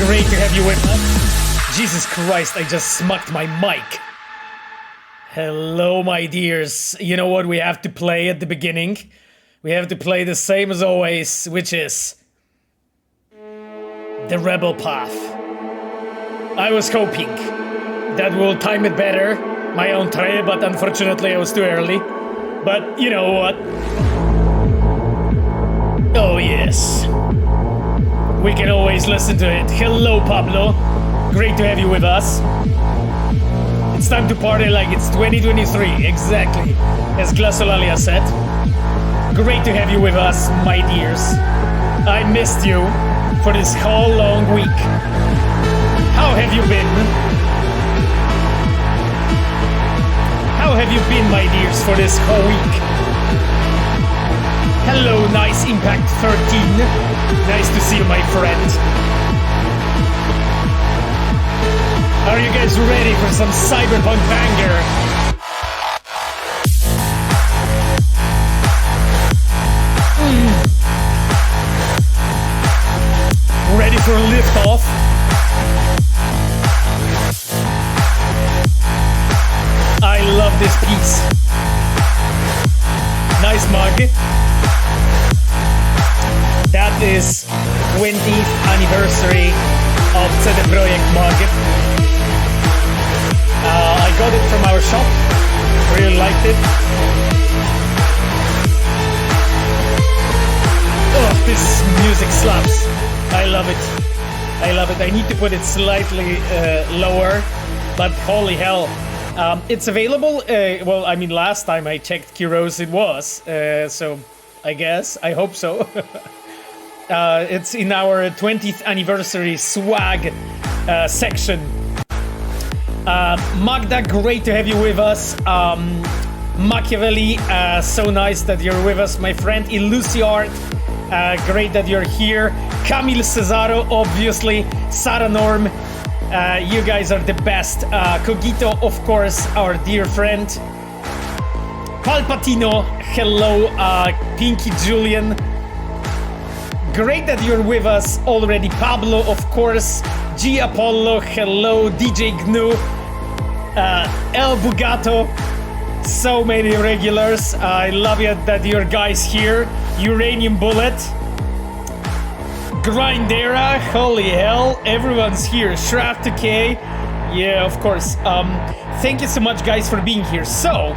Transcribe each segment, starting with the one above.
Great to have you with us. Jesus Christ, I just smacked my mic. Hello, my dears. You know what we have to play at the beginning? We have to play the same as always, which is the Rebel Path. I was hoping that we'll time it better, my entree, but unfortunately I was too early. But you know what? Oh yes. We can always listen to it. Hello, Pablo. Great to have you with us. It's time to party like it's 2023, exactly, as Glasolalia said. Great to have you with us, my dears. I missed you for this whole long week. How have you been? How have you been, my dears, for this whole week? Hello, Nice Impact 13. Nice to see you, my friend. Are you guys ready for some Cyberpunk banger? Ready for liftoff? I love this piece. Nice mug. That is 20th anniversary of CD Projekt mug. I got it from our shop. Really liked it. Oh, this music slaps. I love it. I love it. I need to put it slightly lower, but holy hell. It's available. Well, I mean, last time I checked Kiros it was. So I guess, I hope so. It's in our 20th anniversary swag section. Magda, great to have you with us. Machiavelli, so nice that you're with us, my friend. Illusiart, great that you're here. Camille Cesaro, obviously. Sarah Norm, you guys are the best. Cogito, of course, our dear friend. Palpatino, hello. Pinky Julian, great that you're with us already. Pablo, of course. G Apollo, hello. DJ Gnu, El Bugato, so many regulars. I love it that you're guys here. Uranium Bullet, Grindera, holy hell, everyone's here. Shraft 2K, yeah, of course. Thank you so much, guys, for being here. So,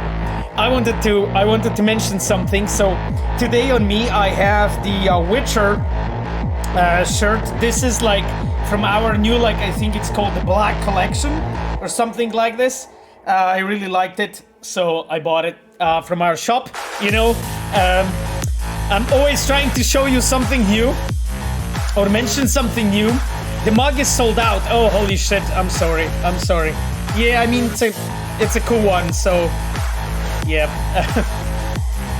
I wanted to mention something. So, today on me, I have the Witcher shirt. This is like from our new, like, I think it's called the Black Collection or something like this. I really liked it, so I bought it from our shop. You know, I'm always trying to show you something new or mention something new. The mug is sold out. Oh, holy shit, I'm sorry. Yeah, I mean, it's a cool one, so yeah.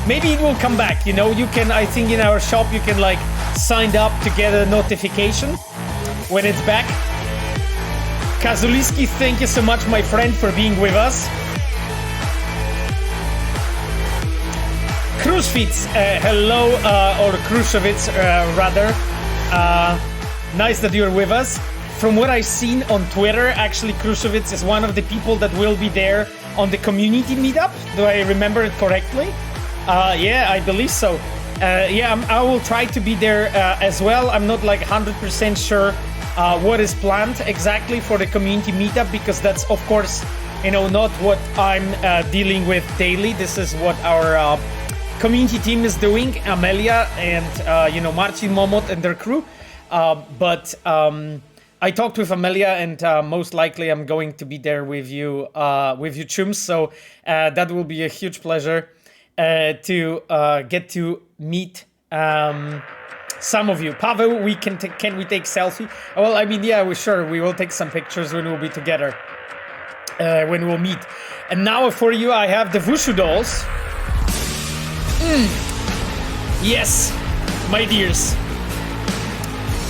Maybe it will come back, you know. You can, I think in our shop, you can like sign up to get a notification when it's back. Kazuliski, thank you so much, my friend, for being with us. Kruszwitz, hello, or Kruszwitz, rather. Nice that you're with us. From what I've seen on Twitter, actually, Kruszwitz is one of the people that will be there on the community meetup. Do I remember it correctly? Yeah, I believe so. Yeah, I will try to be there as well. I'm not like 100% sure what is planned exactly for the community meetup, because that's, of course, you know, not what I'm dealing with daily. This is what our community team is doing, Amelia and, you know, Marcin Momot and their crew. But I talked with Amelia, and most likely I'm going to be there with you Chums. So that will be a huge pleasure to get to meet some of you. Pavel, can we take selfie? Well, I mean, yeah, we will take some pictures when we'll be together, when we'll meet. And now for you, I have the Wushu dolls. Yes, my dears.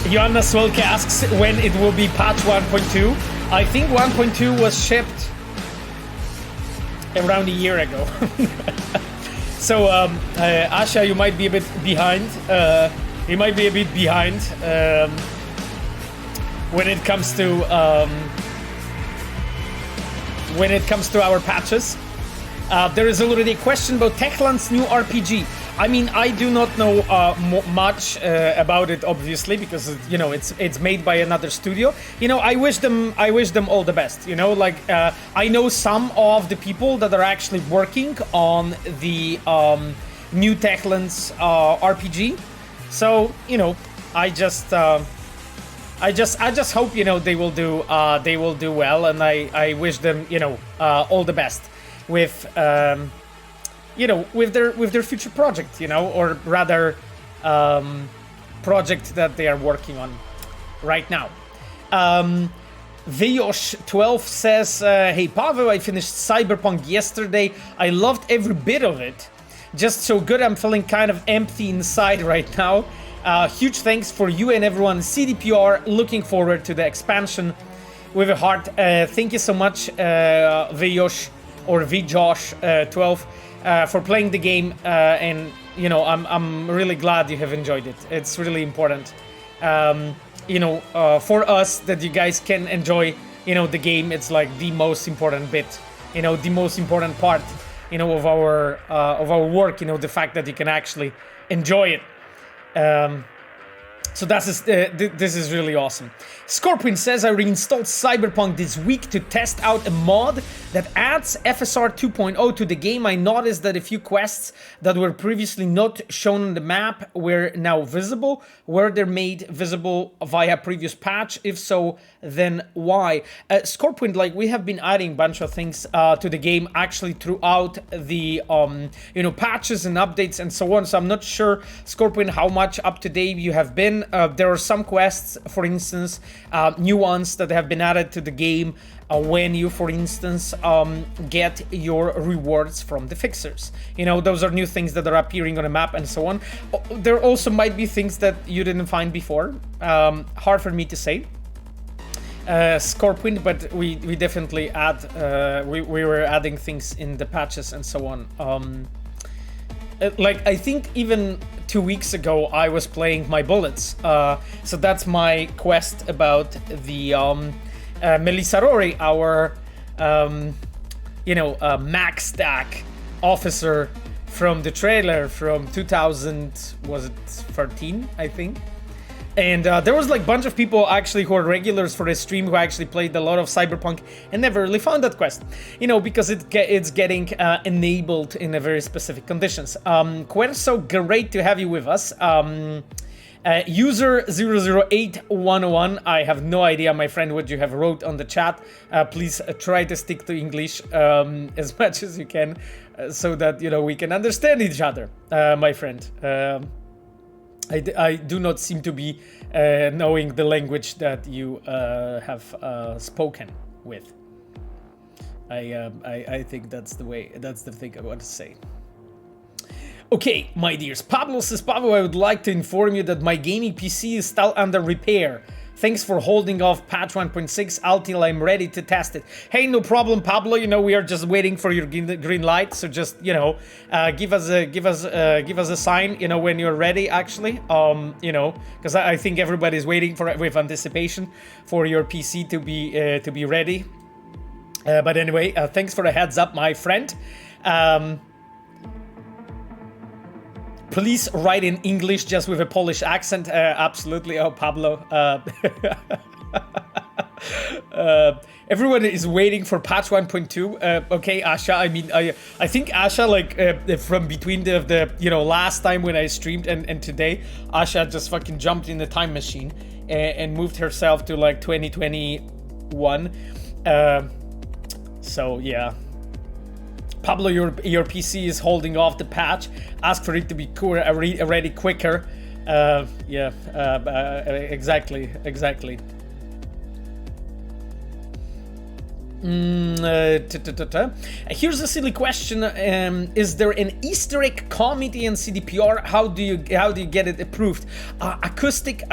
Joanna Swelke asks when it will be patch 1.2. I think 1.2 was shipped around a year ago. So, Asha, you might be a bit behind. when it comes to our patches. There is already a question about Techland's new RPG. I mean, I do not know much about it, obviously, because you know it's made by another studio. You know, I wish them all the best. You know, like I know some of the people that are actually working on the new Techland's RPG. So you know, I just hope you know they will do well, and I wish them you know all the best with you know, with their future project, you know, or rather, project that they are working on right now. Veyosh12 says, "Hey Pavel, I finished Cyberpunk yesterday. I loved every bit of it. Just so good. I'm feeling kind of empty inside right now. Huge thanks for you and everyone. CDPR. Looking forward to the expansion with a heart. Thank you so much, Veyosh or Vjosh12." For playing the game, and you know, I'm really glad you have enjoyed it. It's really important, you know, for us that you guys can enjoy, you know, the game. It's like the most important bit, you know, the most important part, you know, of our work. You know, the fact that you can actually enjoy it. So this is really awesome. Scorpion says, I reinstalled Cyberpunk this week to test out a mod that adds FSR 2.0 to the game. I noticed that a few quests that were previously not shown on the map were now visible. Were they made visible via previous patch? If so, then why? Scorpion, like, we have been adding a bunch of things to the game actually throughout the you know, patches and updates and so on. So I'm not sure, Scorpion, how much up to date you have been. There are some quests, for instance, new ones that have been added to the game when you, for instance, get your rewards from the fixers. You know, those are new things that are appearing on a map and so on. There also might be things that you didn't find before. Hard for me to say. Scorpion, but we definitely add, we were adding things in the patches and so on. Like, I think even 2 weeks ago I was playing my bullets, so that's my quest about the Melissa Rory, our you know, max stack officer from the trailer from 2013, I think. And there was like a bunch of people actually who are regulars for the stream who actually played a lot of Cyberpunk and never really found that quest, you know, because it's getting enabled in a very specific conditions. Querso, great to have you with us. User 008101, I have no idea, my friend, what you have wrote on the chat. Please try to stick to English as much as you can, so that, you know, we can understand each other, my friend. I do not seem to be knowing the language that you have spoken with. I think that's the thing I want to say. Okay, my dears. Pablo says, Pablo, I would like to inform you that my gaming PC is still under repair. Thanks for holding off patch 1.6 until I'm ready to test it. Hey, no problem, Pablo. You know, we are just waiting for your green light. So just, you know, give us a sign, you know, when you're ready, actually. You know, because I think everybody's waiting with anticipation for your PC to be ready. But anyway, thanks for the heads up, my friend. Please write in English just with a Polish accent. Absolutely. Oh, Pablo. Everyone is waiting for patch 1.2. Okay, Asha. I mean, I think Asha, like, from between the you know, last time when I streamed and today, Asha just fucking jumped in the time machine and moved herself to like 2021. So yeah. Pablo, your PC is holding off the patch. Ask for it to be ready quicker. Yeah, exactly. Here's a silly question: is there an Easter egg committee in CDPR? How do you get it approved? Acoustic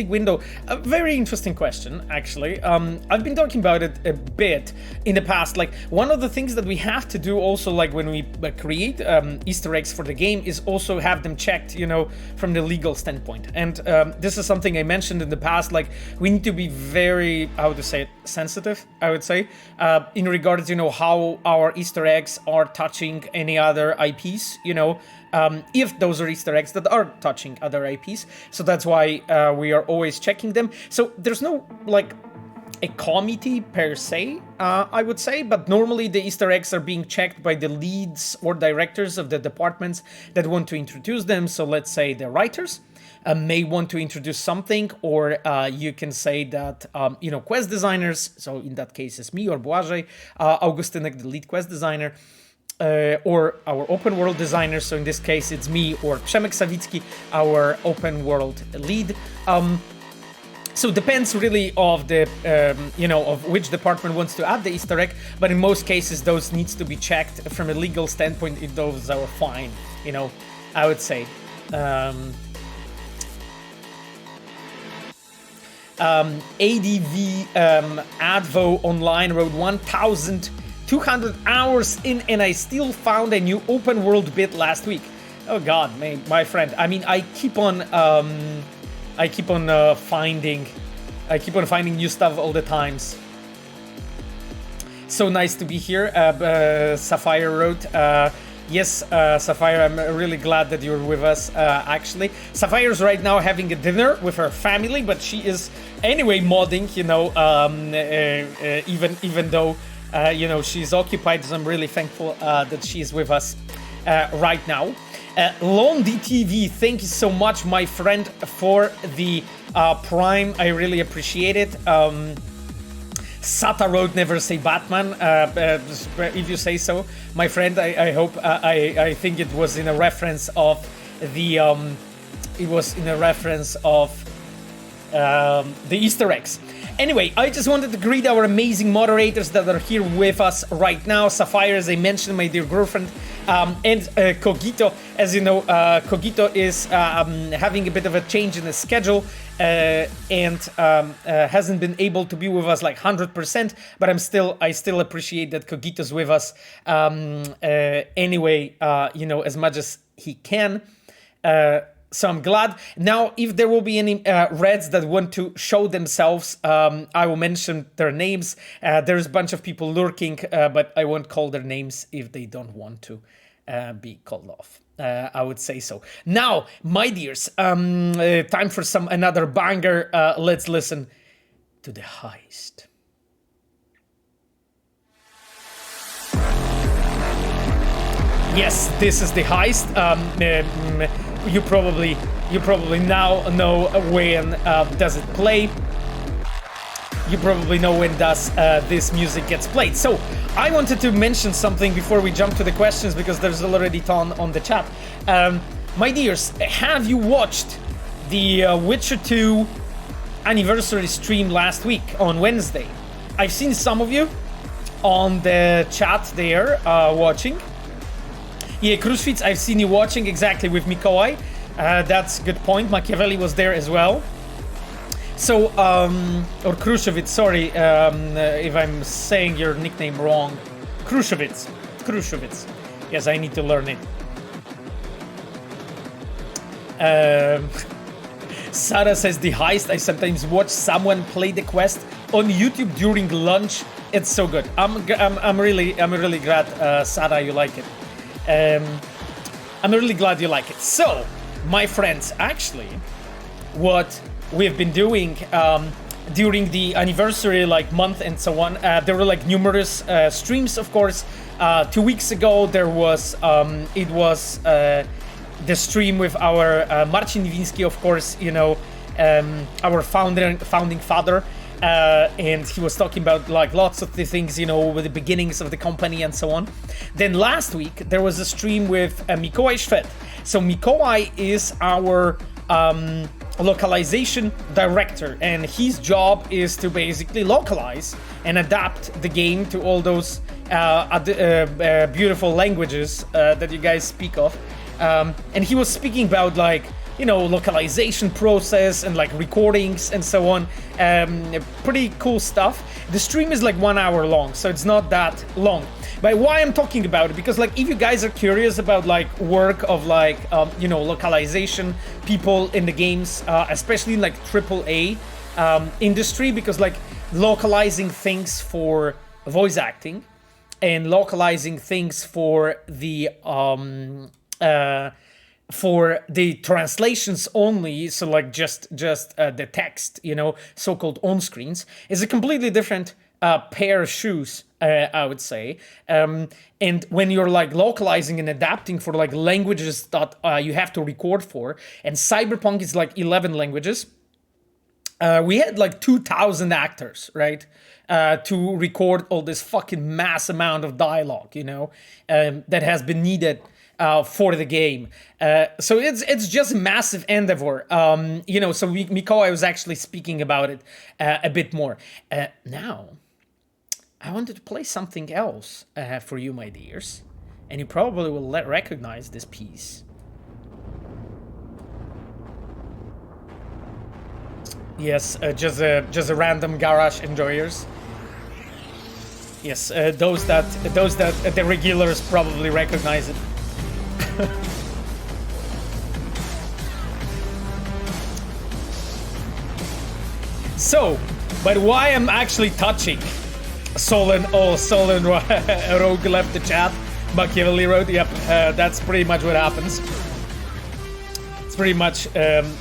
window. A very interesting question, actually. I've been talking about it a bit in the past. Like, one of the things that we have to do also, like when we create Easter eggs for the game, is also have them checked, you know, from the legal standpoint. And this is something I mentioned in the past. Like, we need to be very, how to say it, sensitive, I would say, in regards, you know, how our Easter eggs are touching any other IPs, you know, if those are Easter eggs that are touching other IPs. So that's why we are always checking them. So there's no, like, a committee per se, I would say, but normally the Easter eggs are being checked by the leads or directors of the departments that want to introduce them. So let's say the writers may want to introduce something, or you can say that, you know, quest designers, so in that case it's me or Błażej, Augustynek, the lead quest designer, or our open world designer, so in this case it's me or Przemek Sawicki, our open world lead. So depends really of the, you know, of which department wants to add the Easter egg, but in most cases those needs to be checked from a legal standpoint if those are fine, you know, I would say. ADV Advo Online wrote 1,200 hours in, and I still found a new open world bit last week. Oh God, my friend. I mean, I keep on finding new stuff all the times. So nice to be here. Sapphire wrote, yes, Sapphire, I'm really glad that you're with us, actually. Sapphire's right now having a dinner with her family, but she is anyway modding, you know, even though, you know, she's occupied, so I'm really thankful that she's with us right now. Londi TV, thank you so much, my friend, for the Prime. I really appreciate it. Sata wrote, never say Batman, if you say so, my friend. I hope, I think it was in a reference of the, the Easter eggs. Anyway, I just wanted to greet our amazing moderators that are here with us right now. Sapphire, as I mentioned, my dear girlfriend, and Cogito. As you know, Cogito is having a bit of a change in his schedule and hasn't been able to be with us like 100%, but I still appreciate that Cogito's with us anyway, you know, as much as he can. So I'm glad. Now, if there will be any Reds that want to show themselves, I will mention their names. There's a bunch of people lurking, but I won't call their names if they don't want to be called off. I would say so. Now, my dears, time for another banger. Let's listen to The Heist. Yes, this is The Heist. You probably now know when does it play. You probably know when does this music gets played. So I wanted to mention something before we jump to the questions, because there's already a ton on the chat. My dears, have you watched the Witcher 2 anniversary stream last week on Wednesday? I've seen some of you on the chat there watching. Yeah, Kruszwitz, I've seen you watching, exactly, with Mikołaj. That's a good point. Machiavelli was there as well. So, or Kruszewicz, sorry if I'm saying your nickname wrong. Kruszewicz. Yes, I need to learn it. Sarah says The Heist. I sometimes watch someone play the quest on YouTube during lunch. It's so good. I'm really glad, Sarah, you like it. I'm really glad you like it. So, my friends, actually, what we've been doing during the anniversary month and so on, there were numerous streams, of course. 2 weeks ago there was the stream with our Marcin Iwiński, of course, you know, our founding father. And he was talking about lots of the things, you know, with the beginnings of the company and so on. Then last week there was a stream with Mikołaj Szwed. So Mikołaj is our localization director, and his job is to basically localize and adapt the game to all those beautiful languages that you guys speak of. And he was speaking about, like, you know, localization process and like recordings and so on. Pretty cool stuff. The stream is like 1 hour long, so it's not that long. But why I'm talking about it, because like if you guys are curious about like work of like you know, localization people in the games, especially in like AAA industry, because like localizing things for voice acting and localizing things for the translations only, so like just the text, you know, so-called on screens, is a completely different pair of shoes, I would say. And when you're like localizing and adapting for like languages that you have to record for, and Cyberpunk is like 11 languages, we had like 2,000 actors, right, to record all this fucking mass amount of dialogue, you know, that has been needed for the game. So it's just a massive endeavor. You know, so Miko, I was actually speaking about it a bit more. Now, I wanted to play something else for you, my dears. And you probably will recognize this piece. Yes, just a random garage enjoyers. Yes, those that the regulars probably recognize it. So, but why I'm actually touching Saul and Rogue left the chat. Machiavelli wrote, yep, that's pretty much what happens. It's pretty much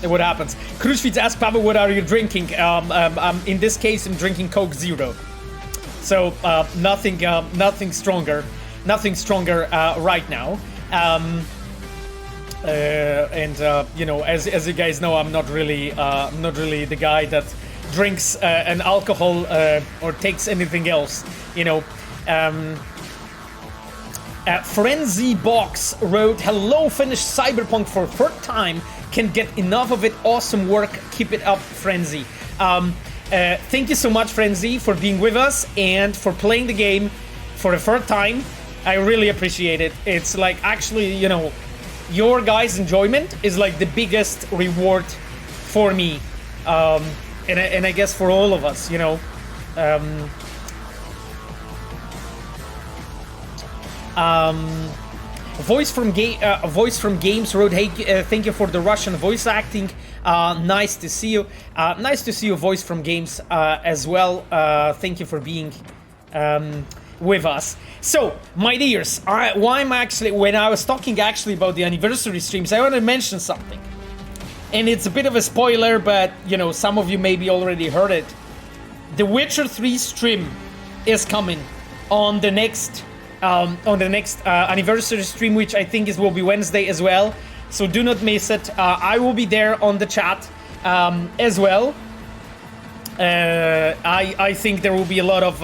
what happens. Krushvitz asks Pavel, what are you drinking? In this case, I'm drinking Coke Zero. So nothing stronger right now. You know, as you guys know, I'm not really the guy that drinks an alcohol or takes anything else, you know. Frenzy Box wrote, hello, finished Cyberpunk for third time, can get enough of it, awesome work, keep it up, Frenzy. Thank you so much, Frenzy, for being with us and for playing the game for the third time. I really appreciate it. It's like, actually, you know, your guys' enjoyment is like the biggest reward for me, and I guess for all of us, you know. Voice from Games wrote, hey, thank you for the Russian voice acting. Nice to see you. Nice to see you, Voice from Games, as well. Thank you for being with us. So, my dears, when I was talking actually about the anniversary streams, I want to mention something. And it's a bit of a spoiler, but, you know, some of you maybe already heard it. The Witcher 3 stream is coming on the next anniversary stream, which I think will be Wednesday as well. So do not miss it. I will be there on the chat as well. I think there will be a lot of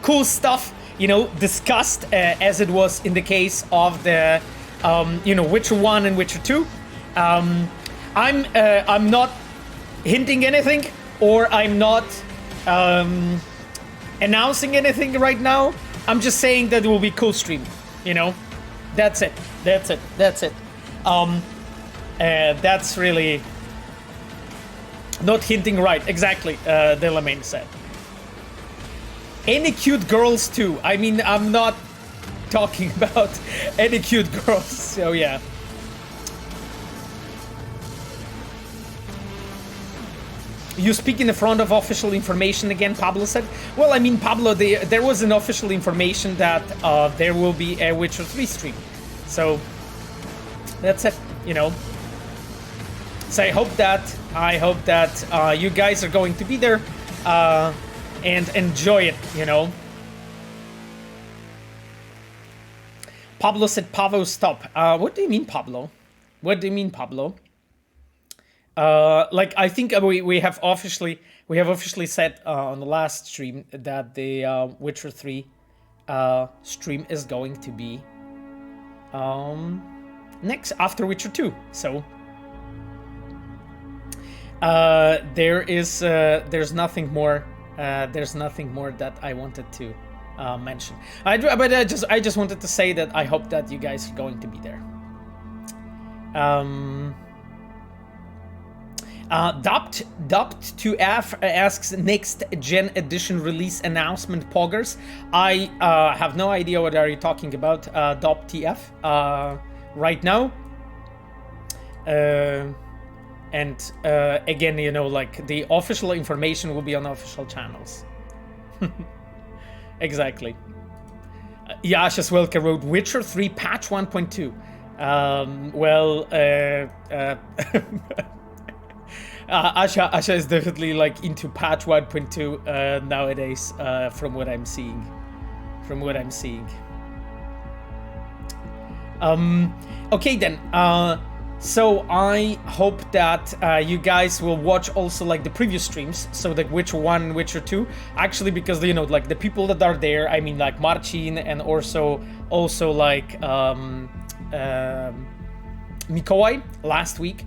cool stuff, you know, discussed as it was in the case of the you know, Witcher 1 and Witcher 2. I'm not hinting anything, or I'm not announcing anything right now. I'm just saying that it will be cool stream, you know. That's it. That's really not hinting, right? Exactly. Delamain said. Any cute girls too. I mean, I'm not talking about any cute girls. So yeah. You speak in the front of official information again, Pablo said. Well, I mean, Pablo, there was an official information that there will be a Witcher 3 stream. So, that's it, you know. So I hope that you guys are going to be there and enjoy it, you know. Pablo said, Pavo, stop. What do you mean, Pablo? What do you mean, Pablo? Like, I think we have officially said on the last stream that the Witcher 3 stream is going to be next after Witcher 2. So There's nothing more. There's nothing more that I wanted to mention. I just wanted to say that I hope that you guys are going to be there. Dupt2F asks, next gen edition release announcement poggers. I have no idea what are you talking about, Dupt2F, right now. And again, you know, like the official information will be on official channels. Exactly. Yasha's Welker wrote Witcher 3 patch 1.2. Asha is definitely like into patch 1.2 nowadays, from what I'm seeing. Okay then. So I hope that you guys will watch also like the previous streams, so like Witcher 1 and Witcher 2, actually, because you know, like the people that are there, I mean like Marcin and also like Mikołaj last week,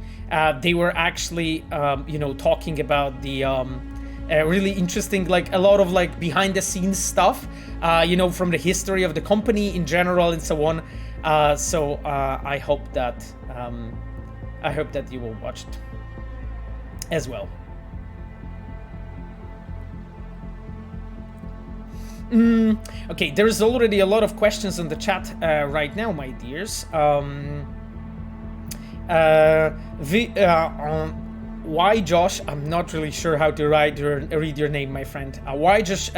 they were actually you know, talking about the really interesting, like a lot of like behind the scenes stuff, you know, from the history of the company in general and so on. So I hope that you will watch it as well. Okay, there is already a lot of questions in the chat right now, my dears. Why Josh? I'm not really sure how to read your name, my friend. Why Josh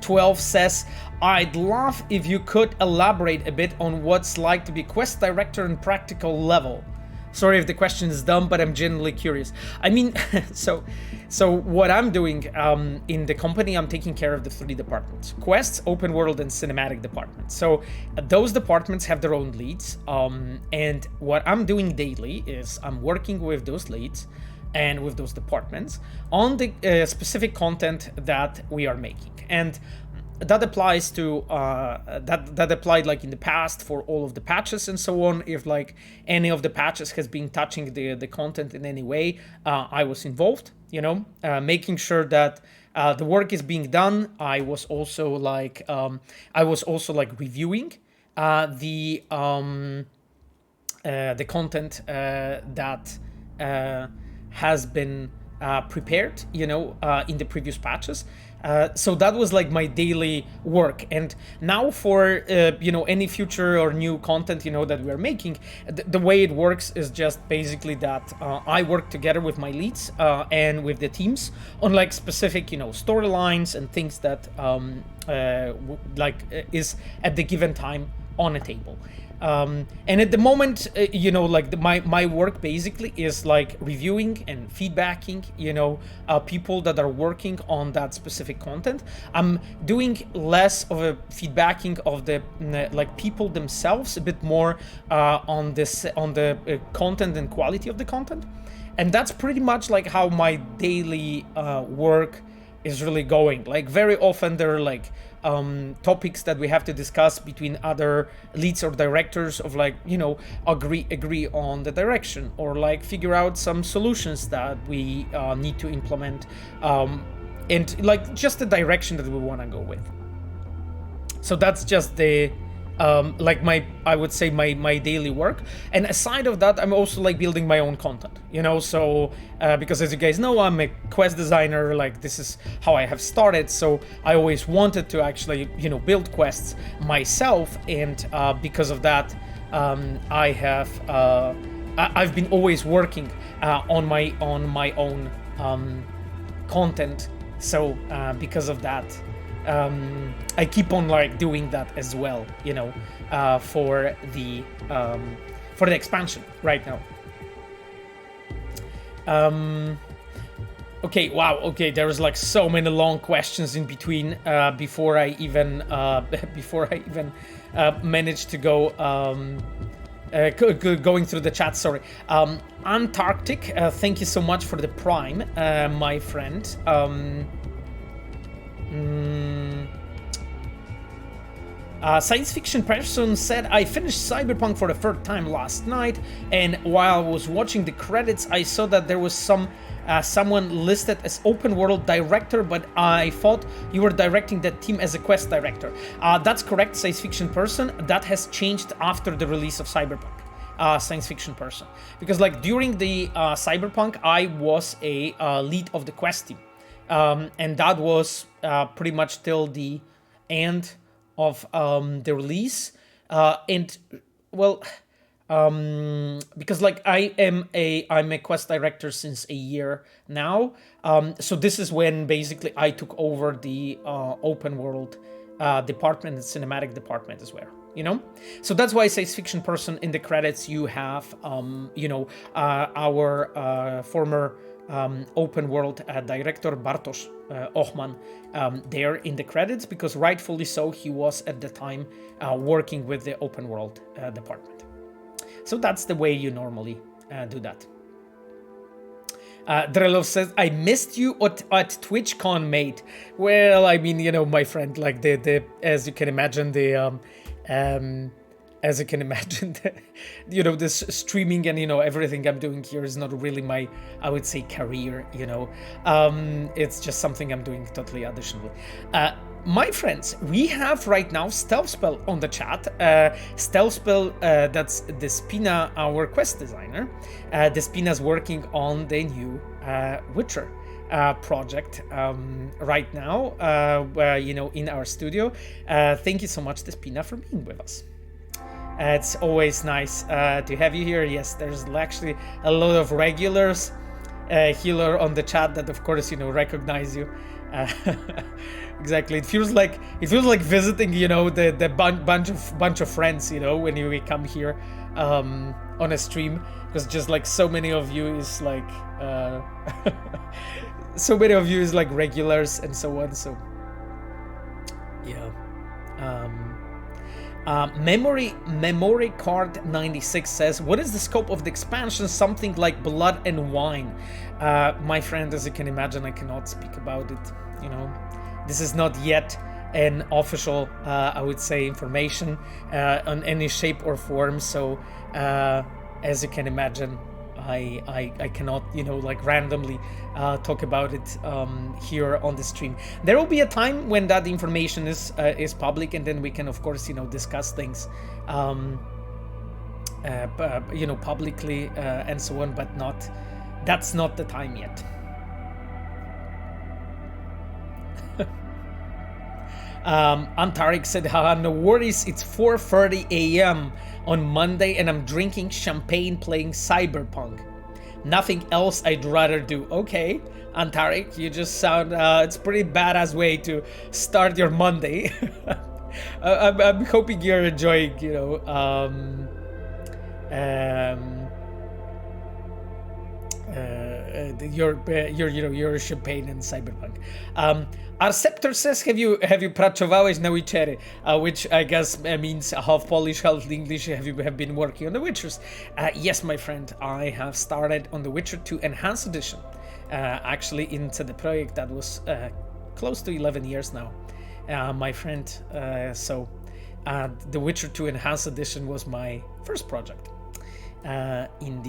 12 says, I'd love if you could elaborate a bit on what's like to be quest director on practical level. Sorry if the question is dumb, but I'm genuinely curious. I mean, so what I'm doing in the company, I'm taking care of the 3 departments: quests, open world, and cinematic departments. So those departments have their own leads, and what I'm doing daily is I'm working with those leads and with those departments on the specific content that we are making. And that applies to that applied like in the past for all of the patches and so on. If like any of the patches has been touching the content in any way, I was involved, you know, making sure that the work is being done. I was also like reviewing the content that has been prepared, you know, in the previous patches. So that was like my daily work. And now for you know, any future or new content, you know, that we're making, the way it works is just basically that I work together with my leads and with the teams on like specific, you know, storylines and things that is at the given time on a table. And at the moment, you know, like my work basically is like reviewing and feedbacking, you know, people that are working on that specific content. I'm doing less of a feedbacking of the like people themselves, a bit more on the content and quality of the content. And that's pretty much like how my daily work is really going. Like very often there are like topics that we have to discuss between other leads or directors of like, you know, agree on the direction or like figure out some solutions that we need to implement, and like just the direction that we want to go with. So that's just the like I would say my daily work. And aside of that, I'm also like building my own content, you know, so because as you guys know, I'm a quest designer, like this is how I have started. So I always wanted to actually, you know, build quests myself, and because of that, I've been always working on my own content. So because of that, I keep on like doing that as well, you know, for the expansion right now. Okay, wow. Okay, there was like so many long questions in between before I even managed to go going through the chat. Sorry, Antarctic. Thank you so much for the Prime, my friend. Science fiction person said, I finished Cyberpunk for the third time last night, and while I was watching the credits, I saw that there was someone listed as open world director, but I thought you were directing that team as a quest director. That's correct, science fiction person. That has changed after the release of Cyberpunk. Science fiction person, because like during the Cyberpunk, I was a lead of the quest team, and that was pretty much till the end of the release, and well, because like I'm a quest director since a year now, so this is when basically I took over the open world department and cinematic department as well. You know, so that's why science fiction person in the credits you have our former open world director Bartosz Ochman there in the credits, because rightfully so, he was at the time working with the open world department. So that's the way you normally do that. Drelov says, I missed you at TwitchCon, mate. Well, I mean, you know, my friend, like the as you can imagine, as you can imagine, you know, this streaming and, you know, everything I'm doing here is not really my, I would say, career, you know. It's just something I'm doing totally additionally. My friends, we have right now Stealth Spell on the chat. Stealth Spell, that's Despina, our quest designer. Despina's working on the new Witcher project right now, you know, in our studio. Thank you so much, Despina, for being with us. It's always nice to have you here. Yes, there's actually a lot of regulars here on the chat that, of course, you know, recognize you. Exactly. It feels like visiting, you know, the bunch of friends, you know, when you come here on a stream, because just like so many of you is like so many of you is like regulars and so on. So yeah. Memory card 96 says, what is the scope of the expansion? Something like Blood and Wine. My friend, as you can imagine, I cannot speak about it. You know, this is not yet an official, I would say, information on any shape or form. So as you can imagine, I cannot, you know, like randomly talk about it here on the stream. There will be a time when that information is public, and then we can, of course, you know, discuss things, you know, publicly and so on. But that's not the time yet. Antarik said, haha, no worries, it's 4:30 a.m. on Monday and I'm drinking champagne playing Cyberpunk. Nothing else I'd rather do. Okay, Antarik, you just sound, it's a pretty badass way to start your Monday. I'm hoping you're enjoying, you know, your champagne and Cyberpunk. Arceptor says, have you pracowałeś na Witchery? Which I guess means half Polish, half English. Have you been working on the Witchers? Yes, my friend, I have started on the Witcher 2 Enhanced Edition. Actually, into the project that was close to 11 years now, my friend. So the Witcher 2 Enhanced Edition was my first project in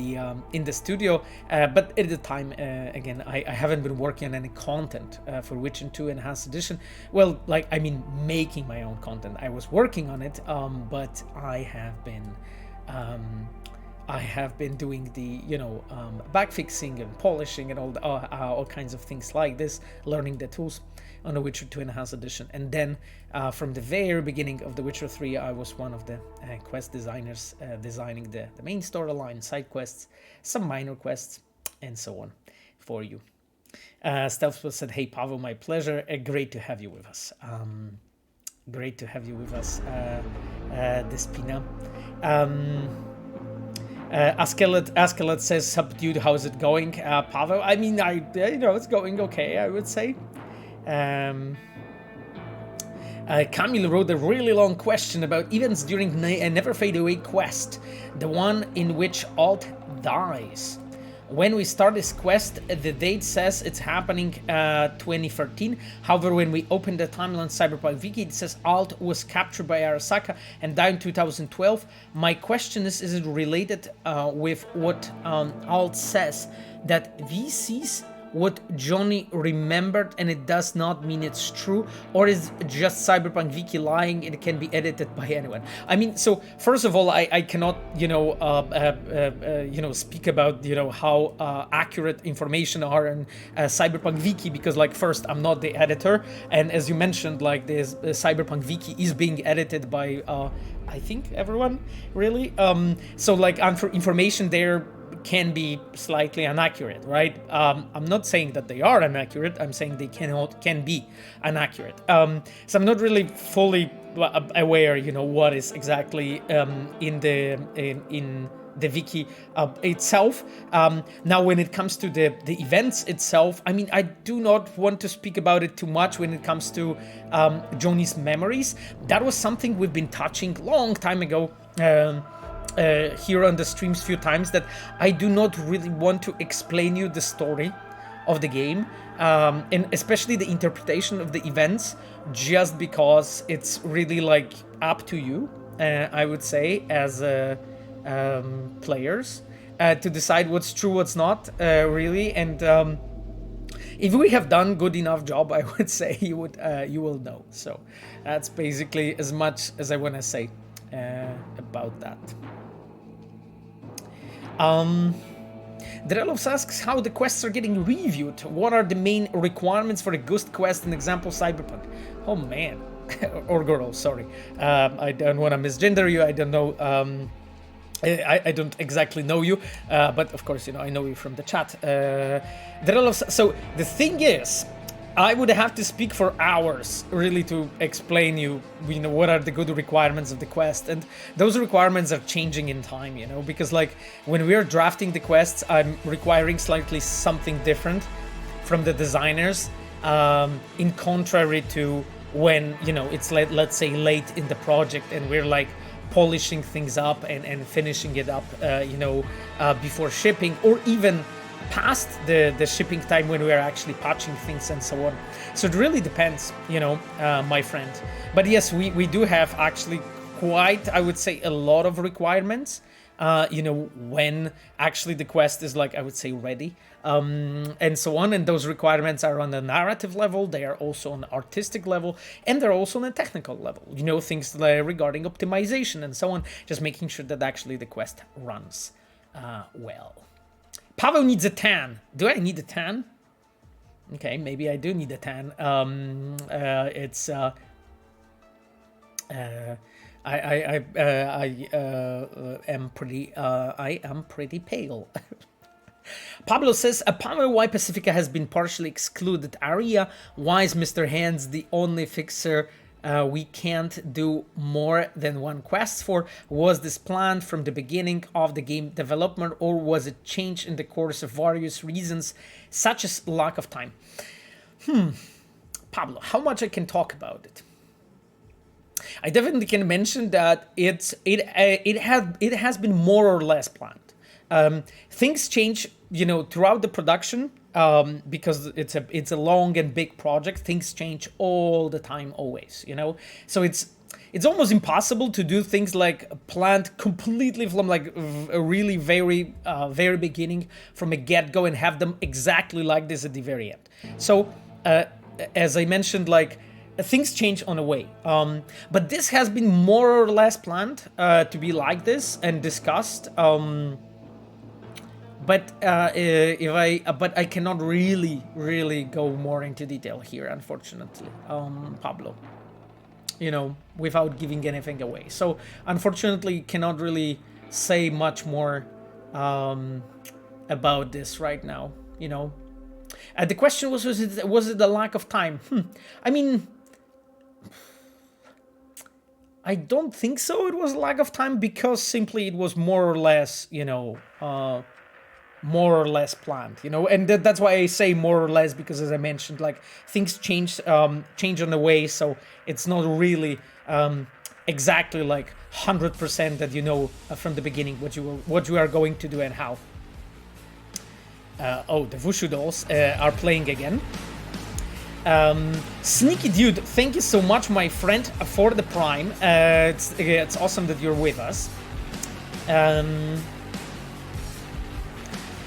the studio, but at the time, again, I haven't been working on any content for Witcher 2 Enhanced Edition. Well, like, I mean, making my own content. I was working on it, but I have been doing the, you know, backfixing and polishing and all kinds of things like this, learning the tools on the Witcher 2 Enhanced Edition. And then from the very beginning of the Witcher 3, I was one of the quest designers, designing the main storyline, side quests, some minor quests, and so on for you. Stealth said, hey, Pavel, my pleasure. Great to have you with us. Great to have you with us, Despina. Askelet says, subdued, how's it going? Pavel, I mean, you know, it's going okay, I would say. Camille wrote a really long question about events during Never Fade Away quest, the one in which Alt dies. When we start this quest, the date says it's happening 2013. However, when we open the timeline Cyberpunk Wiki, it says Alt was captured by Arasaka and died in 2012. My question is it related with what Alt says, that VCs what Johnny remembered and it does not mean it's true, or is just Cyberpunk Wiki lying and it can be edited by anyone? I mean, so first of all, I cannot, speak about, how accurate information are in Cyberpunk Wiki, because like, first, I'm not the editor, and as you mentioned, like this Cyberpunk Wiki is being edited by, I think everyone, really. So like, information there can be slightly inaccurate, right? I'm not saying that they are inaccurate. I'm saying they can be inaccurate. So I'm not really fully aware, what is exactly in the wiki itself. Now, when it comes to the events itself, I mean, I do not want to speak about it too much when it comes to Johnny's memories. That was something we've been touching long time ago. Here on the streams few times, that I do not really want to explain you the story of the game, and especially the interpretation of the events, just because it's really like up to you, I would say, as players, to decide what's true, what's not, really. And if we have done good enough job, I would say you will know. So that's basically as much as I want to say about that. Drelos asks how the quests are getting reviewed. What are the main requirements for a ghost quest in example Cyberpunk? Oh man, or girl, sorry. I don't want to misgender you. I don't know. I don't exactly know you, but of course, I know you from the chat. So the thing is, I would have to speak for hours really to explain what are the good requirements of the quest, and those requirements are changing in time, because like when we are drafting the quests, I'm requiring slightly something different from the designers, in contrary to when it's let's say late in the project and we're like polishing things up and finishing it up, before shipping, or even past the shipping time when we are actually patching things and so on. So it really depends, my friend. But yes, we do have actually quite, I would say, a lot of requirements, when actually the quest is like, I would say, ready, and so on. And those requirements are on the narrative level, they are also on the artistic level, and they're also on the technical level, things like regarding optimization and so on, just making sure that actually the quest runs well. Pavel needs a tan. Do I need a tan? Okay, maybe I do need a tan. I am pretty pale. Pablo says, upon why Pacifica has been partially excluded area, why is Mr. Hands the only fixer we can't do more than one quest for? Was this planned from the beginning of the game development, or was it changed in the course of various reasons, such as lack of time? Pablo, how much I can talk about it? I definitely can mention that it has been more or less planned. Things change, throughout the production. Because it's a long and big project, things change all the time, always, So it's almost impossible to do things like planned completely from like a really very very beginning, from a get-go, and have them exactly like this at the very end. So as I mentioned, like things change on the way. But this has been more or less planned to be like this and discussed. But I cannot really go more into detail here, unfortunately, Pablo. Without giving anything away. So unfortunately, cannot really say much more about this right now. The question was it the lack of time? I mean, I don't think so. It was lack of time, because simply it was more or less, more or less planned, and that's why I say more or less, because as I mentioned, like things change on the way, so it's not really exactly like 100% that from the beginning what you are going to do and how. Oh, the Wushu dolls are playing again. Sneaky Dude, thank you so much, my friend, for the Prime. It's awesome that you're with us.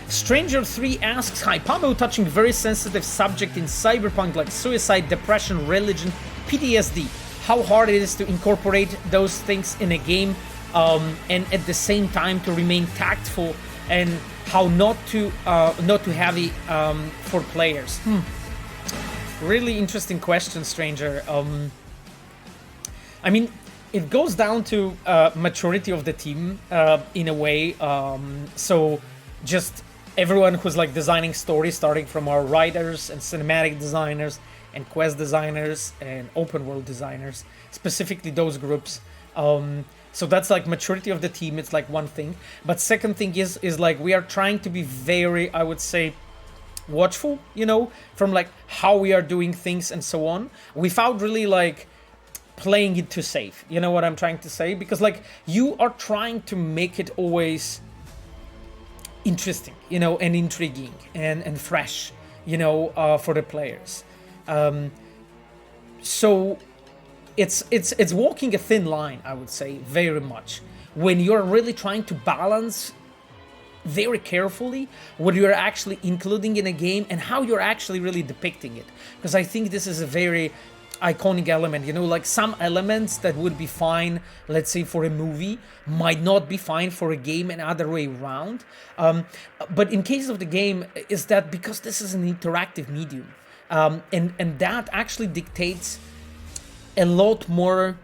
Stranger3 asks, hi, Pablo, touching very sensitive subject in Cyberpunk like suicide, depression, religion, PTSD. How hard it is to incorporate those things in a game, and at the same time to remain tactful, and how not too heavy for players. Really interesting question, Stranger. I mean, it goes down to maturity of the team in a way. So just everyone who's like designing stories, starting from our writers and cinematic designers and quest designers and open world designers, specifically those groups. So that's like maturity of the team. It's like one thing. But second thing is like we are trying to be very, I would say, watchful, you know, from like how we are doing things and so on, without really like playing it too safe. You know what I'm trying to say? Because like you are trying to make it always interesting, you know, and intriguing and fresh, you know, for the players. So it's walking a thin line, I would say, very much, when you're really trying to balance very carefully what you're actually including in a game and how you're actually really depicting it. Because I think this is a very iconic element, you know, like some elements that would be fine, let's say, for a movie might not be fine for a game and other way around. But in case of the game, is that because this is an interactive medium, and that actually dictates a lot more,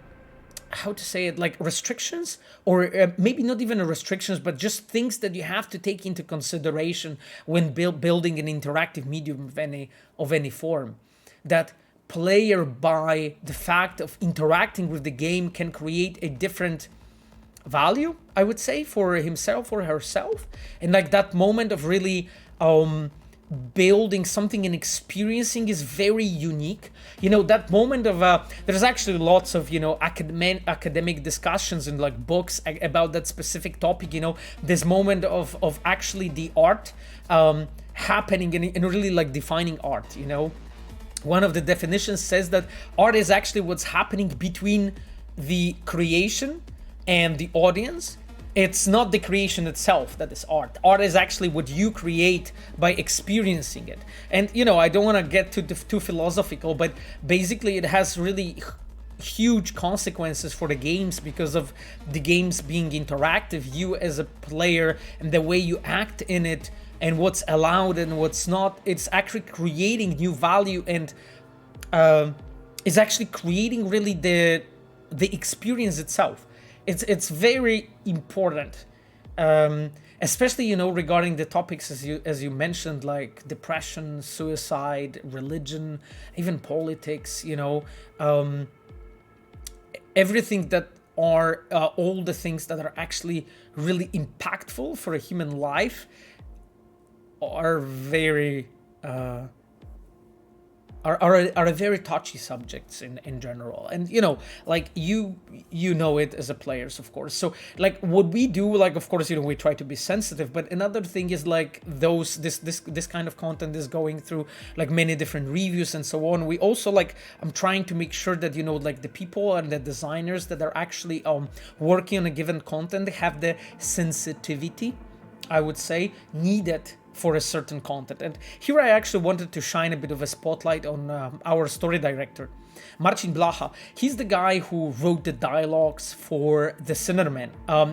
how to say it, like restrictions, or maybe not even restrictions, but just things that you have to take into consideration when building an interactive medium of any form. That player, by the fact of interacting with the game, can create a different value, I would say, for himself or herself. And like that moment of really building something and experiencing is very unique. You know, that moment of there's actually lots of, you know, academic discussions and like books about that specific topic, you know, this moment of actually the art happening and really like defining art, you know. One of the definitions says that art is actually what's happening between the creation and the audience. It's not the creation itself that is art. Art is actually what you create by experiencing it. And, you know, I don't want to get too philosophical, but basically it has really huge consequences for the games because of the games being interactive. You as a player and the way you act in it and what's allowed and what's not, it's actually creating new value and is actually creating really the experience itself. It's very important, especially, you know, regarding the topics as you mentioned, like depression, suicide, religion, even politics, you know, everything that are all the things that are actually really impactful for a human life are very are very touchy subjects in general. And, you know, like you know it as a players, of course. So like what we do, like, of course, you know, we try to be sensitive, but another thing is like this kind of content is going through like many different reviews and so on. We also like, I'm trying to make sure that, you know, like the people and the designers that are actually working on a given content have the sensitivity, I would say, needed for a certain content. And here I actually wanted to shine a bit of a spotlight on our story director, Marcin Blacha. He's the guy who wrote the dialogues for the Sinnerman,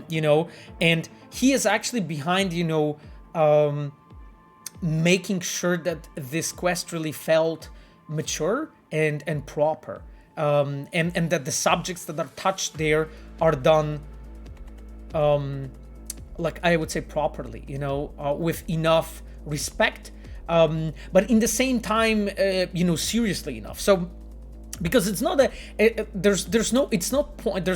you know, and he is actually behind, you know, making sure that this quest really felt mature and proper, and that the subjects that are touched there are done like I would say properly, you know, with enough respect, but in the same time, you know, seriously enough. So, because it's not there's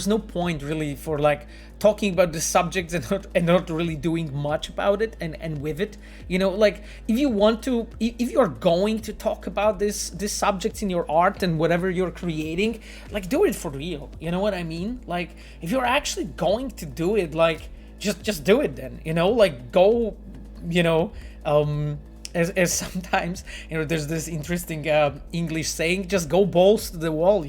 no point really for like talking about the subjects and not really doing much about it and with it, you know, like if you're going to talk about these subjects in your art and whatever you're creating, like do it for real, you know what I mean? Like if you're actually going to do it, like just do it then, you know, like go, you know, As sometimes, there's this interesting English saying, just go balls to the wall,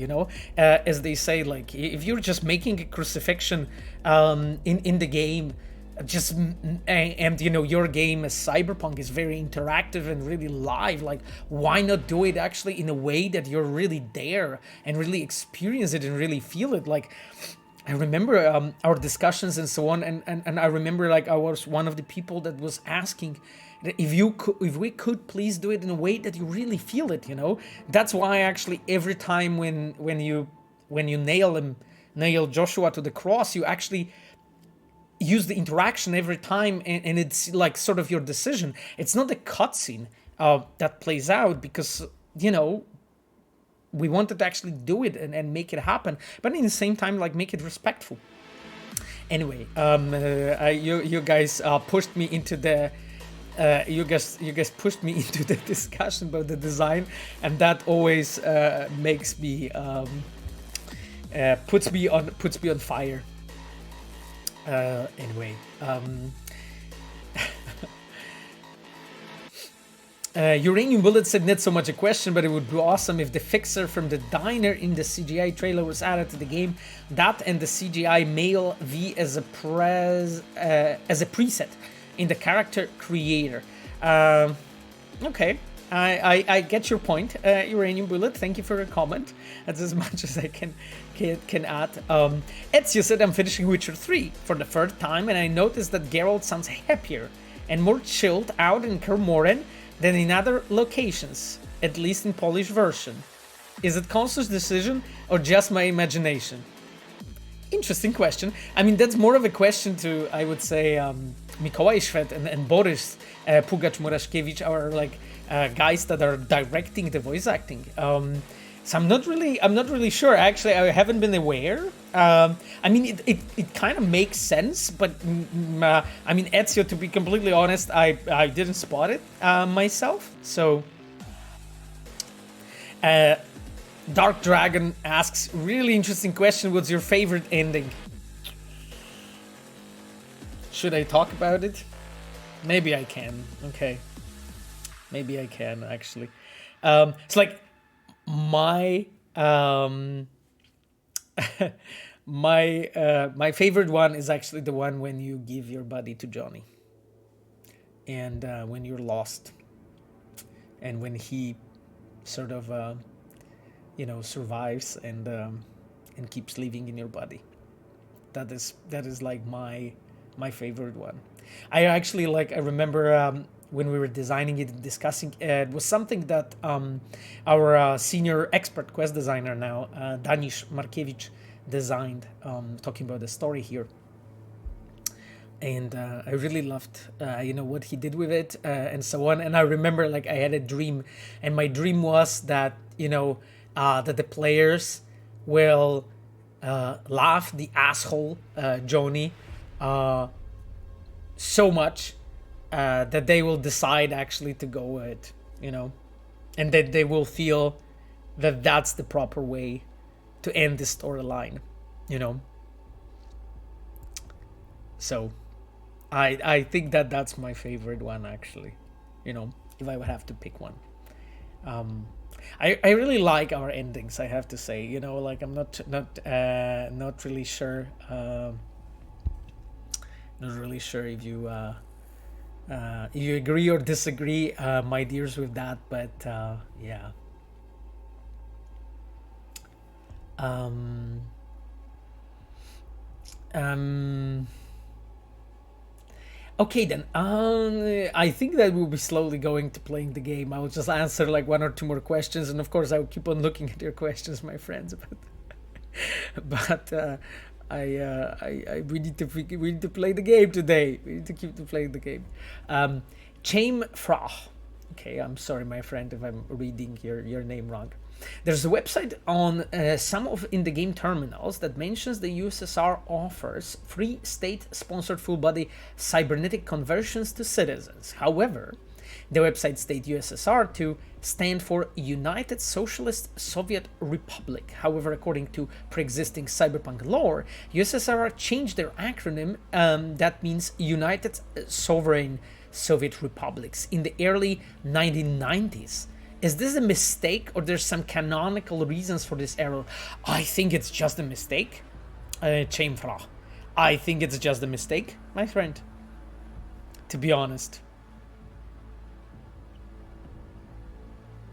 as they say, like, if you're just making a crucifixion in the game, and your game as Cyberpunk is very interactive and really live, like, why not do it actually in a way that you're really there and really experience it and really feel it? Like, I remember our discussions and so on, and I remember, like, I was one of the people that was asking if we could please do it in a way that you really feel it. That's why actually every time when you nail Joshua to the cross, you actually use the interaction every time, and it's like sort of your decision. It's not a cutscene that plays out, because we wanted to actually do it and make it happen, but in the same time, like, make it respectful. Anyway, you guys pushed me into the you guys pushed me into the discussion about the design, and that always makes me puts me on fire. Anyway, Uranium Bullet said, not so much a question, but it would be awesome if the fixer from the diner in the CGI trailer was added to the game. That and the CGI male V as a preset in the character creator. Okay, I get your point, Uranium Bullet. Thank you for your comment. That's as much as I can add. Ezio said, I'm finishing Witcher 3 for the third time, and I noticed that Geralt sounds happier and more chilled out in Kermoren than in other locations, at least in Polish version. Is it conscious decision or just my imagination? Interesting question. I mean, that's more of a question to, I would say, Mikołaj Szwed and Boris Pugacz-Muraszkiewicz, our guys that are directing the voice acting. So I'm not really sure. Actually, I haven't been aware. I mean, it kind of makes sense, but I mean, Ezio, to be completely honest, I didn't spot it myself. So, Dark Dragon asks, really interesting question. What's your favorite ending? Should I talk about it? Maybe I can. Okay. Maybe I can, actually. It's like my my favorite one is actually the one when you give your body to Johnny, and when you're lost, and when he sort of survives and keeps living in your body. That is like my favorite one. I actually I remember when we were designing it and discussing it was something that our senior expert quest designer now, Danish Markiewicz, designed, talking about the story here. And I really loved, what he did with it and so on. And I remember I had a dream, and my dream was that, that the players will laugh the asshole Johnny so much that they will decide actually to go with it, and that they will feel that that's the proper way to end the storyline, So I think that that's my favorite one, actually, if I would have to pick one. I really like our endings, I have to say, I'm not really sure. Not really sure if you agree or disagree, my dears, with that, but yeah. Okay then, I think that we'll be slowly going to playing the game. I will just answer one or two more questions, and of course I will keep on looking at your questions, my friends, but we need to play the game today. We need to keep playing the game. Chaim Frach. Okay, I'm sorry, my friend, if I'm reading your name wrong. There's a website on some of in the game terminals that mentions the USSR offers free state-sponsored full-body cybernetic conversions to citizens. However, the website states USSR to stand for United Socialist Soviet Republic. However, according to pre-existing cyberpunk lore, USSR changed their acronym that means United Sovereign Soviet republics in the early 1990s. Is this a mistake, or there's some canonical reasons for this error? I think it's just a mistake. I think it's just a mistake, my friend. To be honest.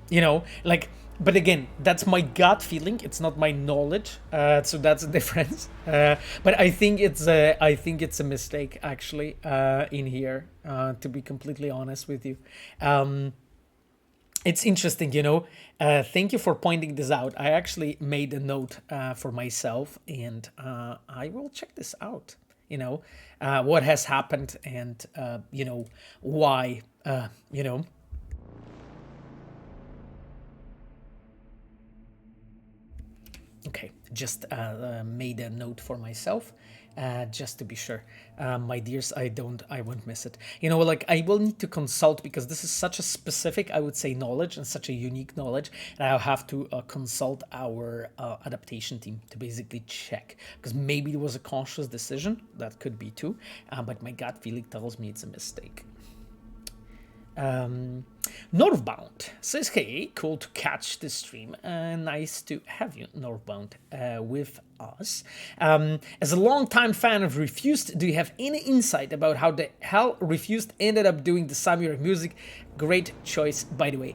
You know, like, but again, that's my gut feeling. It's not my knowledge, so that's a difference. But I think it's a mistake actually in here. To be completely honest with you, it's interesting, you know. Thank you for pointing this out. I actually made a note for myself, and I will check this out. You know, what has happened, and you know, why. You know. Okay, just made a note for myself, just to be sure. My dears, I won't miss it. You know, like, I will need to consult, because this is such a specific, I would say, knowledge, and such a unique knowledge, and I'll have to consult our adaptation team to basically check, because maybe it was a conscious decision, that could be too, but my gut feeling tells me it's a mistake. Northbound says, hey, cool to catch the stream. Nice to have you, Northbound, with us. As a longtime fan of Refused, do you have any insight about how the hell Refused ended up doing the samurai music? Great choice, by the way.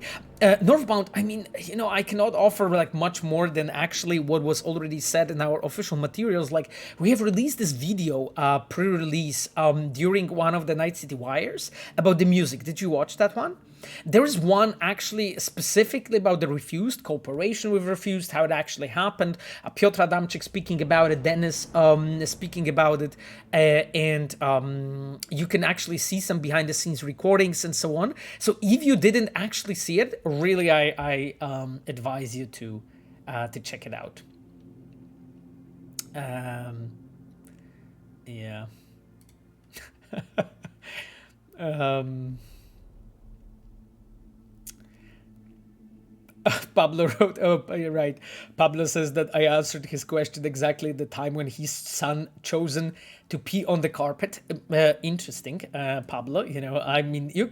Northbound, I mean, you know, I cannot offer like much more than actually what was already said in our official materials. Like, we have released this video pre-release during one of the Night City Wires about the music. Did you watch that one? There is one actually specifically about the Refused, cooperation with Refused, how it actually happened. Piotr Adamczyk speaking about it, Dennis speaking about it, and you can actually see some behind the scenes recordings and so on. So if you didn't actually see it, really I advise you to check it out. Yeah. Pablo wrote, oh, you're right. Pablo says that I answered his question exactly at the time when his son chosen to pee on the carpet. Interesting, Pablo. You know, I mean, you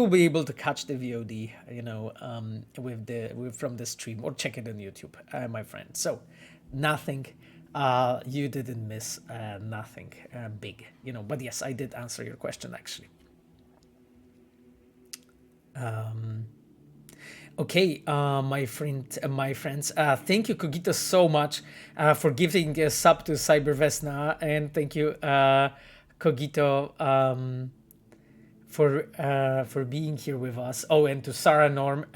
will be able to catch the VOD, you know, from the stream, or check it on YouTube, my friend. So, nothing. You didn't miss nothing big, you know. But yes, I did answer your question actually. Okay, my friends, thank you, Kogito, so much for giving a sub to Cybervesna, and thank you, Kogito, for being here with us. Oh, and to Sarah Norm.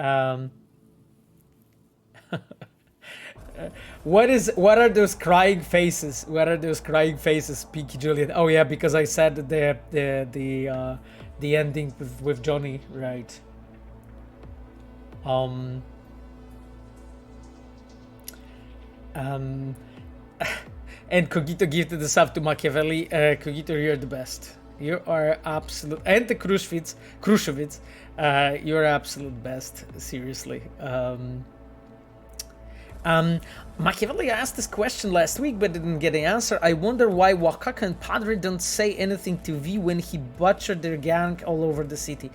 What are those crying faces? What are those crying faces, Peaky Juliet? Oh yeah, because I said the ending with Johnny, right? And Kogito gifted the sub to Machiavelli. Kogito, you're the best. You are absolute, and the Krushevitz, you're absolute best. Seriously. Machiavelli asked this question last week but didn't get an answer. I wonder why Wakaka and Padre don't say anything to V when he butchered their gang all over the city.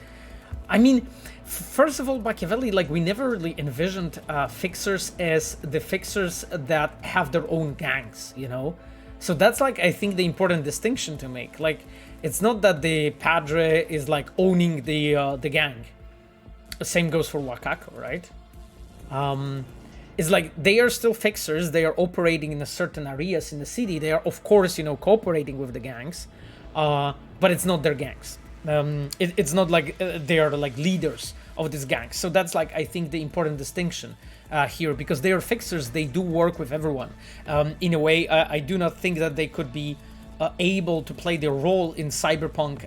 I mean, first of all, Machiavelli, like, we never really envisioned fixers as the fixers that have their own gangs, you know? So that's, like, I think the important distinction to make. Like, it's not that the Padre is, like, owning the gang. The same goes for Wakako, right? It's like they are still fixers. They are operating in a certain areas in the city. They are, of course, you know, cooperating with the gangs, but it's not their gangs. It's not like they are like leaders of these gangs. So that's, like, I think the important distinction here, because they are fixers. They do work with everyone. In a way, I do not think that they could be able to play their role in Cyberpunk,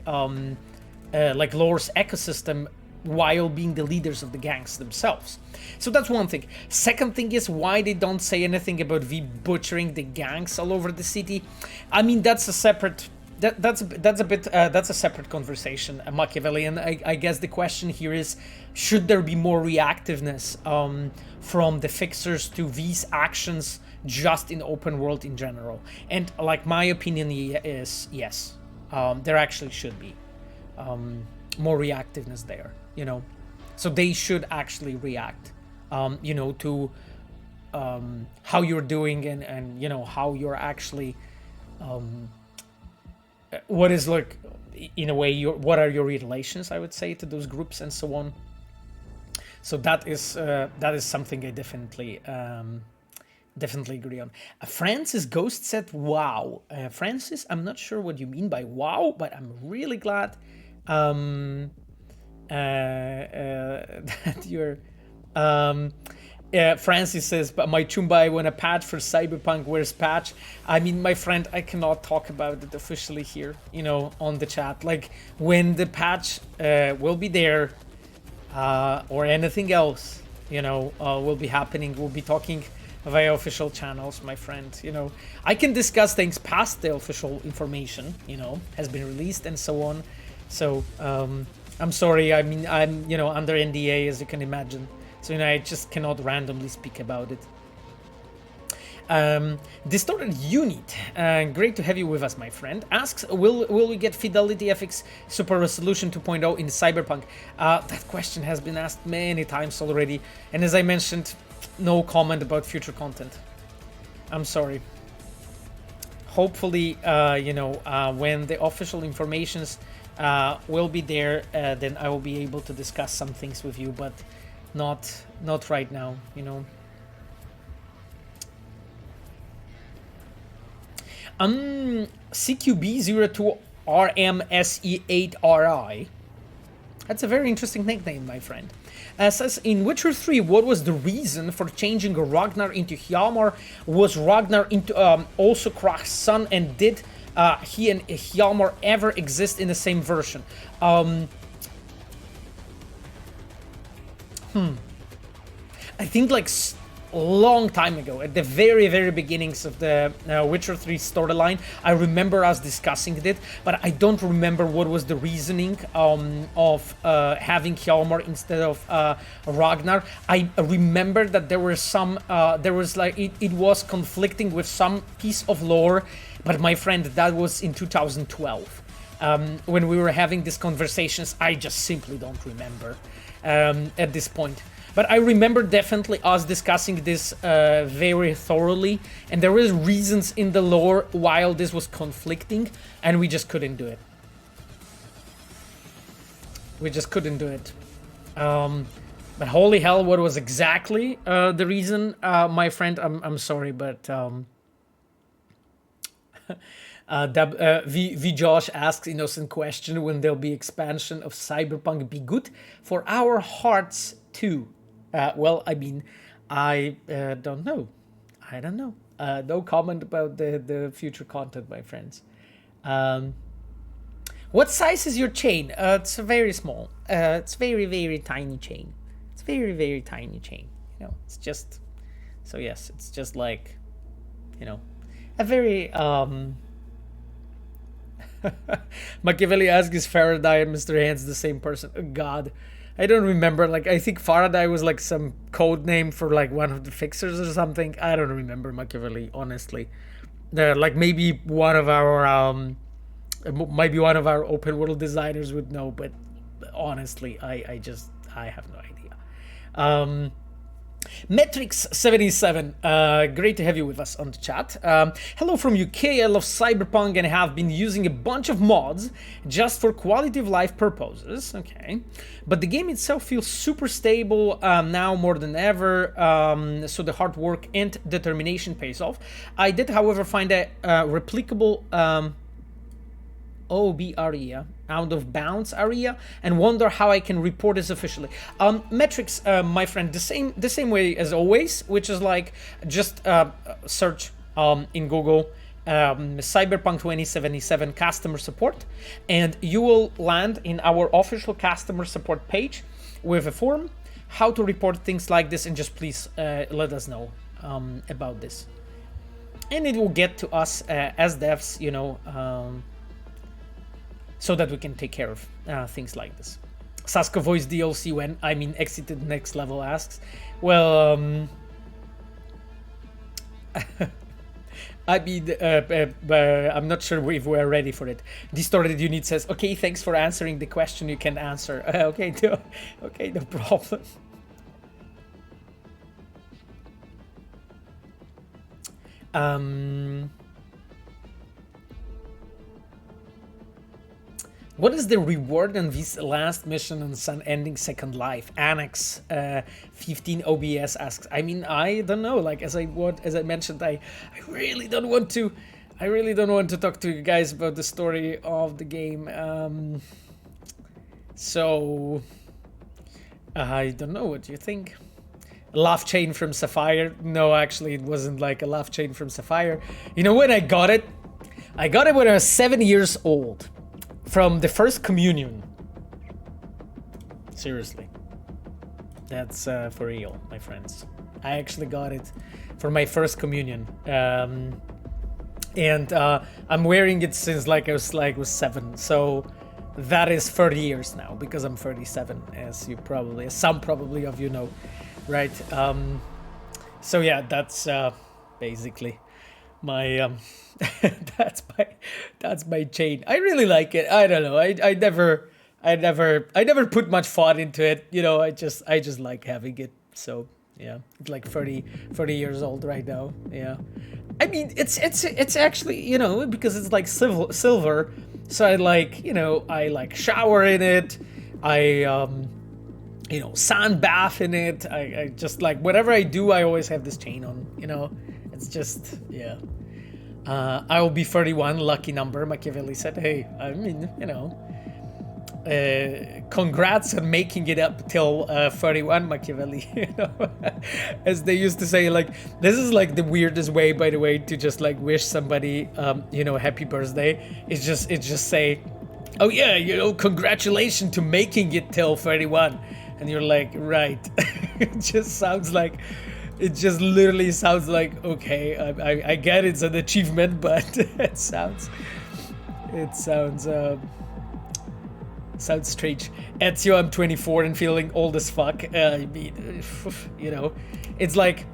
like lore's ecosystem, while being the leaders of the gangs themselves. So that's one thing. Second thing is why they don't say anything about V butchering the gangs all over the city. I mean, that's a separate. That's a separate conversation, Machiavelli, and I guess the question here is, should there be more reactiveness from the fixers to V's actions just in open world in general? And, like, my opinion is yes, there actually should be. more reactiveness there, you know. So they should actually react, you know, to how you're doing and you know how you're actually, what is like, in a way, what are your relations, I would say, to those groups and so on. So that is something I definitely agree on. Francis Ghost said, "Wow, Francis, I'm not sure what you mean by wow, but I'm really glad that you're." Francis says, "But my Chumbai when a patch for Cyberpunk, where's patch?" I mean, my friend, I cannot talk about it officially here, you know, on the chat. Like, when the patch will be there, or anything else, you know, will be happening, we'll be talking via official channels, my friend. You know, I can discuss things past the official information, you know, has been released and so on. So, I'm sorry, I mean, I'm, you know, under NDA, as you can imagine. So, you know, I just cannot randomly speak about it. Distorted Unit, great to have you with us, my friend. Asks, will we get Fidelity FX Super Resolution 2.0 in Cyberpunk? That question has been asked many times already, and as I mentioned, no comment about future content. I'm sorry. Hopefully, you know, when the official informations will be there, then I will be able to discuss some things with you, but not right now, you know. CQB02RMSE8RI. That's a very interesting nickname, my friend. Says, in Witcher 3, what was the reason for changing Ragnar into Hjalmar? Was Ragnar into also Krach's son, and did he and Hjalmar ever exist in the same version? I think like a long time ago, at the very beginnings of the Witcher 3 storyline, I remember us discussing it, but I don't remember what was the reasoning of having Hjalmar instead of Ragnar. I remember that there were some, there was like, it was conflicting with some piece of lore, but my friend, that was in 2012. When we were having these conversations, I just simply don't remember at this point. But I remember definitely us discussing this very thoroughly, and there were reasons in the lore while this was conflicting, and we just couldn't do it. We just couldn't do it. But holy hell, what was exactly the reason, my friend? I'm sorry, but V Josh asks innocent question: when there'll be expansion of Cyberpunk be good for our hearts too? Well, I mean, I don't know. I don't know. No comment about the future content, my friends. What size is your chain? It's very small. It's very tiny chain. It's very tiny chain. You know, it's just. So yes, it's just like, you know, a very Machiavelli asks, is Faraday and Mr. Hands the same person? Oh, God. I don't remember, like, I think Faraday was like some code name for like one of the fixers or something. I don't remember Machiavelli, honestly. Like maybe one of our open world designers would know, but honestly, I have no idea. Metrix77, great to have you with us on the chat. Hello from UK, I love Cyberpunk and have been using a bunch of mods just for quality of life purposes, okay. But the game itself feels super stable now more than ever, so the hard work and determination pays off. I did, however, find a replicable OB area, out of bounds area, and wonder how I can report this officially. Metrics, my friend, the same way as always, which is like just search in Google Cyberpunk 2077 customer support, and you will land in our official customer support page with a form how to report things like this, and just please let us know about this, and it will get to us as devs, you know, so that we can take care of things like this. Sasko voice DLC when? I mean, exited next level asks. Well, I mean, I'm not sure if we're ready for it. Distorted Unit says, okay, thanks for answering the question you can answer. Okay, no problem. What is the reward on this last mission on Sun Ending Second Life? Annex 15 OBS asks. I mean, I don't know. Like as I mentioned, I really don't want to. I really don't want to talk to you guys about the story of the game. So I don't know what you think. Laugh chain from Sapphire? No, actually, it wasn't like a laugh chain from Sapphire. You know when I got it? I got it when I was 7 years old. From the first communion. Seriously. That's for real, my friends. I actually got it for my first communion. And I'm wearing it since I was 7. So that is 30 years now because I'm 37, as some probably of you know, right? So yeah, that's basically my that's my chain. I really like it. I don't know. I never put much thought into it. You know, I just like having it. So yeah, it's like 30 years old right now. Yeah, I mean it's actually, you know, because it's like silver. So I like shower in it. I sun bath in it. I just like whatever I do, I always have this chain on. You know, it's just yeah. I will be 31, lucky number. Machiavelli said, hey, I mean, you know, congrats on making it up till 31, Machiavelli. You know, as they used to say, like, this is like the weirdest way, by the way, to just like wish somebody, you know, happy birthday. It's just say, oh yeah, you know, congratulations to making it till 31. And you're like, right. It just sounds like... It just literally sounds like, okay, I get it's an achievement, but it sounds strange. Ezio, I'm 24 and feeling old as fuck. I mean, you know, it's like,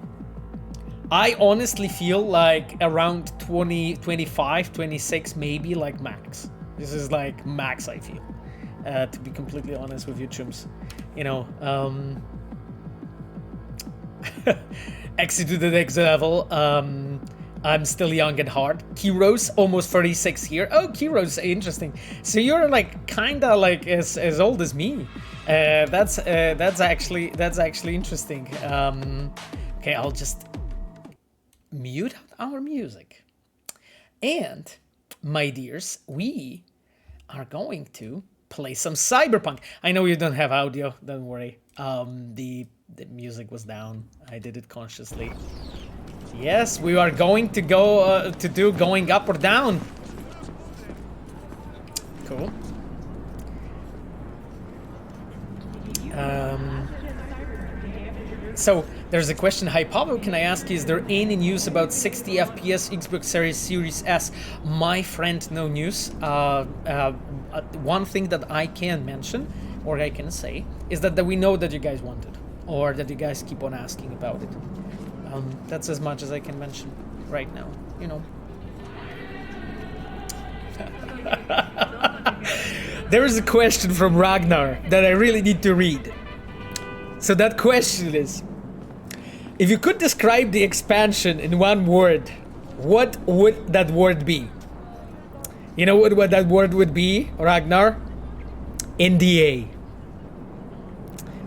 I honestly feel like around 20, 25, 26, maybe like max. This is like max, I feel, to be completely honest with you, chums. You know, exit to the next level. I'm still young at heart. Kiro's almost 36 here. Oh, Kiro's interesting. So you're like kinda like as old as me. That's actually interesting. Okay, I'll just mute our music. And my dears, we are going to play some Cyberpunk. I know you don't have audio, don't worry. The music was down. I did it consciously. Yes, we are going to go to do going up or down. Cool. So there's a question. Hi Pablo, can I ask you, is there any news about 60 FPS Xbox Series S? My friend, no news. One thing that I can mention, or I can say, is that we know that you guys want it. Or that you guys keep on asking about it. That's as much as I can mention right now, you know. There is a question from Ragnar that I really need to read. So that question is, if you could describe the expansion in one word, what would that word be? You know what that word would be, Ragnar? NDA.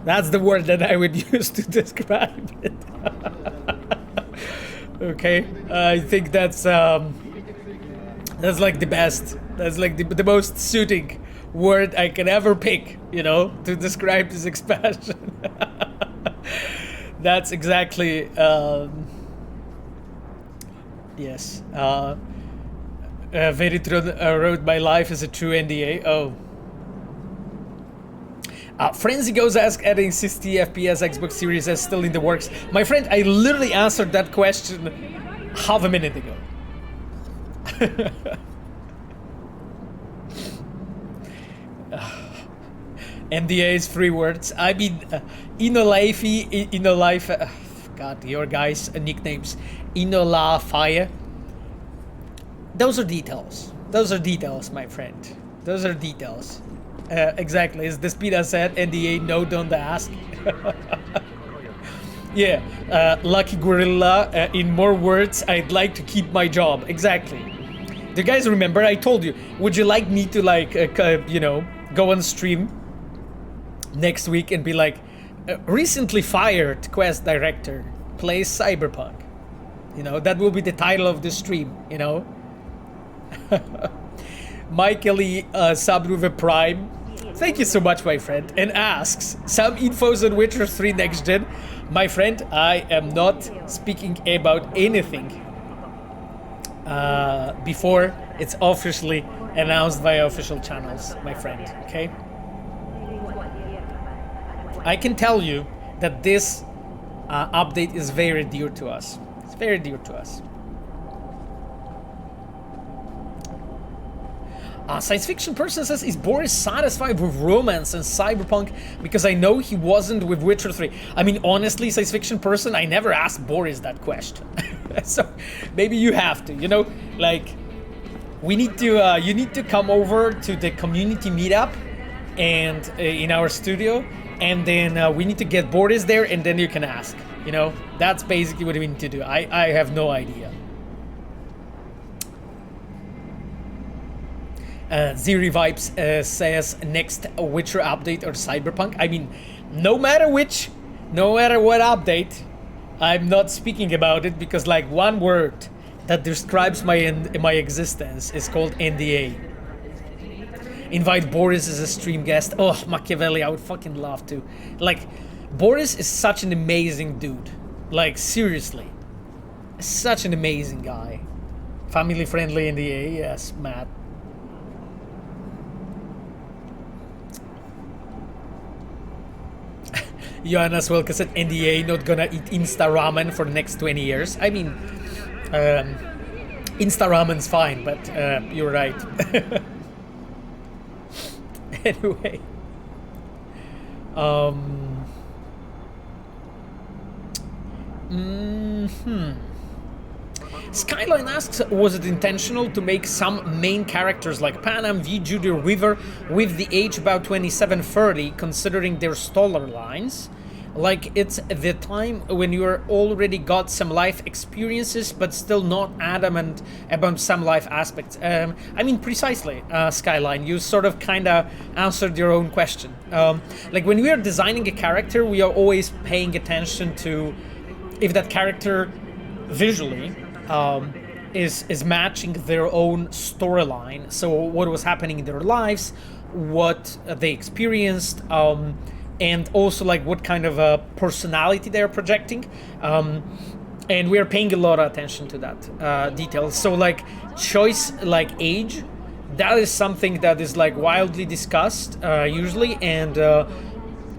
That's the word that I would use to describe it. Okay, I think that's like the best. That's like the most suiting word I can ever pick, you know, to describe this expansion. That's exactly, yes. Veritron wrote, my life is a true NDA. Oh. Frenzy Goes ask, adding 60 FPS Xbox Series S still in the works. My friend, I literally answered that question half a minute ago. NDA is 3 words. I mean, Inolife, God, your guys' nicknames. Inolafire. Those are details. Those are details, my friend. Those are details. Exactly. As Despina said, NDA, no, don't ask. Yeah. Lucky Gorilla, in more words, I'd like to keep my job. Exactly. Do you guys remember I told you, would you like me to like, you know, go on stream next week and be like, recently fired quest director plays Cyberpunk. You know, that will be the title of the stream, you know? Michael subbed with a Prime. Thank you so much, my friend. And asks, some infos on Witcher 3 Next Gen. My friend, I am not speaking about anything before it's officially announced via official channels, my friend, okay? I can tell you that this update is very dear to us. It's very dear to us. Science fiction person says, is Boris satisfied with romance and Cyberpunk? Because I know he wasn't with Witcher 3. I mean, honestly, science fiction person, I never asked Boris that question. So maybe you have to, you know, like, we need to, you need to come over to the community meetup and in our studio, and then we need to get Boris there, and then you can ask, you know, that's basically what we need to do. I have no idea. Ziri Vibes says next Witcher update or Cyberpunk. I mean, no matter what update, I'm not speaking about it because like one word that describes my existence is called NDA. Invite Boris as a stream guest. Oh, Machiavelli, I would fucking love to. Like, Boris is such an amazing dude. Like, seriously. Such an amazing guy. Family friendly NDA, yes, Matt. Johanna Swelka said NDA not gonna eat Insta Ramen for the next 20 years. I mean, Insta Ramen's fine, but you're right. Anyway. Skyline asks, was it intentional to make some main characters like Panam, V, Judy, or Weaver with the age about 27-30, considering their story-lines? Like, it's the time when you're already got some life experiences, but still not adamant about some life aspects. I mean, precisely, Skyline, you sort of kind of answered your own question. Like, when we are designing a character, we are always paying attention to if that character visually is matching their own storyline. So what was happening in their lives, what they experienced, and also like what kind of a personality they're projecting. And we're paying a lot of attention to that detail. So like choice like age, that is something that is like wildly discussed usually, and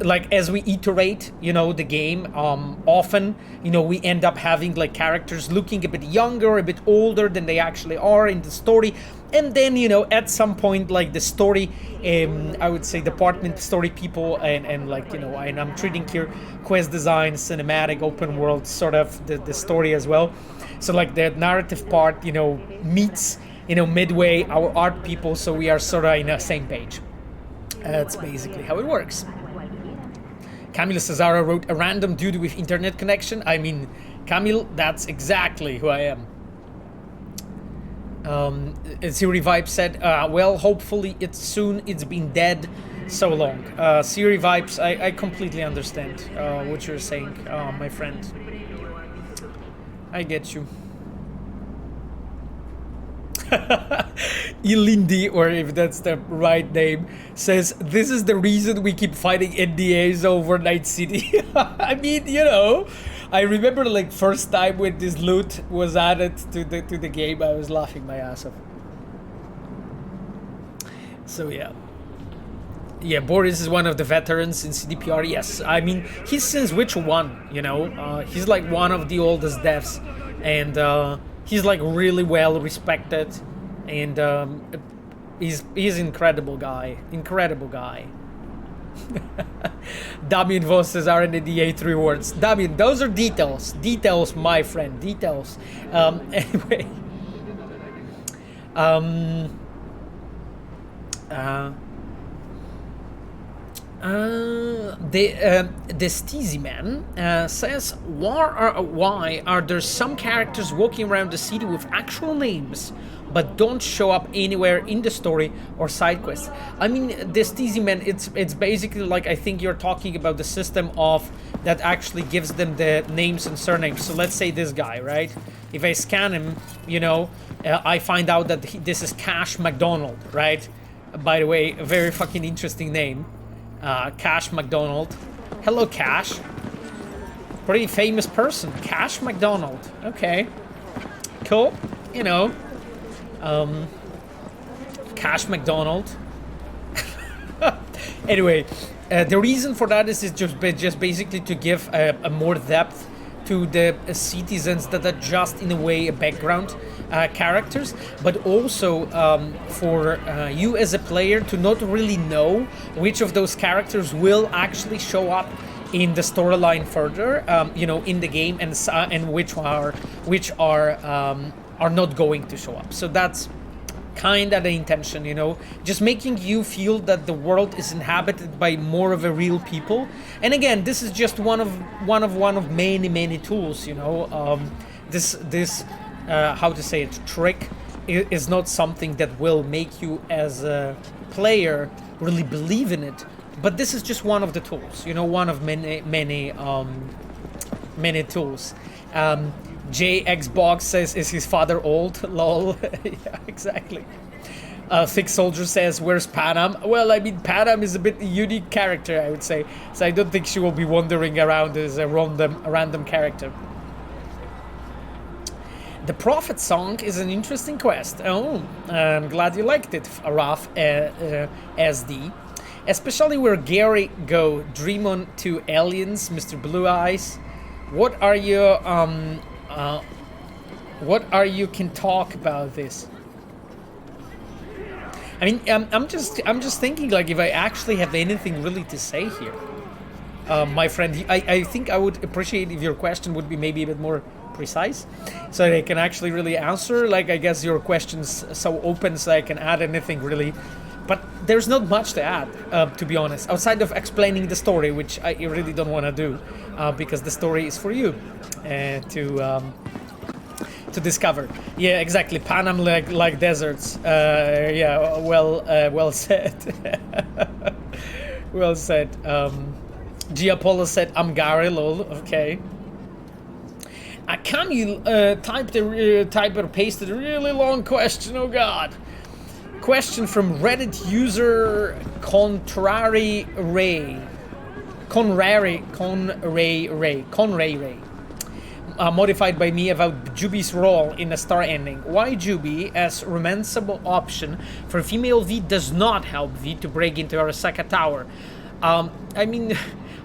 like as we iterate, you know, the game, often, you know, we end up having like characters looking a bit younger, a bit older than they actually are in the story. And then, you know, at some point, like the story, I would say department story people and like, you know, and I'm treating here quest design, cinematic, open world, sort of the story as well. So like the narrative part, you know, meets, you know, midway our art people, so we are sort of in the same page. That's basically how it works. Camille Cesaro wrote, a random dude with internet connection. I mean, Camille, that's exactly who I am. Siri Vibe said, well, hopefully it's soon. It's been dead so long. Siri Vibes, I completely understand what you're saying, my friend. I get you. Ilindi, or if that's the right name, says, this is the reason we keep fighting NDAs over Night City. I mean, you know, I remember like first time when this loot was added to the game, I was laughing my ass off. So yeah. Yeah, Boris is one of the veterans in CDPR, yes. I mean, he's since Witcher 1, you know, he's like one of the oldest devs, and he's like really well respected, and he's incredible guy. Damien Voss says RNDA 3 words. Damien, those are details, my friend, details. Anyway, The Steezy Man says, why are there some characters walking around the city with actual names but don't show up anywhere in the story or side quests? I mean, the Steezy Man, it's basically like, I think you're talking about the system of that actually gives them the names and surnames. So let's say this guy, right? If I scan him, you know, I find out that this is Cash McDonald, right? By the way, a very fucking interesting name. Cash McDonald. Hello, Cash. Pretty famous person. Cash McDonald. Okay. Cool. You know. Cash McDonald. Anyway, the reason for that is just basically to give a more depth to the citizens that are just in a way a background characters, but also for you as a player to not really know which of those characters will actually show up in the storyline further, you know, in the game, and which are not going to show up. So that's kind of the intention, you know, just making you feel that the world is inhabited by more of a real people. And again, this is just one of many tools, you know. This how to say it, trick is not something that will make you as a player really believe in it, but this is just one of the tools, you know, one of many tools. JXbox says, is his father old? Lol. Yeah, exactly. Thick Soldier says, where's Panam? Well, I mean, Panam is a bit unique character, I would say. So I don't think she will be wandering around as a random character. The Prophet Song is an interesting quest. Oh, I'm glad you liked it, Raf SD. Especially where Gary go, dream on to aliens, Mr. Blue Eyes. What are you can talk about this? I mean, I'm just thinking, like, if I actually have anything really to say here, my friend. I think I would appreciate if your question would be maybe a bit more precise, so that I can actually really answer. Like, I guess your question's so open, so I can add anything really. But there's not much to add, to be honest, outside of explaining the story, which I really don't want to do, because the story is for you to discover. Yeah, exactly. Panam like deserts. Yeah, well said. Well said. Giapolo said, I'm Gary, lol. Okay. Can you type or paste a really long question? Oh God. Question from Reddit user Conray Ray. Modified by me about Juby's role in the star ending. Why Juby, as romanceable option for female V, does not help V to break into Arasaka Tower? I mean,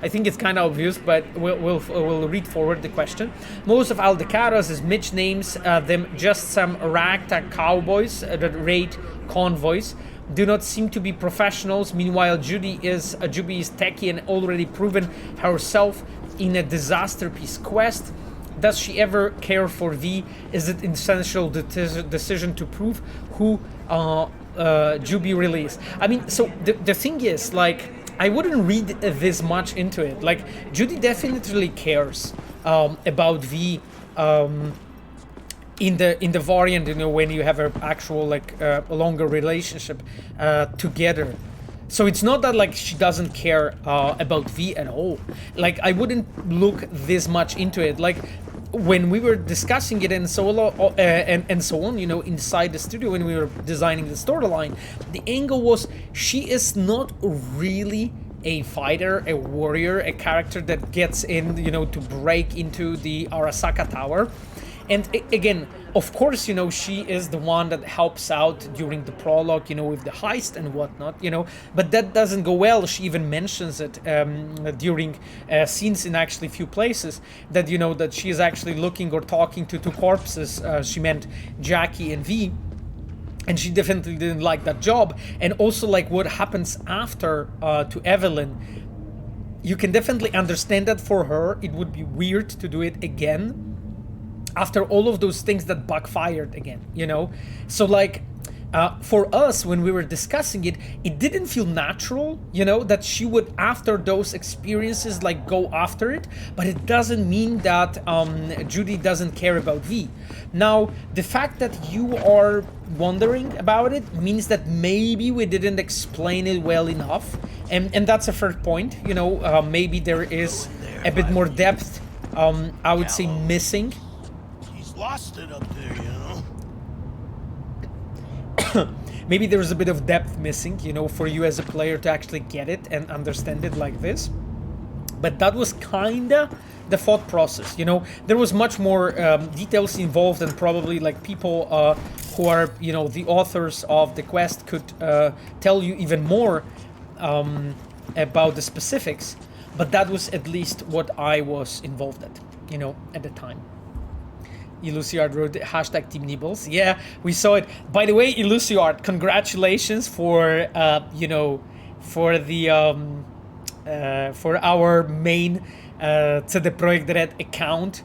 I think it's kind of obvious, but we'll read forward the question. Most of Aldecado's Mitch names them just some ragtag cowboys that raid convoys. Do not seem to be professionals. Meanwhile, Judy is techie and already proven herself in a disaster piece quest. Does she ever care for V? Is it an essential decision to prove who Juby really is? I mean, so the thing is, like, I wouldn't read this much into it. Like, Judy definitely cares about V in the variant, you know, when you have an actual, like, a longer relationship together. So it's not that, like, she doesn't care about V at all. Like, I wouldn't look this much into it. Like, when we were discussing it and so on, you know, inside the studio when we were designing the storyline, the angle was she is not really a fighter, a warrior, a character that gets in, you know, to break into the Arasaka Tower. And again, of course, you know, she is the one that helps out during the prologue, you know, with the heist and whatnot, you know, but that doesn't go well. She even mentions it during scenes in actually few places that, you know, that she is actually looking or talking to two corpses. She meant Jackie and V. And she definitely didn't like that job. And also, like, what happens after to Evelyn, you can definitely understand that for her it would be weird to do it again after all of those things that backfired again, you know? So, like, For us, when we were discussing it, it didn't feel natural, you know, that she would, after those experiences, like go after it. But it doesn't mean that Judy doesn't care about V. Now, the fact that you are wondering about it means that maybe we didn't explain it well enough, and that's a fair point. You know, maybe there is a bit more depth. I would say missing. He's lost it up there, you know. Maybe there's a bit of depth missing, you know, for you as a player to actually get it and understand it like this. But that was kinda the thought process, you know. There was much more details involved, and probably like people who are, you know, the authors of the quest could tell you even more about the specifics. But that was at least what I was involved at, you know, at the time. Illusiard wrote hashtag Team Nibbles. Yeah, we saw it. By the way, Illusiard, congratulations for you know, for the for our main to the Projekt Red account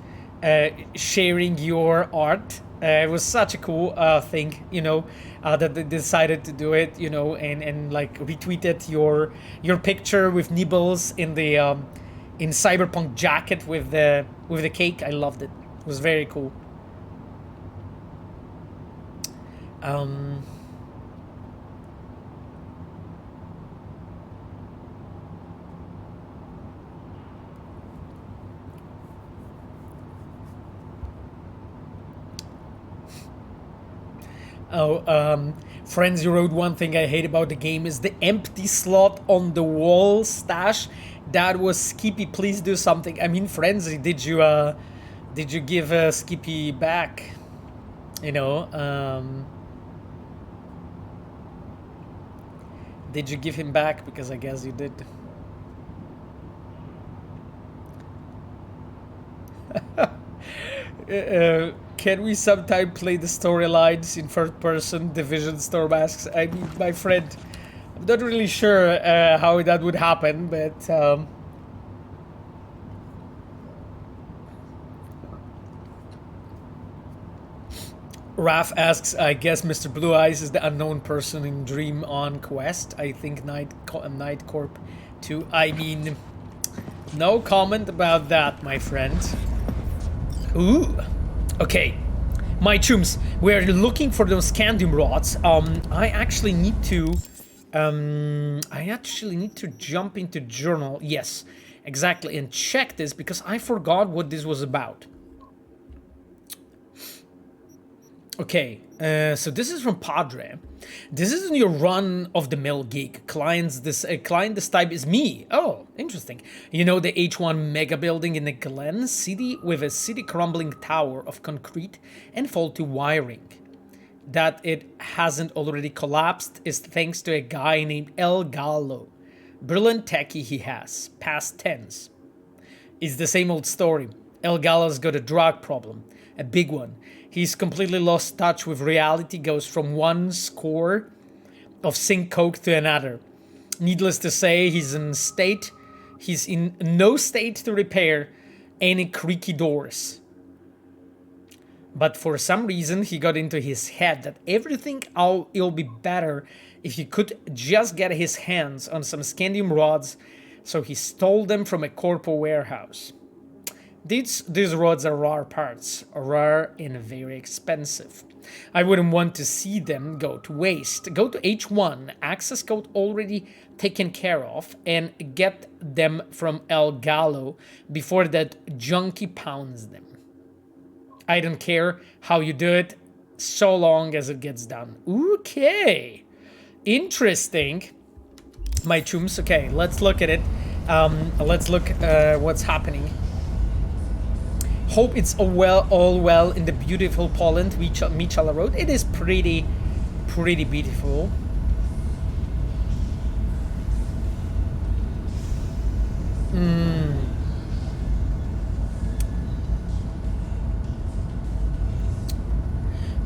sharing your art. It was such a cool thing, you know, that they decided to do it, you know, and like retweeted your picture with Nibbles in the in Cyberpunk jacket with the cake. I loved it. It was very cool. Friends, you wrote one thing I hate about the game is the empty slot on the wall stash. That was Skippy. Please do something. I mean, Friends, did you give Skippy back? You know, did you give him back? Because I guess you did. Can we sometime play the storylines in third-person Division Storm asks? I mean, my friend, I'm not really sure how that would happen, but Raph asks, I guess Mr. Blue Eyes is the unknown person in Dream on Quest. I think Night Corp too. I mean, no comment about that, my friend. Ooh. Okay. My chums, we're looking for those scandium rods. I actually need to jump into journal. Yes, exactly, and check this because I forgot what this was about. Okay, so this is from Padre. This isn't your run-of-the-mill gig. Client this type is me. Oh, interesting. You know the H1 mega building in the Glen City with a city-crumbling tower of concrete and faulty wiring. That it hasn't already collapsed is thanks to a guy named Gallo. Brilliant techie he has. Past tense. It's the same old story. Gallo's got a drug problem. A big one. He's completely lost touch with reality, goes from one score of sync coke to another. Needless to say, he's in no state to repair any creaky doors. But for some reason, he got into his head that it'll be better if he could just get his hands on some scandium rods, so he stole them from a corpo warehouse. These rods are rare parts, rare and very expensive. I wouldn't want to see them go to waste. Go to H1, access code already taken care of, and get them from Gallo before that junkie pounds them. I don't care how you do it, so long as it gets done. Okay, interesting. My chums, okay, let's look at it. Let's look what's happening. Hope it's all well in the beautiful Poland, Michala wrote. It is pretty beautiful.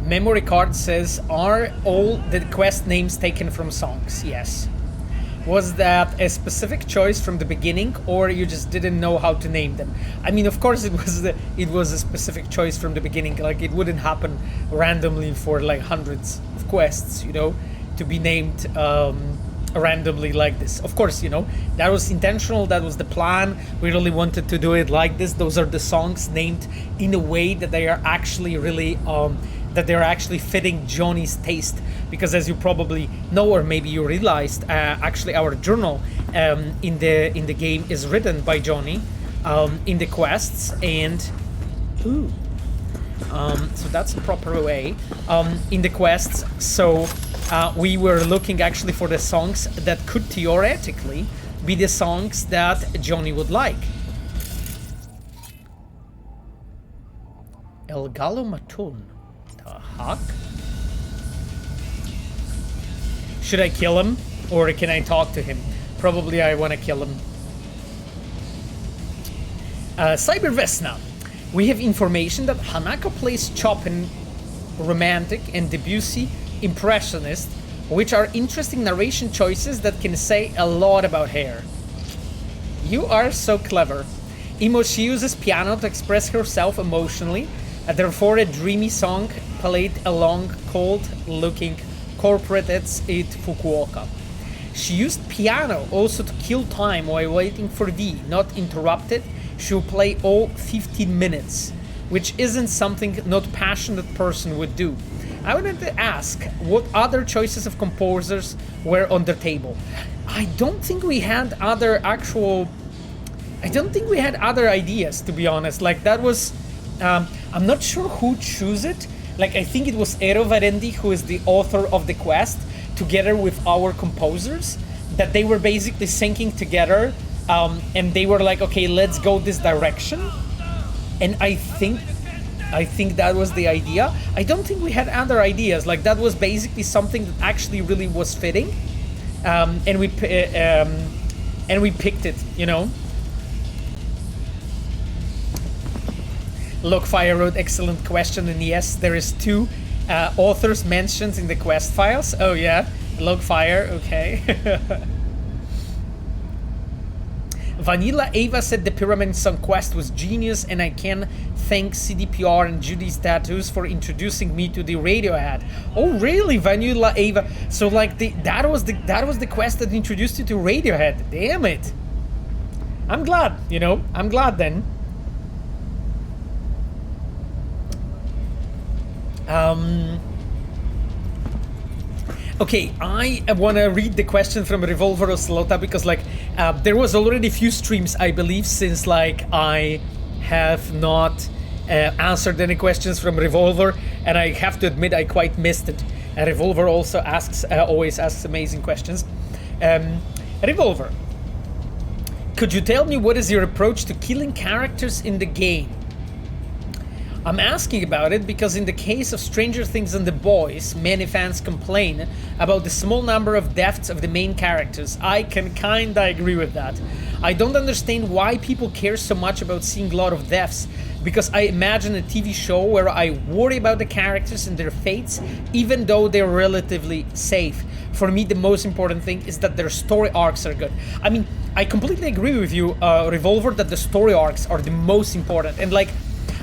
Memory card says, are all the quest names taken from songs? Yes. Was that a specific choice from the beginning, or you just didn't know how to name them? I mean, of course it was a specific choice from the beginning. Like, it wouldn't happen randomly for like hundreds of quests, you know, to be named randomly like this. Of course, you know, that was intentional, that was the plan. We really wanted to do it like this. Those are the songs named in a way that they are actually really that they're actually fitting Johnny's taste, because as you probably know, or maybe you realized, actually our journal in the game is written by Johnny in the quests, and so that's the proper way in the quests. So we were looking actually for the songs that could theoretically be the songs that Johnny would like. El Gallo Matun. The heck? Should I kill him? Or can I talk to him? Probably I want to kill him. Cybervesna. We have information that Hanako plays Chopin Romantic and Debussy Impressionist, which are interesting narration choices that can say a lot about her. You are so clever. She uses piano to express herself emotionally, therefore a dreamy song played along cold-looking corporate at Fukuoka. She used piano also to kill time while waiting for V, not interrupted. She'll play all 15 minutes, which isn't something not passionate person would do. I wanted to ask what other choices of composers were on the table. I don't think we had other ideas, to be honest. Like that was, I'm not sure who chose it. Like I think it was Eero Varendi, who is the author of the quest, together with our composers, that they were basically syncing together, and they were like, okay, let's go this direction. And I think that was the idea. I don't think we had other ideas. Like that was basically something that actually really was fitting, and we picked it, you know. Lockfire wrote excellent question, and yes, there is 2 authors mentioned in the quest files. Oh yeah, Lockfire, okay. Vanilla Ava said the Pyramid Song quest was genius, and I can thank CDPR and Judy's tattoos for introducing me to the Radiohead. Oh really, Vanilla Ava? So like that was the quest that introduced you to Radiohead. Damn it. I'm glad, you know. I'm glad then. Okay, I want to read the question from Revolver Ocelota, because like there was already a few streams, I believe, since like I have not answered any questions from Revolver, and I have to admit I quite missed it. Revolver also always asks amazing questions. Revolver, could you tell me what is your approach to killing characters in the game? I'm asking about it because in the case of Stranger Things and The Boys, many fans complain about the small number of deaths of the main characters. I can kinda agree with that. I don't understand why people care so much about seeing a lot of deaths, because I imagine a TV show where I worry about the characters and their fates, even though they're relatively safe. For me, the most important thing is that their story arcs are good. I mean, I completely agree with you, Revolver, that the story arcs are the most important. And like,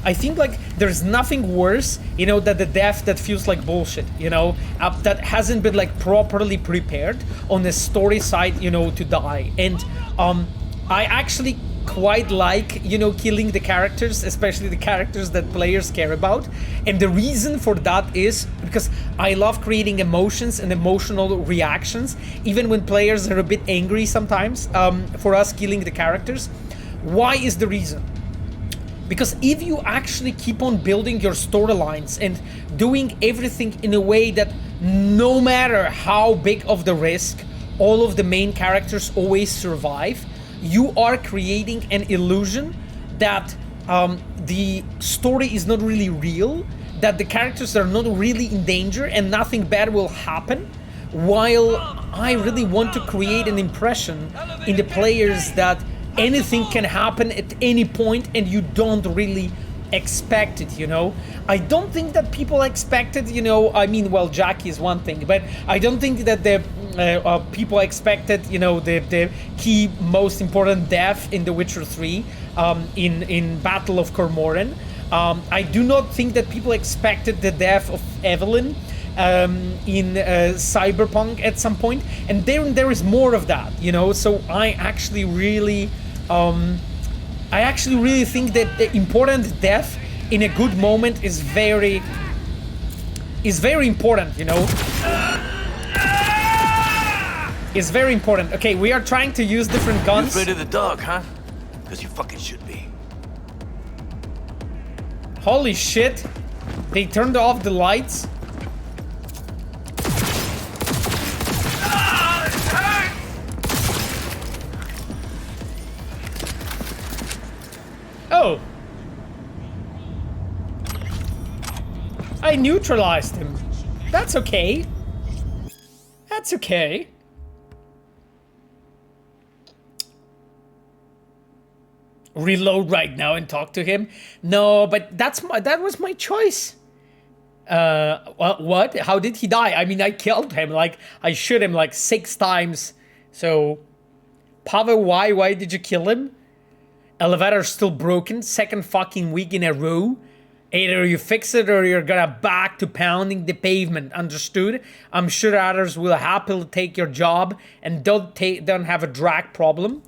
I think like there's nothing worse, you know, than the death that feels like bullshit, you know, that hasn't been like properly prepared on the story side, you know, to die. And I actually quite like, you know, killing the characters, especially the characters that players care about. And the reason for that is because I love creating emotions and emotional reactions, even when players are a bit angry sometimes, for us killing the characters. Why is the reason? Because if you actually keep on building your storylines and doing everything in a way that no matter how big of the risk, all of the main characters always survive, you are creating an illusion that the story is not really real, that the characters are not really in danger and nothing bad will happen, while I really want to create an impression in the players that anything can happen at any point and you don't really expect it, you know? I don't think that people expected, you know, I mean, well, Jackie is one thing, but I don't think that the people expected, you know, the key most important death in The Witcher 3 in Battle of Cormoran. I do not think that people expected the death of Evelyn, in Cyberpunk at some point, and there is more of that, you know. So I actually really think that the important death in a good moment is very important, you know. It's very important. Okay, we are trying to use different guns. You afraid of the dark, huh? Because you fucking should be. Holy shit. They turned off the lights. Oh. I neutralized him. That's okay. That's okay. Reload right now and talk to him? No, but that was my choice. What? How did he die? I mean, I killed him. Like, I shot him like 6 times. So, Pavel, why did you kill him? Elevator's still broken. 2nd fucking week in a row. Either you fix it or you're gonna back to pounding the pavement. Understood? I'm sure others will happily take your job and don't have a drag problem.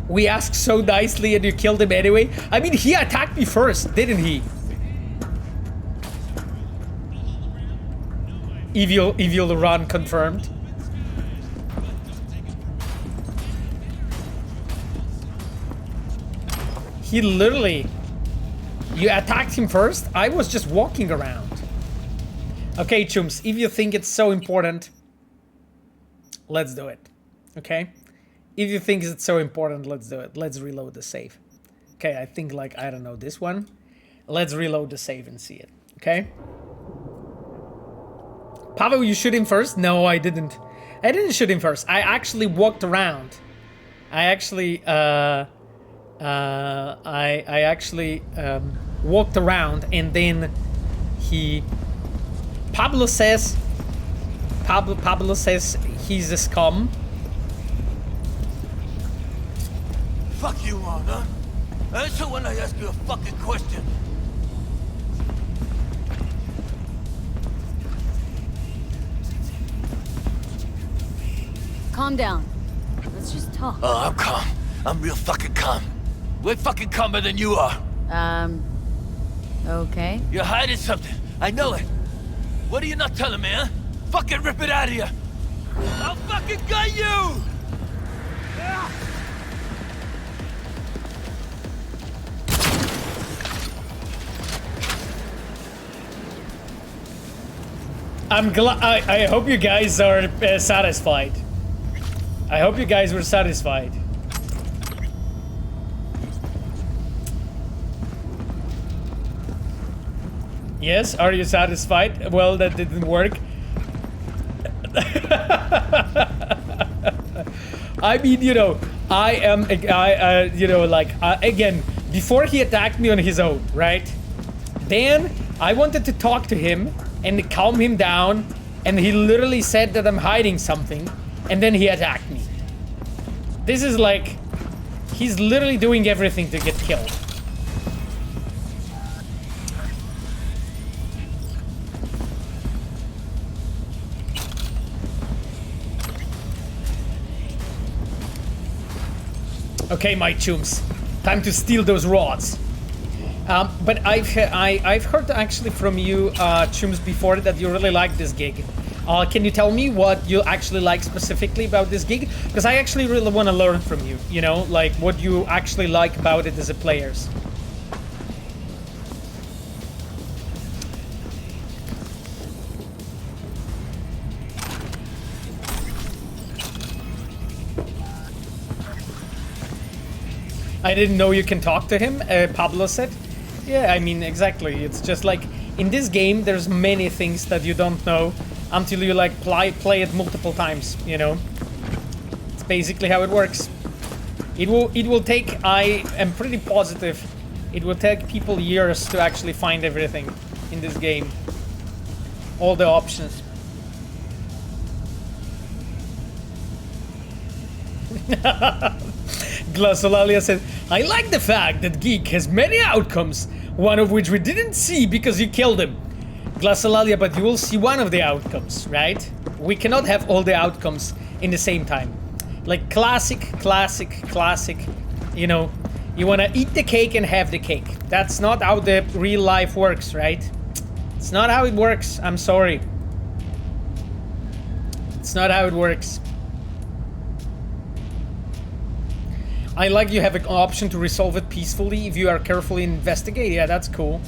We asked so nicely and you killed him anyway. I mean, he attacked me first, didn't he? Evil run confirmed. He literally... You attacked him first? I was just walking around. Okay, chums, if you think it's so important, let's do it. Okay? If you think it's so important, let's do it. Let's reload the save. Okay, I think like, I don't know, this one. Let's reload the save and see it. Okay? Pavel, you shoot him first? No, I didn't. I didn't shoot him first. I actually walked around. I actually, walked around and then he... Pablo says he's a scum. Fuck you all, huh? Answer when I ask you a fucking question. Calm down. Let's just talk. Oh, I'm calm. I'm real fucking calm. Way fucking calmer than you are. Okay. You're hiding something. I know it. What are you not telling me, huh? Fucking rip it out of you. I'll fucking gut you! I'm glad. I hope you guys are satisfied. I hope you guys were satisfied. Yes, are you satisfied? Well, that didn't work. I mean, you know, I am a guy, you know, like, again, before he attacked me on his own, right? Then I wanted to talk to him and calm him down, and he literally said that I'm hiding something, and then he attacked me. This is like, he's literally doing everything to get killed. Okay, my chums, time to steal those rods. But I've heard actually from you, chums, before that you really like this gig. Can you tell me what you actually like specifically about this gig? Because I actually really want to learn from you, you know, like what you actually like about it as a players. I didn't know you can talk to him, Pablo said. Yeah, I mean, exactly. It's just like, in this game, there's many things that you don't know until you, like, play it multiple times, you know? It's basically how it works. It will take, I am pretty positive, it will take people years to actually find everything in this game. All the options. Glassolalia said, I like the fact that Geek has many outcomes, one of which we didn't see because you killed him. Glassolalia, but you will see one of the outcomes, right? We cannot have all the outcomes in the same time. Like classic, you know, you want to eat the cake and have the cake. That's not how the real life works, right? It's not how it works. I'm sorry. It's not how it works. I like you have an option to resolve it peacefully if you are carefully investigating. Yeah, that's cool.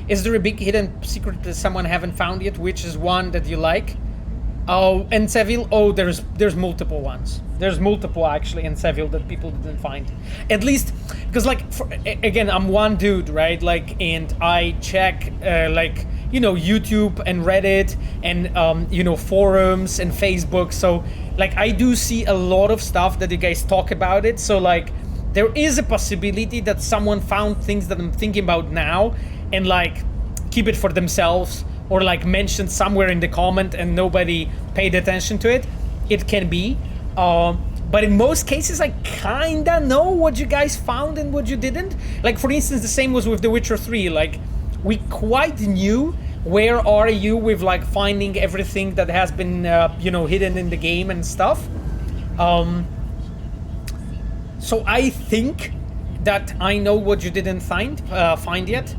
Is there a big hidden secret that someone haven't found yet? Which is one that you like? Oh, in Seville? Oh, there's multiple ones. There's multiple actually in Seville that people didn't find. At least, because like, again, I'm one dude, right? Like, and I check, like, you know, YouTube and Reddit and, you know, forums and Facebook. So, like, I do see a lot of stuff that you guys talk about it. So, like, there is a possibility that someone found things that I'm thinking about now and, like, keep it for themselves or, like, mentioned somewhere in the comment and nobody paid attention to it. It can be. But in most cases, I kinda know what you guys found and what you didn't. Like, for instance, the same was with The Witcher 3. Like, we quite knew where are you with, like, finding everything that has been, you know, hidden in the game and stuff. So I think that I know what you didn't find yet.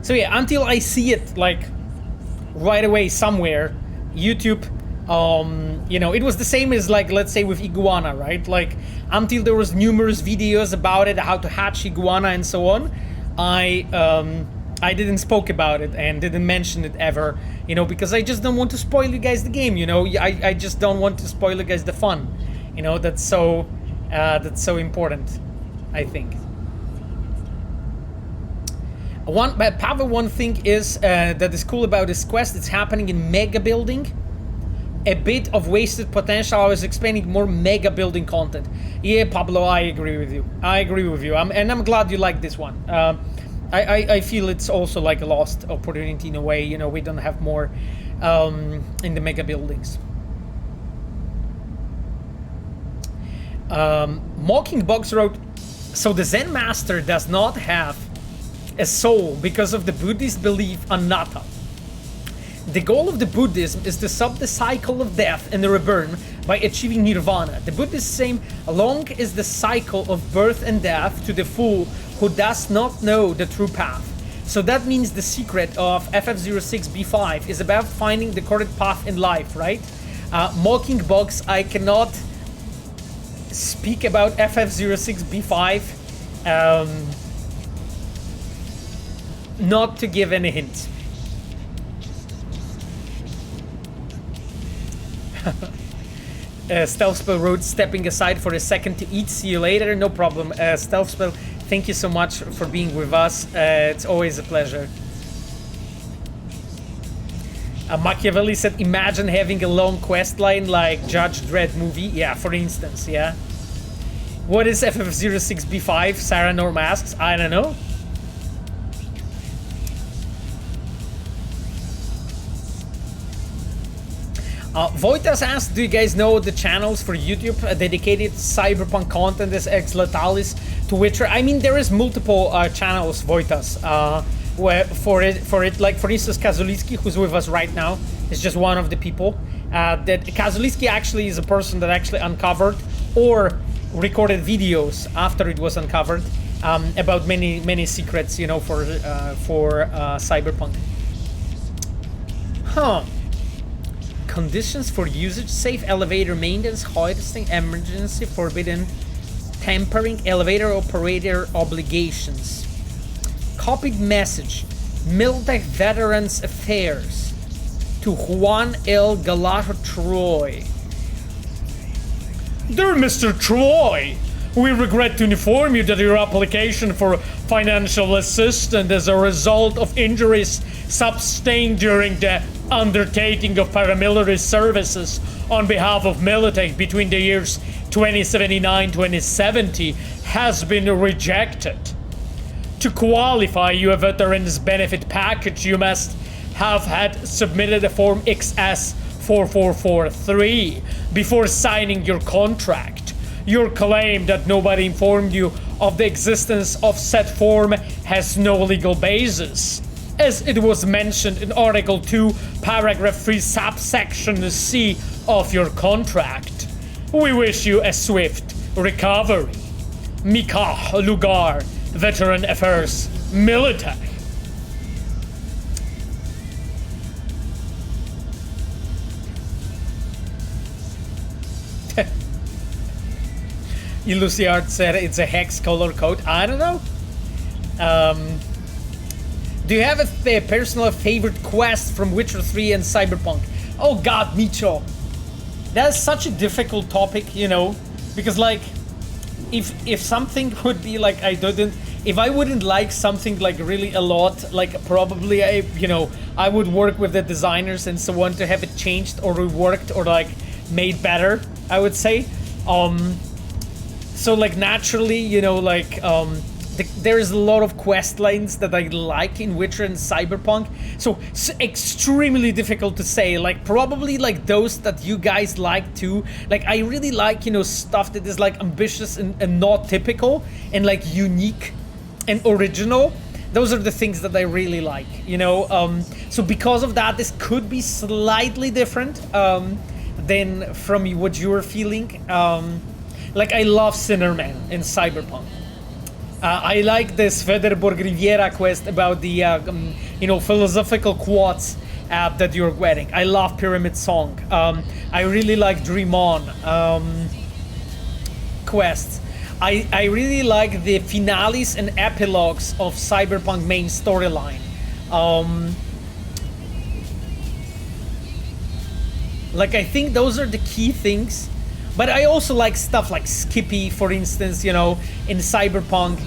So yeah, until I see it, like, right away somewhere, YouTube, you know, it was the same as, like, let's say with iguana, right? Like, until there was numerous videos about it, how to hatch iguana and so on, I didn't spoke about it and didn't mention it ever, you know, because I just don't want to spoil you guys the game, you know. I just don't want to spoil you guys the fun, you know. That's so important, I think. One thing is that is cool about this quest. It's happening in mega building. A bit of wasted potential. I was expecting more mega building content. Yeah, Pablo, I agree with you. And I'm glad you like this one. I feel it's also like a lost opportunity in a way. You know, we don't have more in the mega buildings. Mocking Bugs wrote, so the Zen master does not have a soul because of the Buddhist belief anatta. The goal of the Buddhism is to stop the cycle of death and the rebirth by achieving nirvana. The Buddhists say, along is the cycle of birth and death to the fool who does not know the true path. So that means the secret of FF06B5 is about finding the correct path in life, right? Mocking Bugs, I cannot speak about FF06B5 not to give any hint. Stealth Spell wrote, stepping aside for a second to eat. See you later. No problem. Stealth Spell, thank you so much for being with us. It's always a pleasure. Machiavelli said, imagine having a long quest line like Judge Dredd movie. Yeah, for instance, yeah. What is FF06B5? Sarah Norm asks. I don't know. Voitas asked, do you guys know the channels for YouTube dedicated cyberpunk content as ex Latalis to Witcher? I mean, there is multiple channels, Voitas, where for it, like for instance, Kazulitsky, who's with us right now, is just one of the people. That Kazulitsky actually is a person that actually uncovered or recorded videos after it was uncovered about many secrets, you know, for cyberpunk. Huh. Conditions for usage: safe elevator maintenance, hoisting, emergency, forbidden tampering, elevator operator obligations. Copied message: Militech Veterans Affairs to Juan L. Galato Troy. Dear Mr. Troy, we regret to inform you that your application for financial assistance as a result of injuries sustained during the undertaking of paramilitary services on behalf of Militech between the years 2079-2070 has been rejected. To qualify your veterans benefit package, you must have had submitted a Form XS4443 before signing your contract. Your claim that nobody informed you of the existence of said form has no legal basis, as it was mentioned in Article 2, Paragraph 3, Subsection C of your contract. We wish you a swift recovery. Mika Lugar, Veteran Affairs, Military. Luciard said it's a hex color code. I don't know. Do you have a personal favorite quest from Witcher 3 and Cyberpunk? Oh god, Micho. That's such a difficult topic, you know, because like, if something would be like if I wouldn't like something like really a lot, like probably I would work with the designers and so on to have it changed or reworked or like made better, I would say. So like naturally, you know, like there's a lot of quest lines that I like in Witcher and Cyberpunk, so it's extremely difficult to say. Like probably like those that you guys like too. Like I really like, you know, stuff that is like ambitious and not typical and like unique and original. Those are the things that I really like, you know. So because of that, this could be slightly different than from what you were feeling. Like I love Sinnerman in Cyberpunk. I like this Federborg Riviera quest about the you know, philosophical quotes that you're getting. I love Pyramid Song. I really like Dream On quests. I really like the finales and epilogues of Cyberpunk main storyline. Like I think those are the key things. But I also like stuff like Skippy, for instance, you know, in Cyberpunk.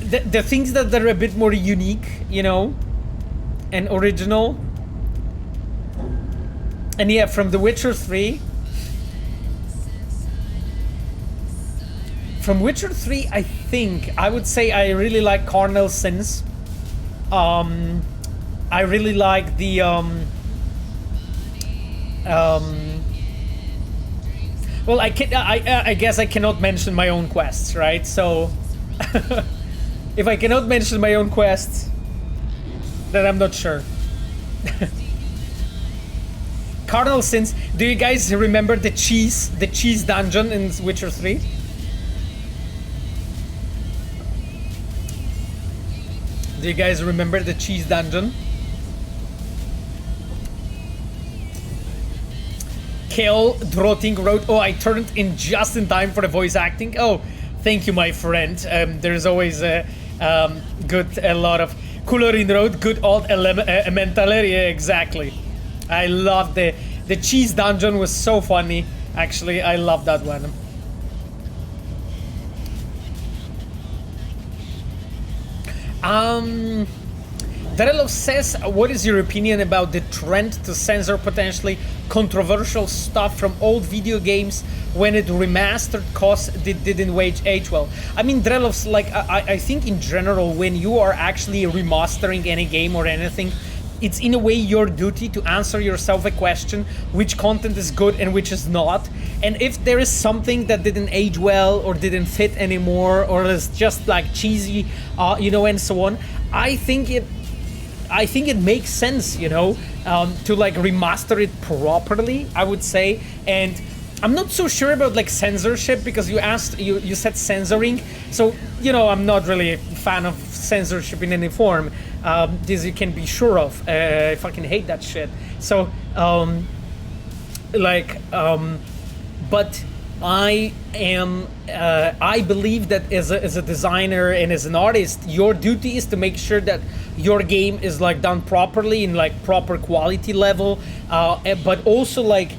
The things that are a bit more unique, you know, and original. And yeah, from The Witcher 3. From Witcher 3, I think, I would say I really like Carnal Sins. I really like the... well, I guess I cannot mention my own quests, right? So, if I cannot mention my own quests, then I'm not sure. Cardinal Sins. Do you guys remember the cheese dungeon in Witcher 3? Do you guys remember the cheese dungeon? Kel Drotting wrote, oh, I turned in just in time for the voice acting. Oh, thank you, my friend. There's always a lot of Colorin wrote, good old Elemental. Yeah, exactly. I love the cheese dungeon was so funny. Actually, I love that one. Darelov says, what is your opinion about the trend to censor potentially controversial stuff from old video games when it remastered cause it didn't age well? I mean, Drelov's like, I think in general, when you are actually remastering any game or anything, it's in a way your duty to answer yourself a question, which content is good and which is not. And if there is something that didn't age well or didn't fit anymore or is just like cheesy, you know, and so on, I think it makes sense, you know, to like remaster it properly, I would say. And I'm not so sure about like censorship, because you said censoring, so you know, I'm not really a fan of censorship in any form. This you can be sure of. I fucking hate that shit. So but I believe that as a designer and as an artist, your duty is to make sure that your game is like done properly in like proper quality level, but also like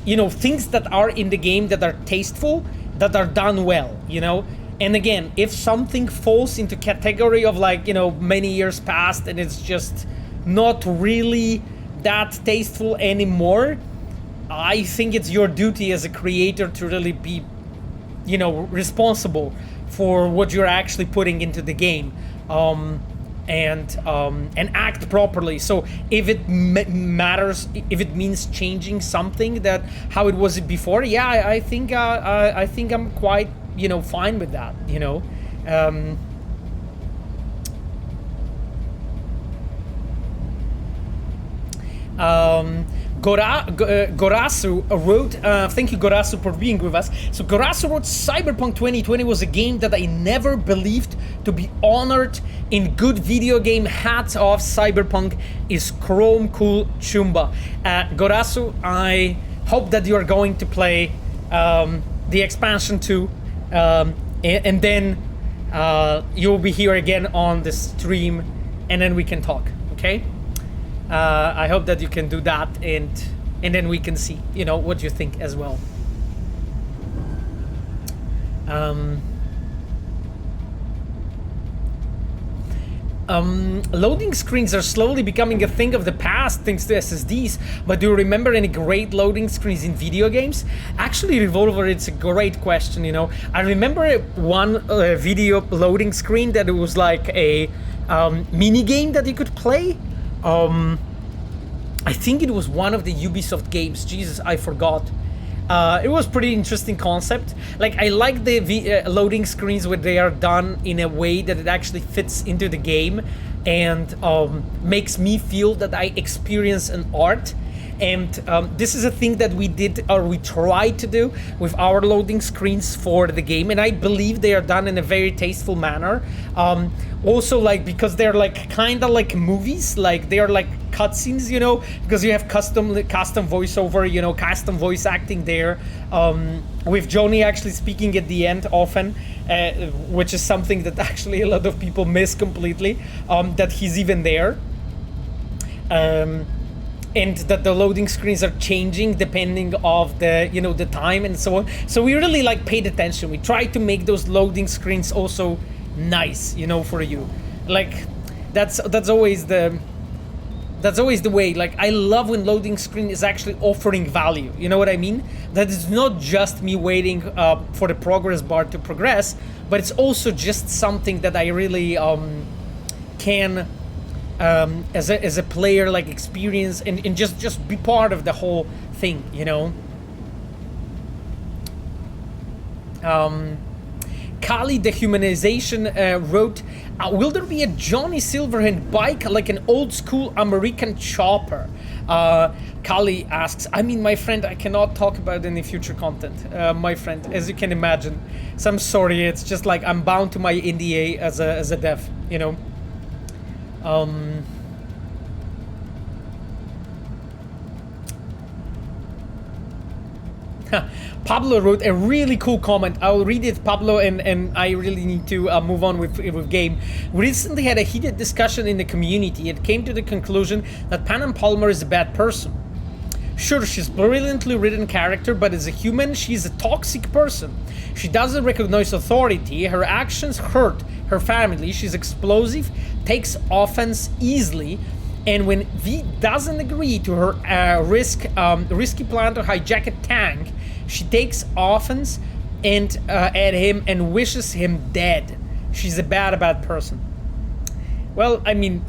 you know, things that are in the game that are tasteful, that are done well, you know. And again, if something falls into category of like, you know, many years past and it's just not really that tasteful anymore, I think it's your duty as a creator to really be, you know, responsible for what you're actually putting into the game. and act properly. So if it matters, if it means changing something that how it was before, yeah, I think I'm quite, you know, fine with that, you know. Gorasu wrote, thank you Gorasu for being with us. So Gorasu wrote, Cyberpunk 2020 was a game that I never believed to be honored in good video game. Hats off, Cyberpunk is chrome cool chumba. Gorasu, I hope that you are going to play the expansion too, and then you'll be here again on the stream, and then we can talk, okay? I hope that you can do that, and then we can see, you know, what you think as well. Loading screens are slowly becoming a thing of the past thanks to SSDs, but do you remember any great loading screens in video games? Actually, Revolver, it's a great question, you know. I remember one video loading screen that it was like a mini game that you could play. I think it was one of the Ubisoft games. Jesus, I forgot. It was pretty interesting concept. Like, I like the loading screens where they are done in a way that it actually fits into the game and makes me feel that I experience an art. And this is a thing that we did, or we tried to do with our loading screens for the game, and I believe they are done in a very tasteful manner. Also, like, because they're like kind of like movies, like they are like cutscenes, you know, because you have custom voiceover, you know, custom voice acting there, with Johnny actually speaking at the end often, which is something that actually a lot of people miss completely, that he's even there. And that the loading screens are changing depending of the, you know, the time and so on. So we really like paid attention. We tried to make those loading screens also nice, you know, for you. Like that's always the way. Like, I love when loading screen is actually offering value. You know what I mean? That is not just me waiting for the progress bar to progress, but it's also just something that I really can. As a player, like, experience and just be part of the whole thing, you know. Kali Dehumanization wrote, will there be a Johnny Silverhand bike like an old school American chopper? Kali asks, I mean, my friend, I cannot talk about any future content, my friend, as you can imagine. So I'm sorry, it's just like I'm bound to my NDA as a dev, you know. Pablo wrote a really cool comment. I'll read it, Pablo, and I really need to move on with game. We recently had a heated discussion in the community. It came to the conclusion that Panam Palmer is a bad person. Sure, she's a brilliantly written character, but as a human, she's a toxic person. She doesn't recognize authority. Her actions hurt her family. She's explosive, takes offense easily, and when V doesn't agree to her risky plan to hijack a tank, she takes offense at him and wishes him dead. She's a bad person. Well, I mean,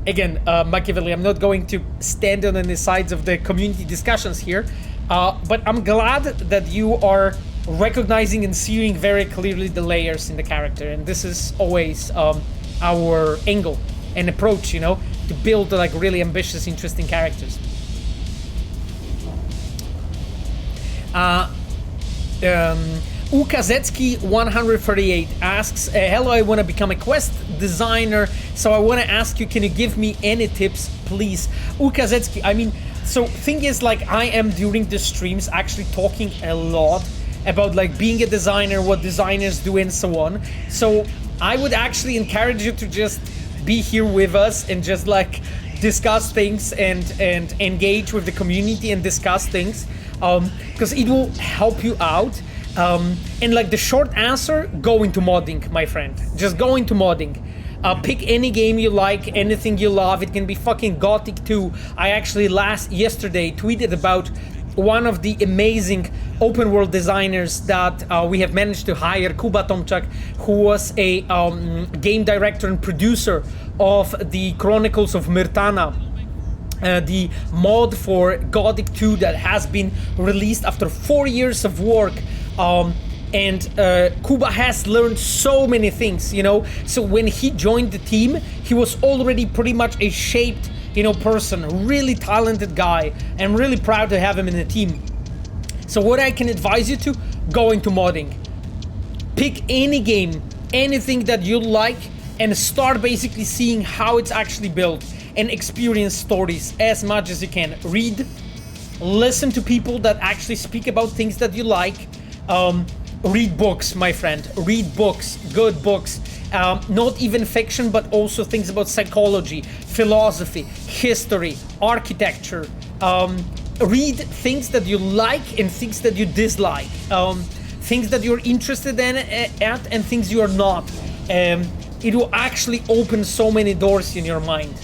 again, Machiavelli, I'm not going to stand on any sides of the community discussions here, but I'm glad that you are recognizing and seeing very clearly the layers in the character, and this is always our angle and approach, you know, to build like really ambitious, interesting characters. Ukazetsky 138 asks, hello, I want to become a quest designer, so I want to ask you, can you give me any tips, please? Ukazetsky, I mean, so thing is, like, I am during the streams actually talking a lot about like being a designer, what designers do, and so on. So I would actually encourage you to just be here with us and just like discuss things and engage with the community and discuss things, because it will help you out. And like the short answer, go into modding, my friend. Just go into modding. Pick any game you like, anything you love. It can be fucking Gothic 2. I actually yesterday tweeted about one of the amazing open world designers that we have managed to hire, Kuba Tomczak, who was a game director and producer of the Chronicles of Myrtana, the mod for Gothic 2 that has been released after 4 years of work. And Kuba has learned so many things, you know. So when he joined the team, he was already pretty much a shaped, you know, person, a really talented guy. I'm really proud to have him in the team. So what I can advise you to, go into modding. Pick any game, anything that you like, and start basically seeing how it's actually built and experience stories as much as you can. Read, listen to people that actually speak about things that you like. Read books, my friend. Read books, good books. Not even fiction, but also things about psychology, philosophy, history, architecture. Read things that you like and things that you dislike. Things that you're interested in at and things you are not. It will actually open so many doors in your mind.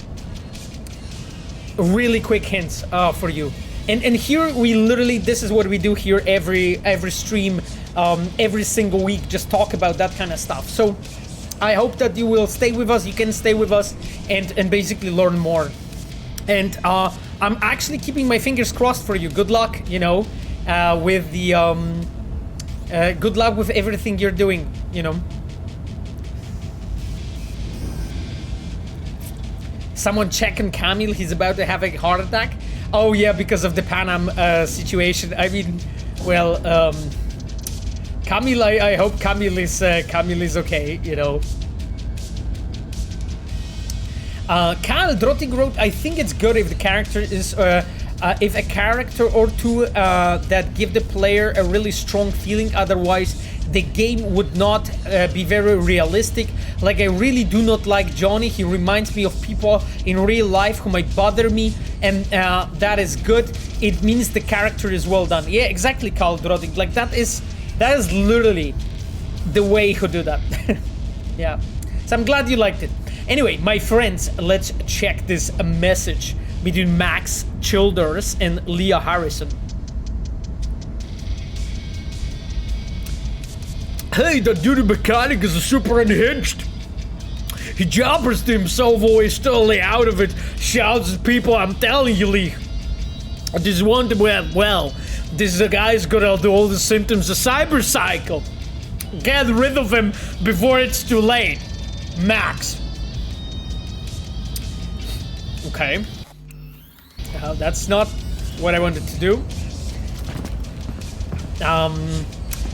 Really quick hints for you. And here we literally, this is what we do here every stream, every single week, just talk about that kind of stuff. So I hope that you will stay with us, you can stay with us and basically learn more. And I'm actually keeping my fingers crossed for you. Good luck, you know, with the, good luck with everything you're doing, you know. Someone checking Camille, he's about to have a heart attack. Oh yeah, because of the Panam situation. I mean, well, Camille, I hope Camille is okay, you know. Kyle Drotting wrote, I think it's good if the character is, if a character or two that give the player a really strong feeling, otherwise the game would not be very realistic. Like, I really do not like Johnny. He reminds me of people in real life who might bother me, and that is good. It means the character is well done. Yeah, exactly, Carl Drotting. Like, that is literally the way you do that. Yeah. So I'm glad you liked it. Anyway, my friends, let's check this message between Max Childers and Leah Harrison. Hey, that Judy mechanic is a super unhinged. He jabbers to himself always totally out of it, shouts at people. I'm telling you, Lee. This one, well, this is a guy's gonna do all the symptoms of cybercycle. Get rid of him before it's too late. Max. Okay. That's not what I wanted to do.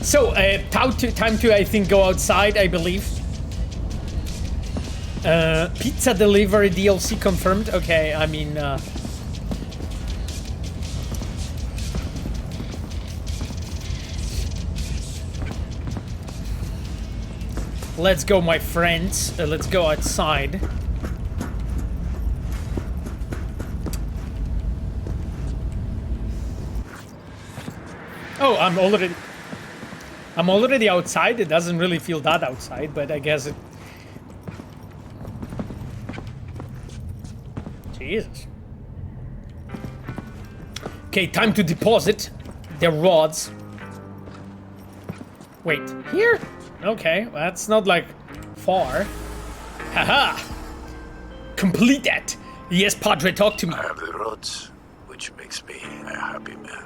So, time to, I think, go outside, I believe. Pizza delivery DLC confirmed. Okay, I mean, let's go, my friends. Let's go outside. Oh, I'm already outside. It doesn't really feel that outside, but I guess it... Jesus. Okay, time to deposit the rods. Wait, here? Okay, that's not like far. Haha! Complete that! Yes, Padre, talk to me. I have the rods, which makes me a happy man.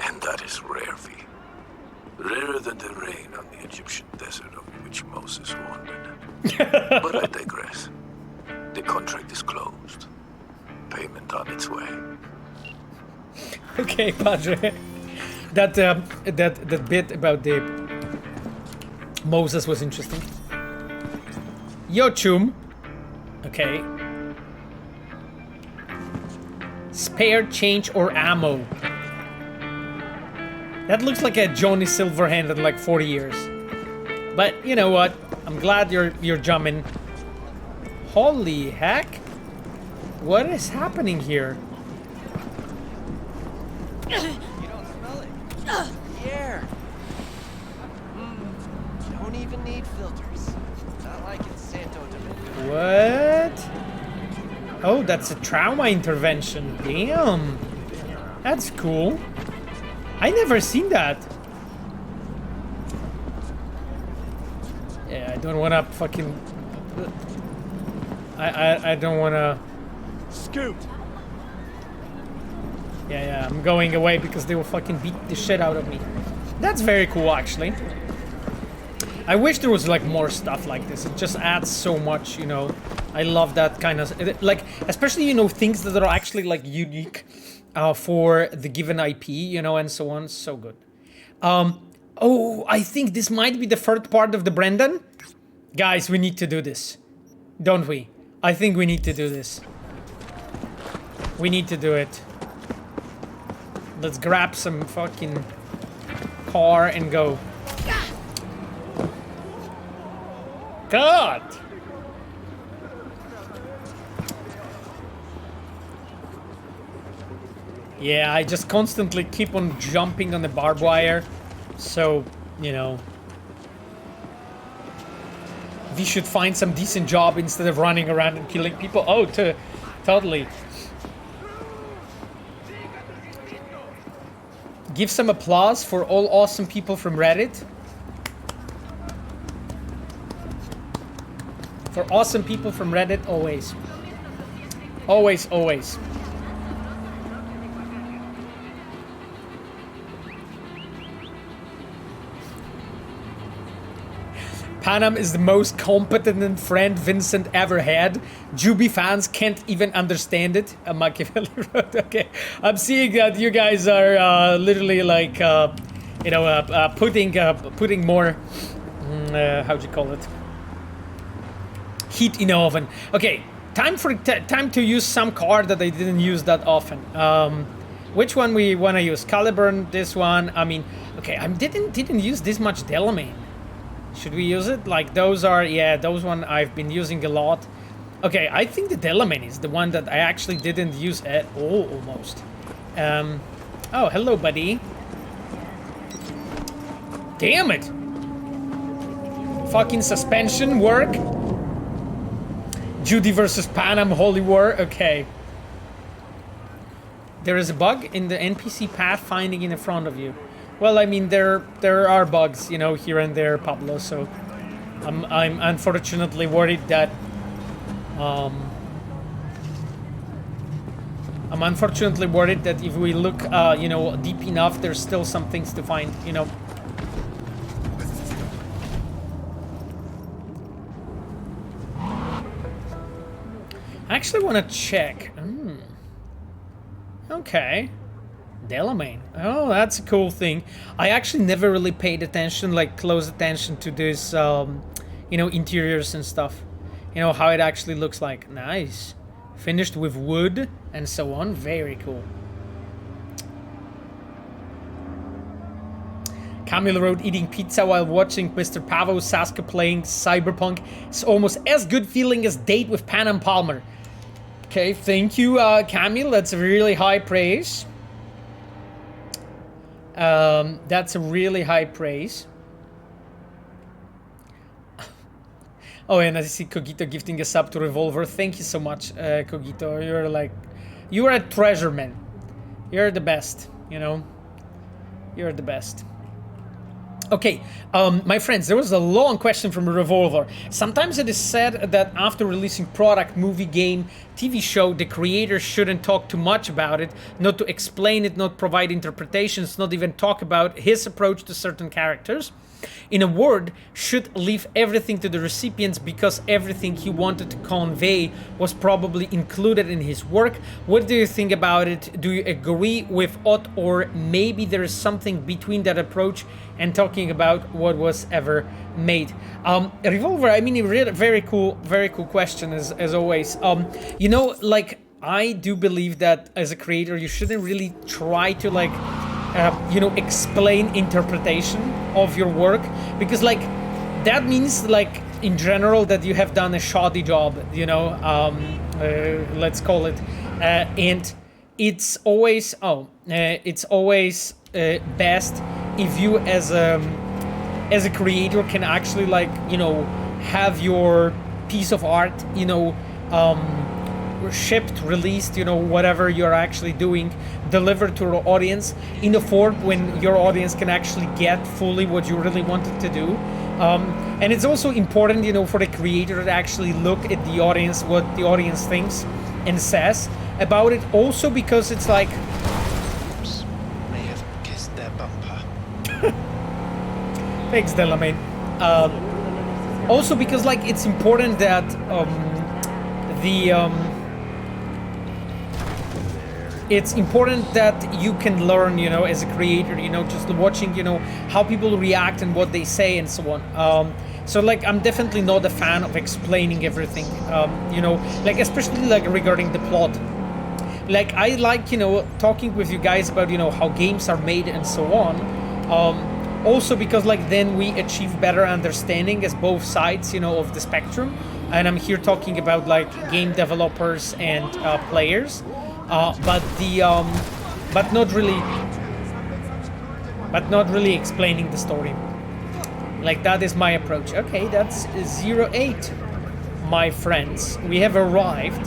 And that is rare fee. Rarer than the rain on the Egyptian desert of which Moses wandered. But I digress. The contract is closed. Payment on its way. Okay, Padre. That bit about the Moses was interesting. Yo, Chum. Okay. Spare change or ammo. That looks like a Johnny Silverhand in like 40 years. But you know what? I'm glad you're jumping. Holy heck! What is happening here? You don't smell it. The air. Don't even need filters. Not like in Santo Domingo. What? Oh, that's a trauma intervention. Damn. That's cool. I never seen that. Yeah, I don't wanna fucking... I don't wanna... Scoot. Yeah, I'm going away because they will fucking beat the shit out of me. That's very cool, actually. I wish there was like more stuff like this. It just adds so much, you know. I love that kind of like, especially, you know, things that are actually like unique for the given IP, you know, and so on. So good. Oh, I think this might be the third part of the Brendan. Guys, we need to do this, don't we? I think we need to do this. We need to do it. Let's grab some fucking car and go. God! Yeah, I just constantly keep on jumping on the barbed wire. So, you know. We should find some decent job instead of running around and killing people. Oh, totally. Give some applause for all awesome people from Reddit. For awesome people from Reddit, always. Always, always. Panam is the most competent friend Vincent ever had. Juby fans can't even understand it. Machiavelli wrote, okay. I'm seeing that you guys are literally like, you know, putting more, how'd you call it? Heat in the oven. Okay, time to use some card that I didn't use that often. Which one we want to use? Caliburn, this one. I mean, okay, I didn't use this much Delamain. Should we use it? Like those are, yeah, those one I've been using a lot. Okay, I think the Delamain is the one that I actually didn't use at all, almost. Oh, hello, buddy. Damn it! Fucking suspension work. Judy versus Panam, Holy War. Okay. There is a bug in the NPC pathfinding in the front of you. Well, I mean, there are bugs, you know, here and there, Pablo. So, I'm unfortunately worried that, I'm unfortunately worried that if we look, you know, deep enough, there's still some things to find, you know. I actually want to check. Okay. Delamain. Oh, that's a cool thing. I actually never really paid attention, like close attention to this, you know, interiors and stuff. You know, how it actually looks like. Nice. Finished with wood and so on. Very cool. Camille wrote, eating pizza while watching Mr. Pavo Saska playing Cyberpunk. It's almost as good feeling as date with Panam Palmer. Okay, thank you, Camille. That's a really high praise. That's a really high praise. Oh, and I see Cogito gifting a sub to Revolver. Thank you so much, Cogito. You're like, you are a treasure, man. You're the best, you know. You're the best. Okay, my friends, there was a long question from a Revolver. Sometimes it is said that after releasing product, movie, game, TV show, the creator shouldn't talk too much about it, not to explain it, not provide interpretations, not even talk about his approach to certain characters. In a word, should leave everything to the recipients because everything he wanted to convey was probably included in his work. What do you think about it? Do you agree with Ott, or maybe there is something between that approach and talking about what was ever made? Revolver, I mean, really very cool question as always. You know, like, I do believe that as a creator, you shouldn't really try to like, you know, explain interpretation of your work, because like that means like in general that you have done a shoddy job, you know, let's call it, and it's always best if you as a creator can actually like, you know, have your piece of art, you know, shipped, released, you know, whatever you're actually doing, delivered to your audience in a form when your audience can actually get fully what you really wanted to do. And it's also important, you know, for the creator to actually look at the audience, what the audience thinks and says about it. Also because it's like, Oops. May have kissed their bumper. thanks, Delamain. Also because like it's important that it's important that you can learn, you know, as a creator, you know, just watching, you know, how people react and what they say and so on. So like I'm definitely not a fan of explaining everything, you know, like especially like regarding the plot. Like I like, you know, talking with you guys about, you know, how games are made and so on. Also because like then we achieve better understanding as both sides, you know, of the spectrum. And I'm here talking about like game developers and players, but not really explaining the story. Like that is my approach. Okay, that's 08, my friends. We have arrived.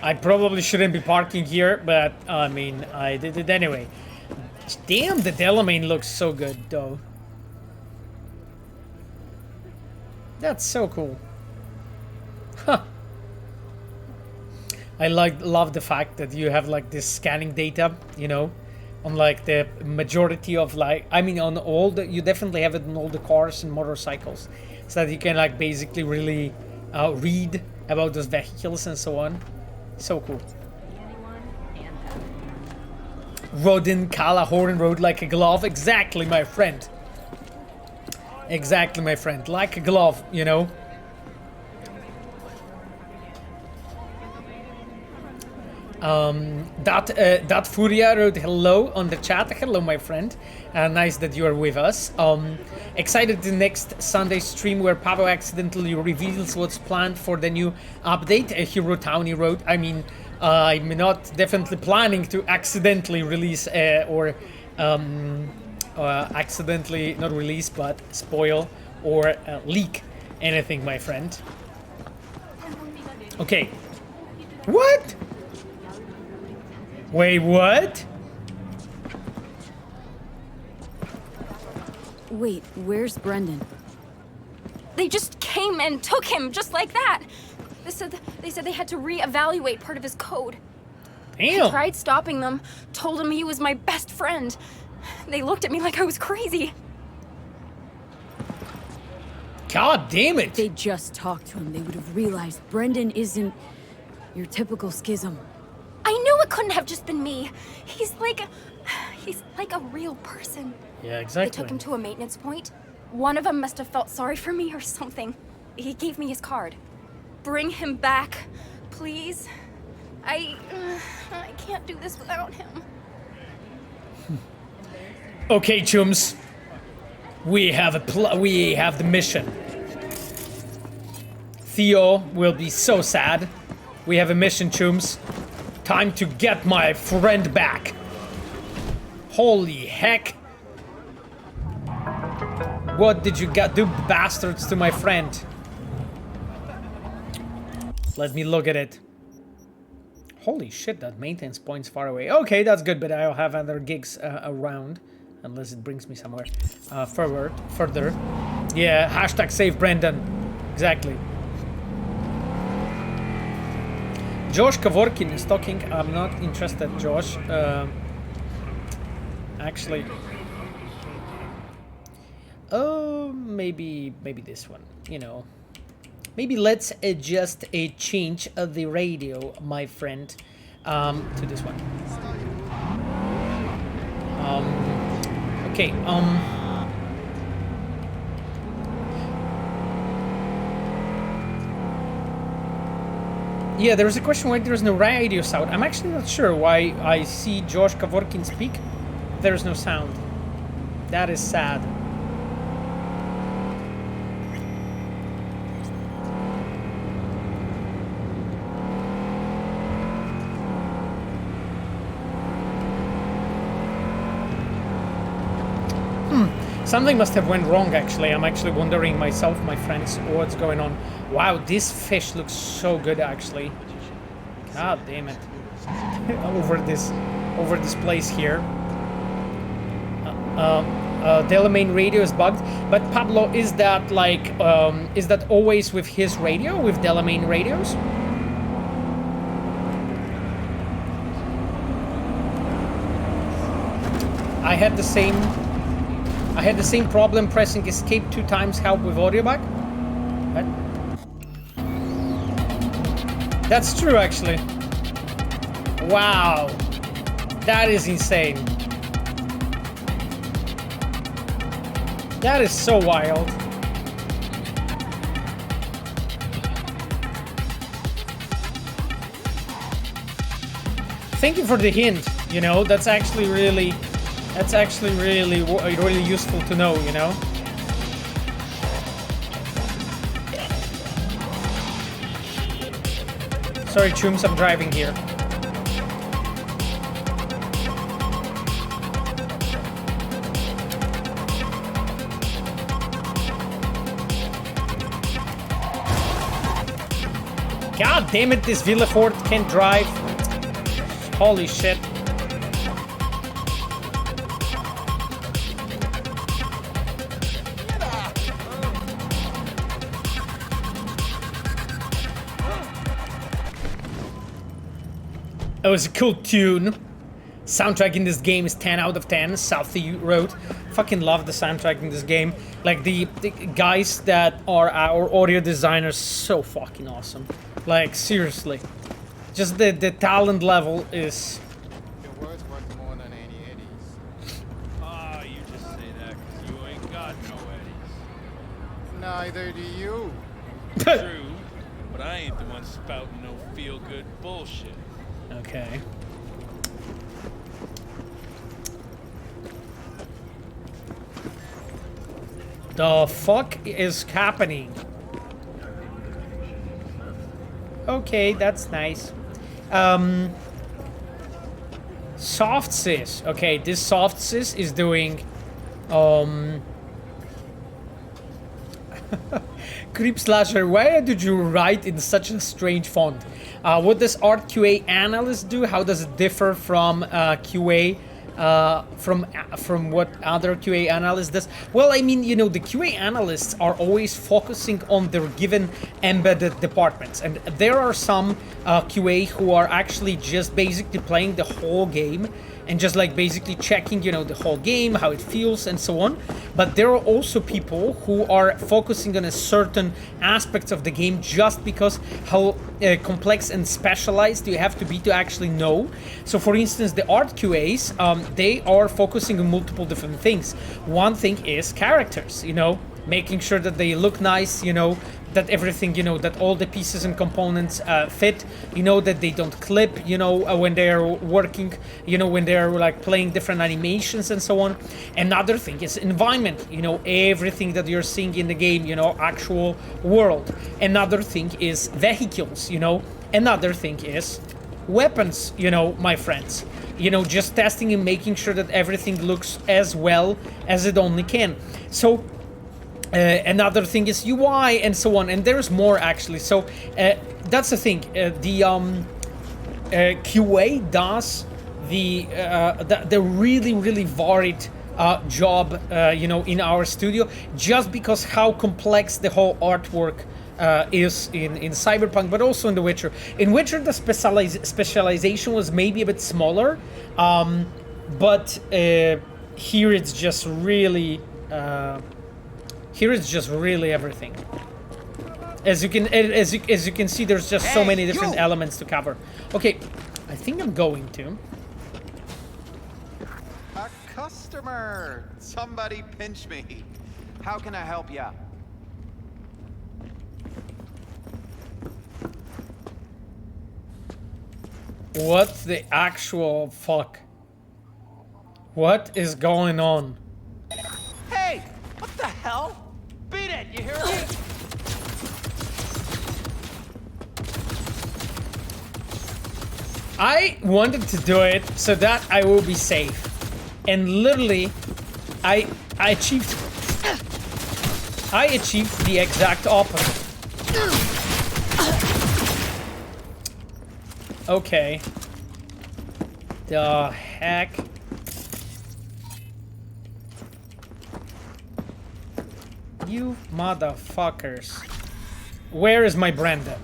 I probably shouldn't be parking here, but I mean, I did it anyway. Damn, the Delamain looks so good, though. That's so cool. Huh. I love the fact that you have like this scanning data, you know, on like the majority of like, I mean, on all the, you definitely have it on all the cars and motorcycles, so that you can like basically really read about those vehicles and so on. So cool. Rodin Kalahorn rode like a glove. Exactly, my friend. Exactly, my friend. Like a glove, you know. That Furia wrote hello on the chat. Hello, my friend. Nice that you are with us. Excited the next Sunday stream where Pavo accidentally reveals what's planned for the new update. Hero Townie wrote. I mean, I'm not definitely planning to accidentally release or accidentally not release, but spoil or leak anything, my friend. Okay. What? Wait, what? Wait, where's Brendan? They just came and took him just like that. They said they had to reevaluate part of his code. Damn. I tried stopping them, told him he was my best friend. They looked at me like I was crazy. God damn it. If they just talked to him, they would have realized Brendan isn't your typical schism. I knew it couldn't have just been me. He's like a real person. Yeah, exactly. They took him to a maintenance point. One of them must have felt sorry for me or something. He gave me his card. Bring him back, please. I can't do this without him. Okay, chums. We have the mission. Theo will be so sad. We have a mission, chums. Time to get my friend back. Holy heck. What did you do, bastards, to my friend? Let me look at it. Holy shit, that maintenance point's far away. Okay, that's good, but I'll have other gigs around. Unless it brings me somewhere further. Yeah, hashtag save Brendan. Exactly. Josh Kavorkin is talking. I'm not interested, Josh. Actually. Oh, maybe this one. You know. Maybe let's just change the radio, my friend, to this one. Okay. Yeah, there's a question why there's no radio sound. I'm actually not sure why I see Josh Kavorkin speak. There's no sound. That is sad. Something must have went wrong, actually. I'm actually wondering myself, my friends, what's going on. Wow, this fish looks so good, actually. God damn it. over this place here. Delamain radio is bugged, but Pablo, is that like is that always with his radio, with Delamain radios? I had the same problem pressing escape 2 times, help with audio back. What? That's true, actually. Wow, that is insane. That is so wild. Thank you for the hint. You know, that's actually really useful to know. You know. Sorry, Chooms, I'm driving here. God damn it, this Villefort can't drive. Holy shit. It was a cool tune. Soundtrack in this game is 10 out of 10. Southie wrote. Fucking love the soundtrack in this game. Like the guys that are our audio designers, so fucking awesome. Like seriously, just the talent level is. Your words worth more than any eddies. Ah, you just say that because you ain't got no eddies. Neither do you. True, but I ain't the one spouting no feel-good bullshit. Okay. The fuck is happening? Okay, that's nice. SoftSys. Okay, this SoftSys is doing Creep Slasher, why did you write in such a strange font? What does Art QA Analyst do? How does it differ from QA? From what other QA analyst does? Well, I mean, you know, the QA analysts are always focusing on their given embedded departments, and there are some QA who are actually just basically playing the whole game and just like basically checking, you know, the whole game, how it feels and so on. But there are also people who are focusing on a certain aspects of the game just because how complex and specialized you have to be to actually know. So for instance, the art QAs, they are focusing on multiple different things. One thing is characters, you know, making sure that they look nice, you know, that everything, you know, that all the pieces and components fit, you know, that they don't clip, you know, when they're working, you know, when they're like playing different animations and so on. Another thing is environment, you know, everything that you're seeing in the game, you know, actual world. Another thing is vehicles, you know. Another thing is weapons, you know, my friends. You know, just testing and making sure that everything looks as well as it only can. So another thing is UI and so on, and there's more actually. So that's the thing. The QA does the really varied job, you know, in our studio, just because how complex the whole artwork is in Cyberpunk, but also in The Witcher. In Witcher, the specialization was maybe a bit smaller, but here it's just really. Here it's just really everything. As you can see, there's just so many different elements to cover. Okay, I think I'm going to. A customer! Somebody pinch me. How can I help ya? What the actual fuck? What is going on? Hey! What the hell? Beat it, you hear me? I wanted to do it so that I will be safe. And literally, I achieved I achieved the exact opposite. Okay. The heck? You motherfuckers. Where is my Brenda?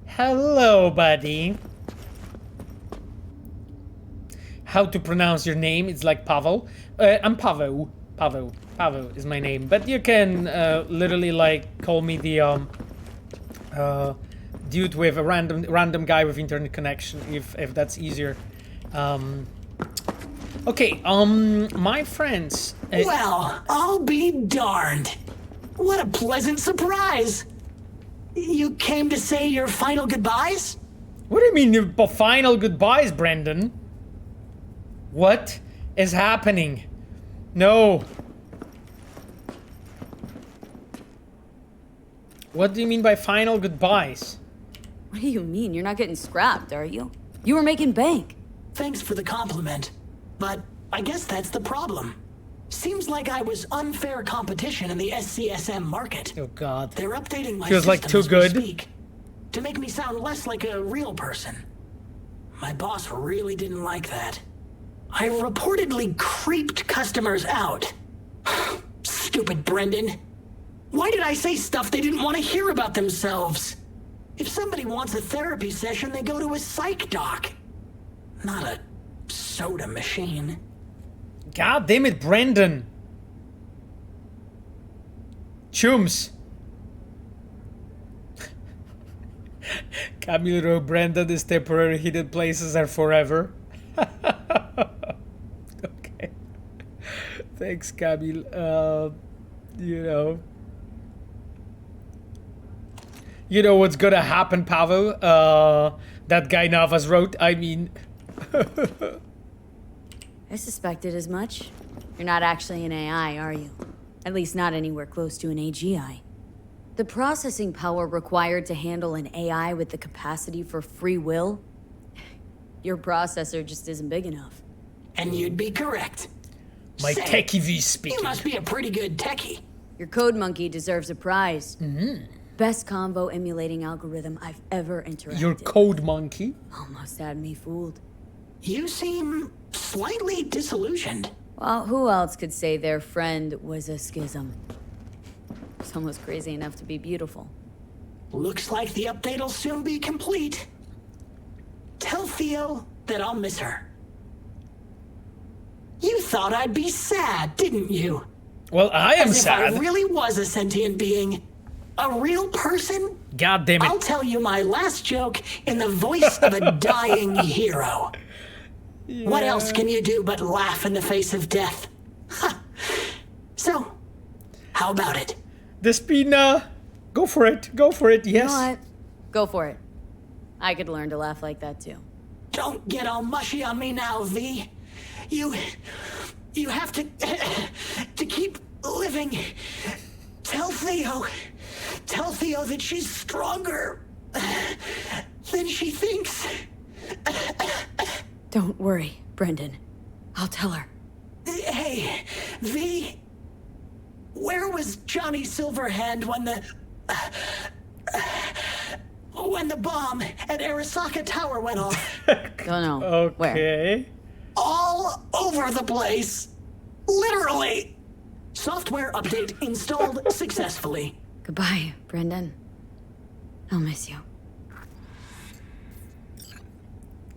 Hello, buddy. How to pronounce your name? It's like Pavel. I'm Pavel. Pavel is my name. But you can literally like call me the dude with a random guy with internet connection if that's easier. Okay, my friends. Well, I'll be darned. What a pleasant surprise. You came to say your final goodbyes? What do you mean your final goodbyes, Brendan? What is happening? No. What do you mean by final goodbyes? What do you mean? You're not getting scrapped, are you? You were making bank. Thanks for the compliment. But I guess that's the problem. Seems like I was unfair competition in the SCSM market. Oh god. They're updating my Feels like too system as we good. speak, to make me sound less like a real person. My boss really didn't like that. I reportedly creeped customers out. Stupid Brendan. Why did I say stuff they didn't want to hear about themselves? If somebody wants a therapy session, they go to a psych doc. Not a soda machine. God damn it, Brendan. Chums. Camille wrote, Brendan is temporary, hidden places are forever. Okay. Thanks, Camille. You know. You know what's gonna happen, Pavel? That guy Navas wrote, I mean... I suspected as much. You're not actually an AI, are you? At least not anywhere close to an AGI. The processing power required to handle an AI with the capacity for free will? Your processor just isn't big enough. And you'd be correct. My Say, techie V speaking. You must be a pretty good techie. Your code monkey deserves a prize. Best convo emulating algorithm I've ever interacted. Your code monkey? Almost had me fooled. You seem slightly disillusioned. Well, who else could say their friend was a schism? Someone's crazy enough to be beautiful. Looks like the update'll soon be complete. Tell Theo that I'll miss her. You thought I'd be sad, didn't you? Well, I am As if sad. I really was a sentient being. A real person? God damn it. I'll tell you my last joke in the voice of a dying hero. Yeah. What else can you do but laugh in the face of death? So, how about it? Despina, go for it. Go for it, yes. You know what? Go for it. I could learn to laugh like that too. Don't get all mushy on me now, V. You have to keep living. Tell Theo that she's stronger than she thinks. Don't worry, Brendan. I'll tell her. Hey, V, where was Johnny Silverhand when the bomb at Arasaka Tower went off? Don't know. Okay. Where? All over the place. Literally. Software update installed successfully. Goodbye, Brendan. I'll miss you.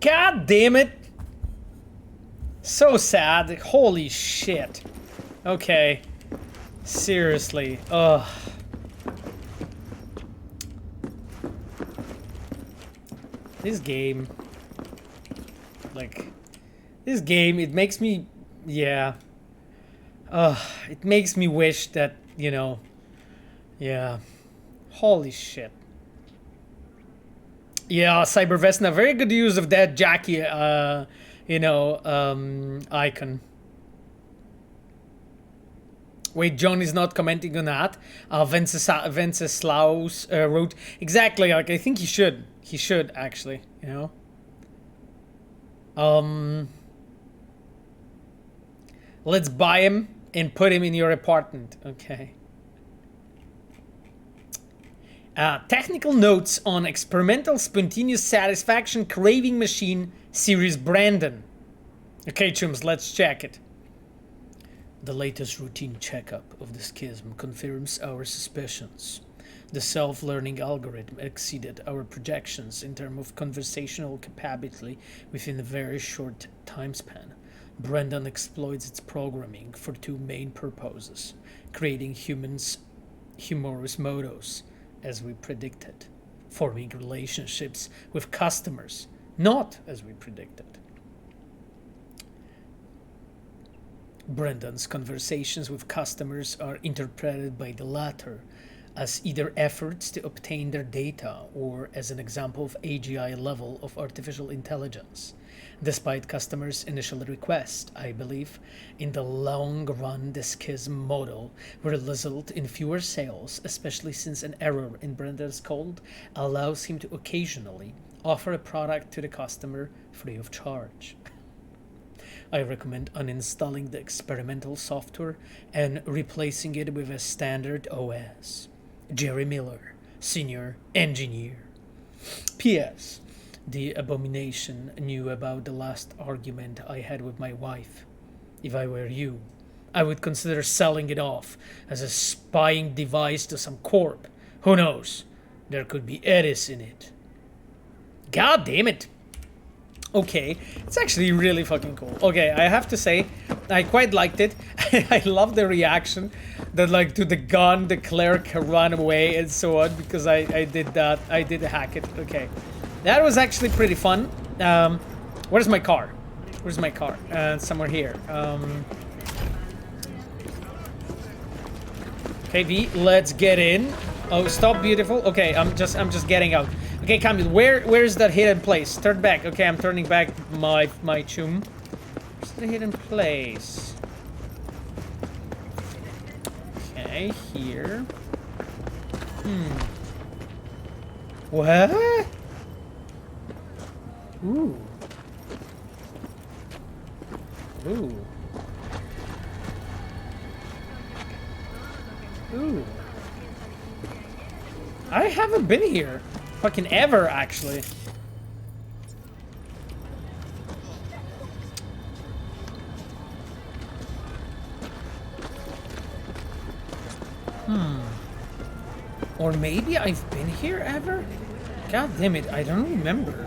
God damn it. So sad. Holy shit. Okay. Seriously. Ugh. This game. Like, this game, it makes me, yeah. It makes me wish that, you know, yeah. Holy shit. Yeah, Cybervesna, very good use of that Jackie, you know, icon. Wait, John is not commenting on that. Venceslaus wrote, exactly, like, I think he should. He should, actually, you know. Let's buy him and put him in your apartment. Okay. Technical notes on experimental spontaneous satisfaction craving machine series Brandon. Okay, chums, let's check it. The latest routine checkup of the schism confirms our suspicions. The self-learning algorithm exceeded our projections in terms of conversational capability within a very short time span. Brendan exploits its programming for two main purposes: creating humorous modos, as we predicted, forming relationships with customers, not as we predicted. Brendan's conversations with customers are interpreted by the latter as either efforts to obtain their data or as an example of AGI level of artificial intelligence. Despite customers' initial request, I believe in the long run the schism model will result in fewer sales, especially since an error in Brendan's code allows him to occasionally offer a product to the customer free of charge. I recommend uninstalling the experimental software and replacing it with a standard OS. Jerry Miller, Senior Engineer. P.S. The abomination knew about the last argument I had with my wife. If I were you, I would consider selling it off as a spying device to some corp. Who knows? There could be Edis in it. God damn it. Okay, it's actually really fucking cool. Okay, I have to say, I quite liked it. I love the reaction that, like, to the gun, the cleric run away and so on, because I did that. I did hack it. Okay, that was actually pretty fun. Where's my car? Where's my car? Somewhere here. Okay, V, let's get in. Oh, stop, beautiful. Okay, I'm just getting out. Okay, Camille, where's that hidden place? Turn back. Okay, I'm turning back my chum. Where's the hidden place? Okay, here. What? Ooh. Ooh. Ooh. I haven't been here. Fucking ever, actually. Or maybe I've been here ever? God damn it, I don't remember.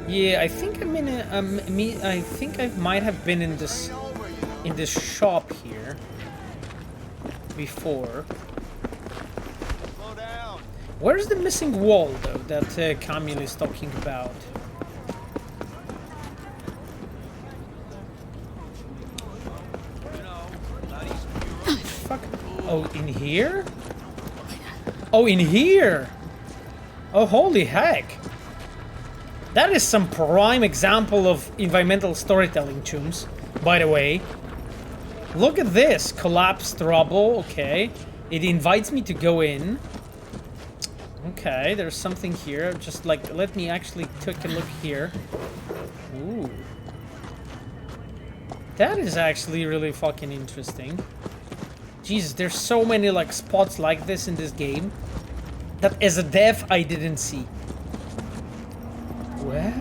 Yeah, I think I'm in a I think I might have been in this shop here before. Where's the missing wall, though, that Camille is talking about? Fuck. Oh, in here? Oh, in here! Oh, holy heck! That is some prime example of environmental storytelling, chums, by the way. Look at this. Collapsed rubble, okay. It invites me to go in. Okay, there's something here. Just like, let me actually take a look here. Ooh. That is actually really fucking interesting. Jesus, there's so many like spots like this in this game that as a dev I didn't see. Where?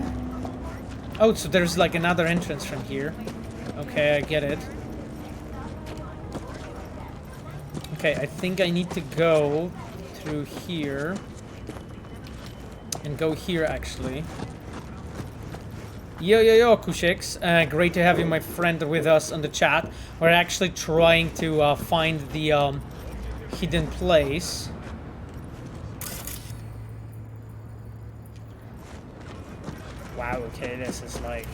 Oh, so there's like another entrance from here. Okay, I get it. Okay, I think I need to go through here. And go here, actually. Yo, Kushix. Great to have you, my friend, with us on the chat. We're actually trying to find the hidden place. Wow, okay, this is like...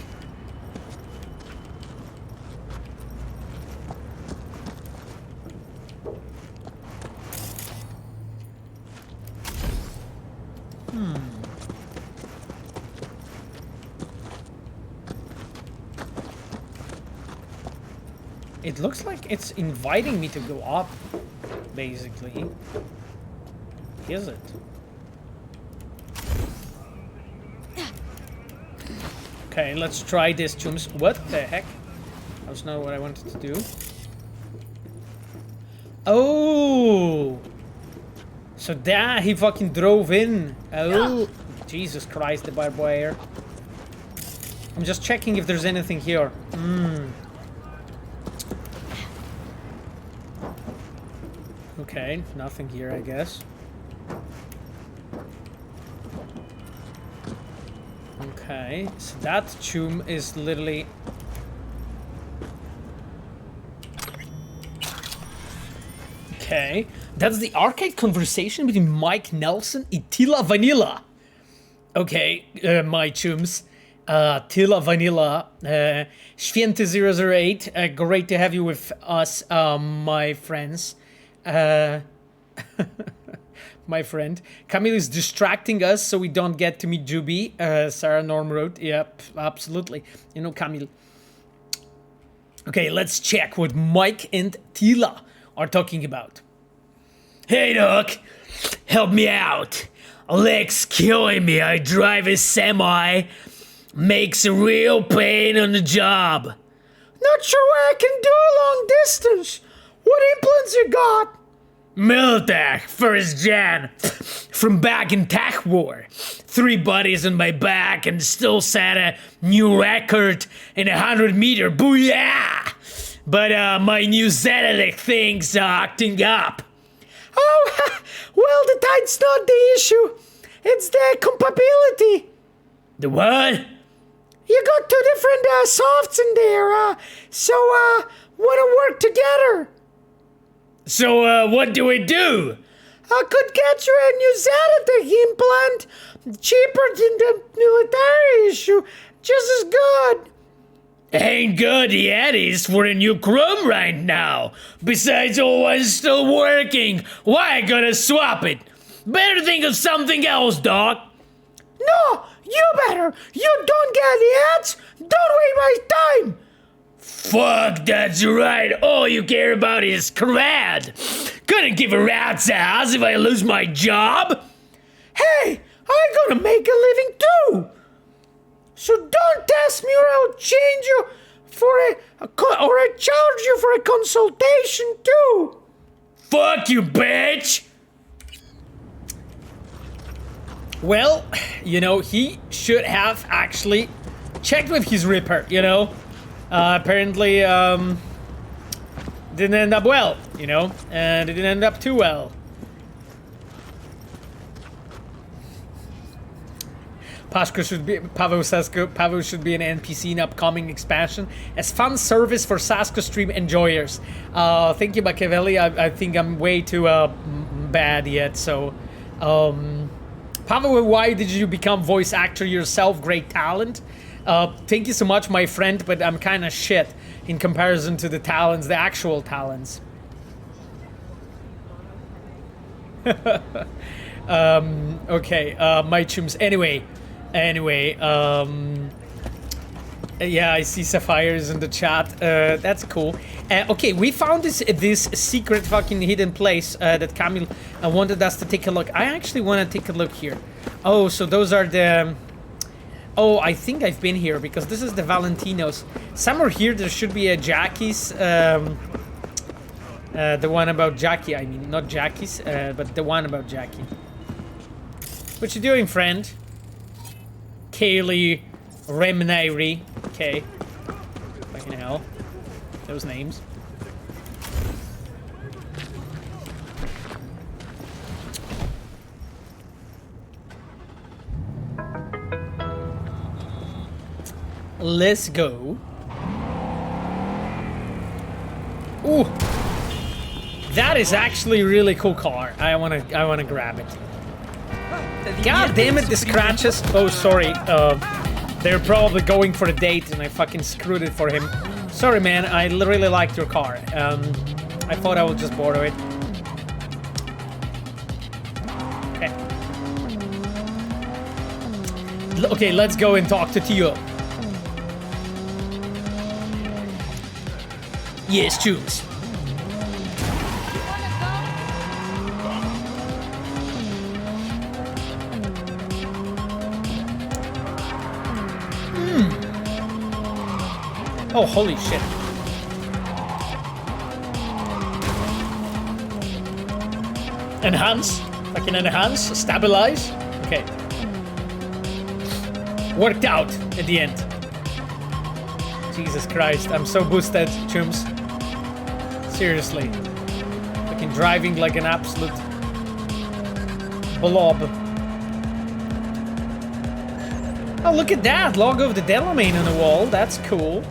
It looks like it's inviting me to go up, basically. Is it? Okay, let's try this, chums. What the heck? That's not what I wanted to do. Oh! So that he fucking drove in. Oh! Jesus Christ, the barbed wire. I'm just checking if there's anything here. Okay, nothing here, I guess. Okay, so that tomb is literally... Okay, that's the arcade conversation between Mike Nelson and Tila Vanilla. Okay, my chums. Tila Vanilla, Święty008, great to have you with us, my friends. My friend. Camille is distracting us so we don't get to meet Juby. Sarah Norm wrote. Yep, absolutely. You know, Camille. Okay, let's check what Mike and Tila are talking about. Hey, Doc. Help me out. Leg's killing me. I drive a semi. Makes a real pain on the job. Not sure what I can do long distance. What implants you got? Miltech, first gen. From back in Tech War. 3 buddies on my back and still set a new record in 100-meter. Booyah! But my new Zenetic thing's acting up. Oh, well, the tide's not the issue. It's the compatibility. The what? You got 2 different softs in there, so wanna work together. So what do we do? I could get you a new Zenetic implant, cheaper than the military issue, just as good. Ain't good yet, is for a new Chrome right now. Besides, all one's still working. Why I gotta swap it? Better think of something else, Doc. No, you better. You don't get the ads. Don't waste my time. Fuck, that's right. All you care about is crad. Couldn't give a rat's ass if I lose my job. Hey, I'm gonna make a living too. So don't test me or I'll change you for or I charge you for a consultation too. Fuck you, bitch. Well, you know, he should have actually checked with his Ripper, you know. Apparently, didn't end up well, you know, and it didn't end up too well. Pavel should be an NPC in upcoming expansion as fun service for Sasko stream enjoyers. Thank you, Machiavelli. I think I'm way too bad yet, so... Pavel, why did you become voice actor yourself? Great talent. Thank you so much, my friend, but I'm kind of shit in comparison to the talents, the actual talents. Okay, my chums. Anyway, yeah, I see Sapphires in the chat. That's cool. Okay, we found this secret fucking hidden place that Camille wanted us to take a look. I actually want to take a look here. Oh, so those are the... Oh, I think I've been here because this is the Valentinos. Somewhere here there should be a Jackie's. The one about Jackie, I mean, not Jackie's, but the one about Jackie. What you doing, friend? Kaylee Remnairi. Okay. Fucking hell. Those names. Let's go. Ooh. That is actually a really cool car. I wanna grab it. God damn it, the scratches. Oh, sorry. They're probably going for a date and I fucking screwed it for him. Sorry, man. I really liked your car. I thought I would just borrow it. Okay. Okay, let's go and talk to Theo. Yes, choose. Oh, holy shit. Enhance. I can enhance, stabilize. Okay. Worked out at the end. Jesus Christ, I'm so boosted, chums. Seriously. Fucking driving like an absolute blob. Oh, look at that! Logo of the Delamain on the wall. That's cool.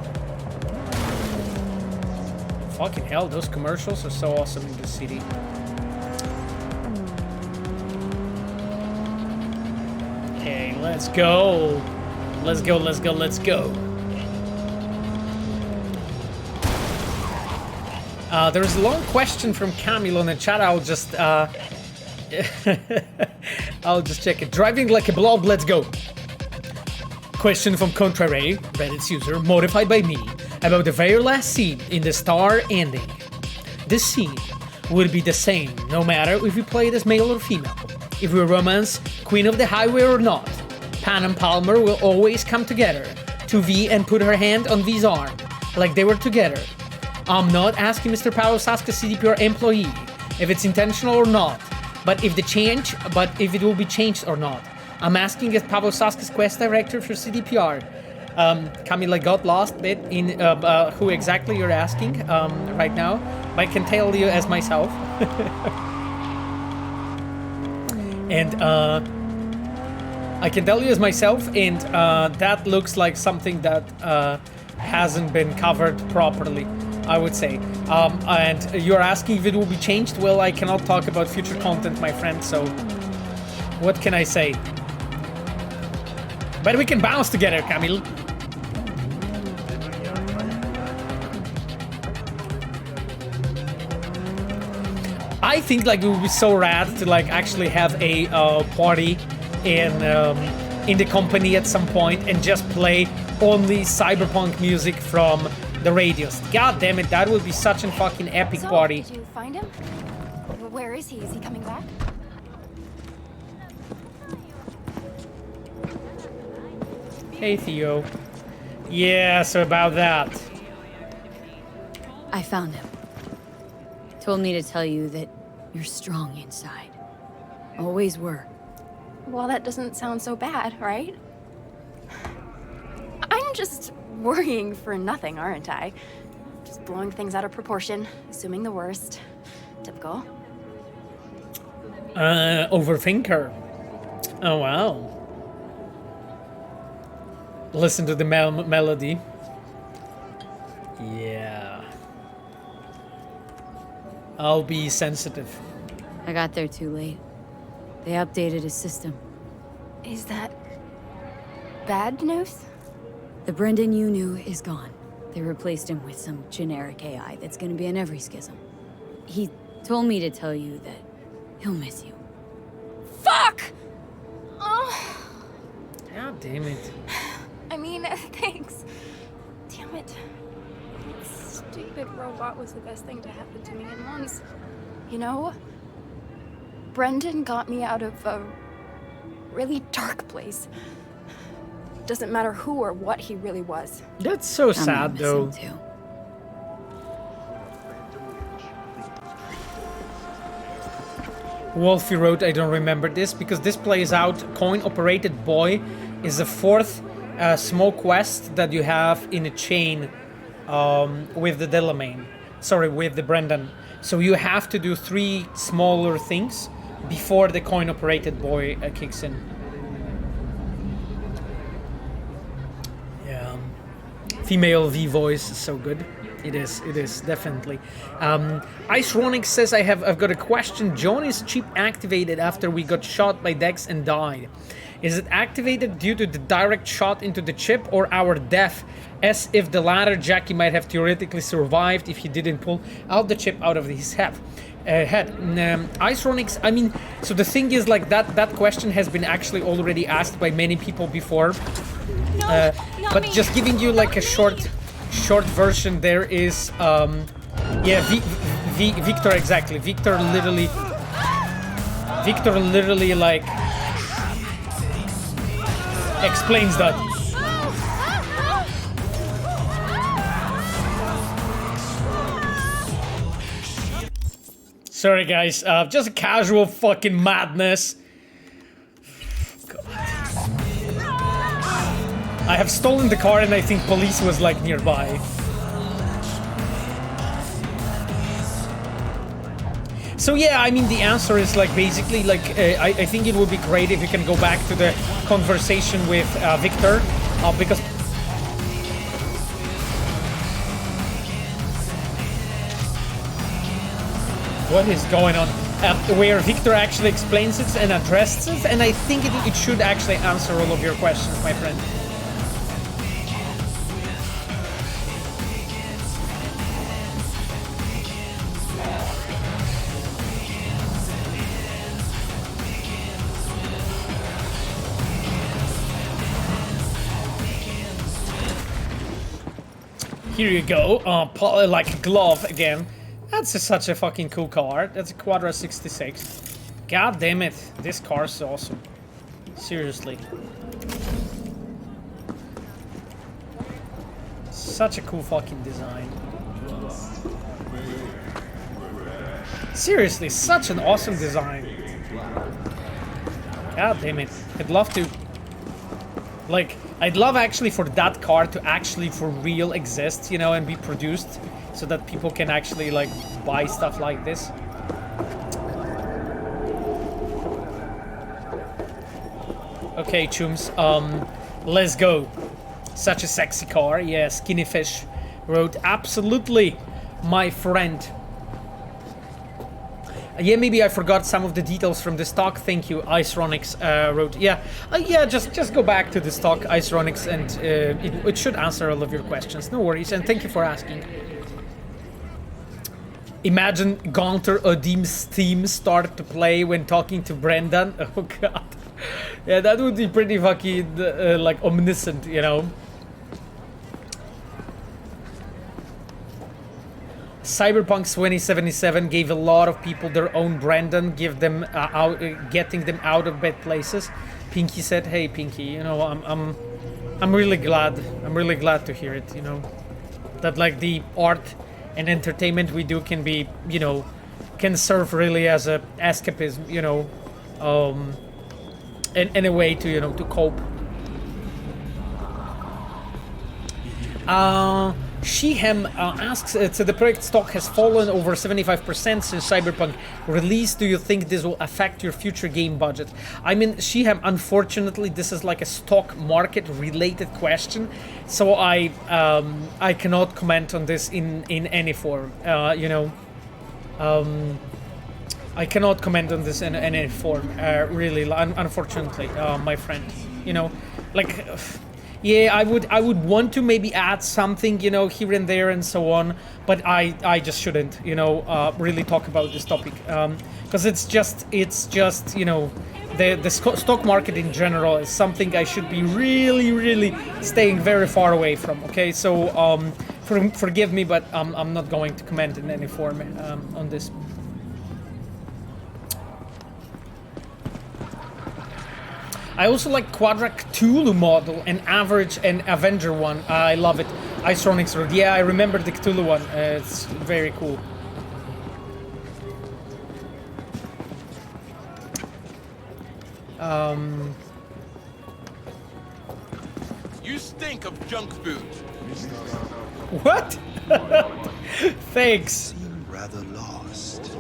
Fucking hell, those commercials are so awesome in this city. Okay, let's go. Let's go, let's go, let's go. There's a long question from Camille on the chat. I'll just I'll just check it. Driving like a blob, let's go. Question from Contrary, Reddit's user, modified by me, about the very last scene in the star ending. This scene would be the same, no matter if we played as male or female. If we romance Queen of the Highway or not, Pan and Palmer will always come together to V and put her hand on V's arm, like they were together. I'm not asking Mr. Polarizing CDPR employee if it's intentional or not, but if it will be changed or not. I'm asking as Pablo Saska's quest director for CDPR. Camila got lost a bit in who exactly you're asking right now, but I can tell you as myself. And I can tell you as myself, and that looks like something that hasn't been covered properly, I would say. And you're asking if it will be changed? Well, I cannot talk about future content, my friend, so what can I say? But we can bounce together, Camille. I think like it would be so rad to like actually have a party in the company at some point and just play only cyberpunk music from the radios. God damn it, that would be such a fucking epic party. Did you find him? Where is he? Is he coming back? Hey Theo. Yeah, so about that. I found him. Told me to tell you that you're strong inside. Always were. Well, that doesn't sound so bad, right? I'm just worrying for nothing, aren't I? Just blowing things out of proportion, assuming the worst. Typical. Overthinker. Oh wow. Listen to the melody. Yeah. I'll be sensitive. I got there too late. They updated his system. Is that bad news? The Brendan you knew is gone. They replaced him with some generic AI that's gonna be in every schism. He told me to tell you that he'll miss you. Fuck! Oh. God damn it. I mean, thanks. Damn it. That stupid robot was the best thing to happen to me in months. You know, Brendan got me out of a really dark place. Doesn't matter who or what he really was. That's so sad, though. Him too. Wolfie wrote, I don't remember this, because this plays out, coin-operated boy is the fourth small quest that you have in a chain with the Delamain. Sorry, with the Brendan. So you have to do 3 smaller things before the coin-operated boy kicks in. Yeah. Female V voice is so good. It is, definitely. Ice Ronix says, I've got a question. Johnny's chip activated after we got shot by Dex and died. Is it activated due to the direct shot into the chip or our death? As if the latter, Jackie might have theoretically survived if he didn't pull out the chip out of his head. Ice Ronix, I mean, so the thing is like that question has been actually already asked by many people before. But just giving you like a short version, there is yeah, Victor, exactly. Victor literally like explains that. Sorry, guys. Just a casual fucking madness. God. I have stolen the car and I think police was like nearby. So yeah, I mean the answer is like basically like I think it would be great if you can go back to the conversation with Victor because what is going on? Where Victor actually explains it and addresses it, and I think it should actually answer all of your questions, my friend. Here you go, like a glove again. That's such a fucking cool car. That's a Quadra 66. God damn it, this car is awesome. Seriously. Such a cool fucking design. Seriously, such an awesome design. God damn it. I'd love to... Like, I'd love actually for that car to actually for real exist, you know, and be produced so that people can actually like buy stuff like this. Okay, chums, let's go. Such a sexy car. Yeah, Skinny Fish wrote, absolutely, my friend. Yeah, maybe I forgot some of the details from the stock. Thank you, Iceronix wrote. Yeah, yeah, just go back to the stock, Iceronix, and it should answer all of your questions. No worries, and thank you for asking. Imagine Gaunter Odim's theme start to play when talking to Brendan. Oh god. Yeah, that would be pretty fucking like omniscient, you know. Cyberpunk 2077 gave a lot of people their own Brendan, give them getting them out of bad places. Pinky said, "Hey, Pinky, you know, I'm really glad. I'm really glad to hear it. You know, that like the art and entertainment we do can be, you know, can serve really as a escapism. You know, in a way to, you know, to cope." Shehem asks, so the project stock has fallen over 75% since Cyberpunk release. Do you think this will affect your future game budget? I mean, Shehem, unfortunately, this is like a stock market related question, so I cannot comment on this in any form. You know, I cannot comment on this in any form. Really, unfortunately, my friend. You know, like. Yeah, I would want to maybe add something, you know, here and there and so on, but I just shouldn't, you know, really talk about this topic, because it's just, you know, the stock market in general is something I should be really staying very far away from. Okay, so forgive me, but I'm not going to comment in any form on this. I also like Quadra Cthulhu model, an average and Avenger one. I love it. Iceronix Road. Yeah, I remember the Cthulhu one. It's very cool. You stink of junk food. What? Thanks. Seem rather lost.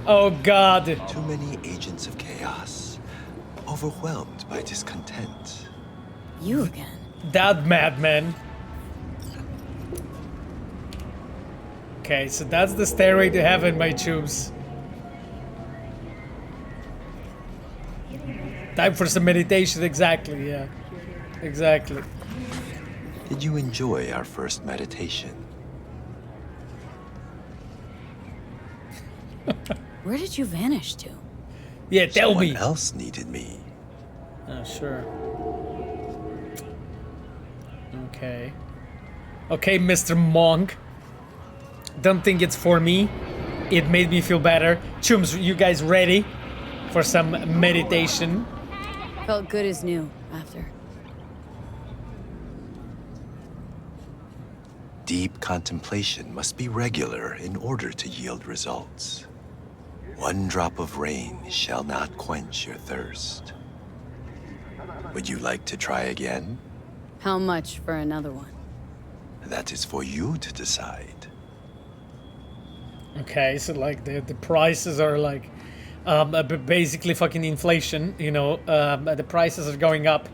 Oh god. Too many agents of chaos. Overwhelmed by discontent. You again? That madman. Okay, so that's the stairway to heaven, my chums. Time for some meditation, exactly, yeah. Exactly. Did you enjoy our first meditation? Where did you vanish to? Yeah, tell me. Someone else needed me. Oh, sure. Okay. Okay, Mr. Monk. Don't think it's for me. It made me feel better. Chums, you guys ready for some meditation? Felt good as new after. Deep contemplation must be regular in order to yield results. One drop of rain shall not quench your thirst. Would you like to try again? How much for another one? That is for you to decide. Okay, so like the prices are like basically fucking inflation, you know. The prices are going up.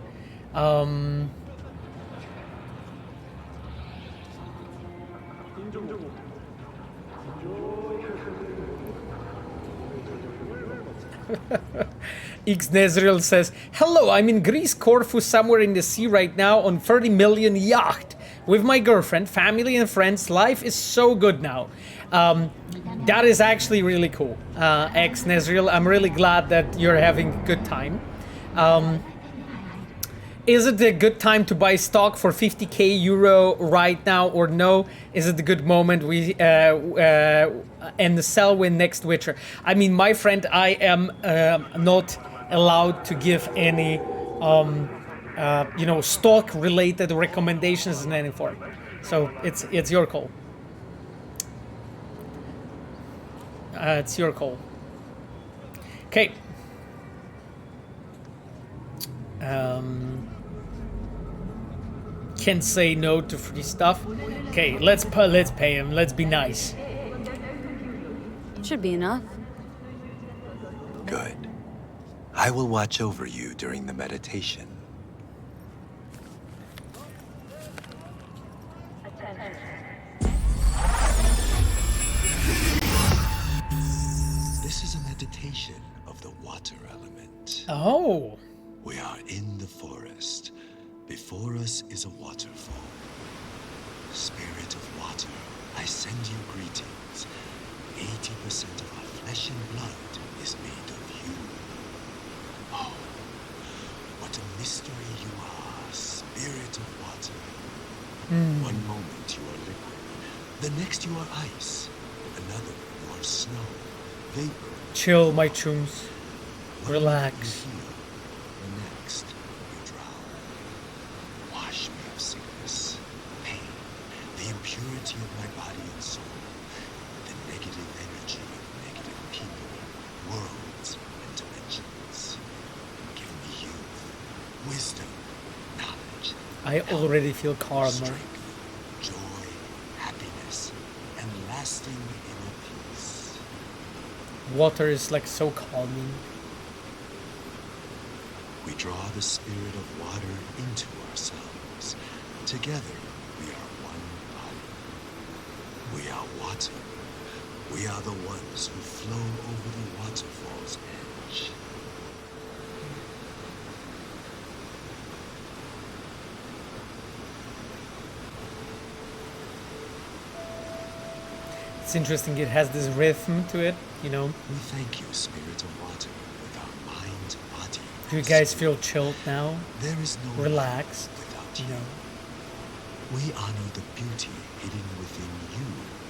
X Nezreal says, "Hello, I'm in Greece, Corfu, somewhere in the sea right now on 30 million yacht with my girlfriend, family and friends. Life is so good now." That is actually really cool. X Nezreal, I'm really glad that you're having a good time. Is it a good time to buy stock for 50k euro right now or no? Is it a good moment we and sell when next Witcher? I mean, my friend, I am not allowed to give any you know, stock related recommendations in any form. So it's your call. It's your call. Okay. Can't say no to free stuff. Okay, let's pay him. Let's be nice. Should be enough. Good. I will watch over you during the meditation. This is a meditation of the water element. Oh. We are in the forest. Before us is a waterfall. Spirit of water, I send you greetings. 80% of our flesh and blood is made of you. Oh, what a mystery you are, Spirit of water. One moment you are liquid, the next you are ice, another you are snow, vapor. Chill, my chums. Relax. The next you drown. Wash me of sickness, pain, the impurity of my body and soul, the negative energy of negative people, worlds, and dimensions. Give me youth, wisdom, knowledge. I already feel calmer. Strength, joy, happiness, and lasting inner peace. Water is like so calming. We draw the spirit of water into ourselves. Together, we are one body. We are water. We are the ones who flow over the waterfall's edge. It's interesting, it has this rhythm to it, you know. We thank you, Spirit of Water, with our mind, body. Do you guys feel chilled now? There is no relaxed, without you you. know. We honor the beauty hidden within you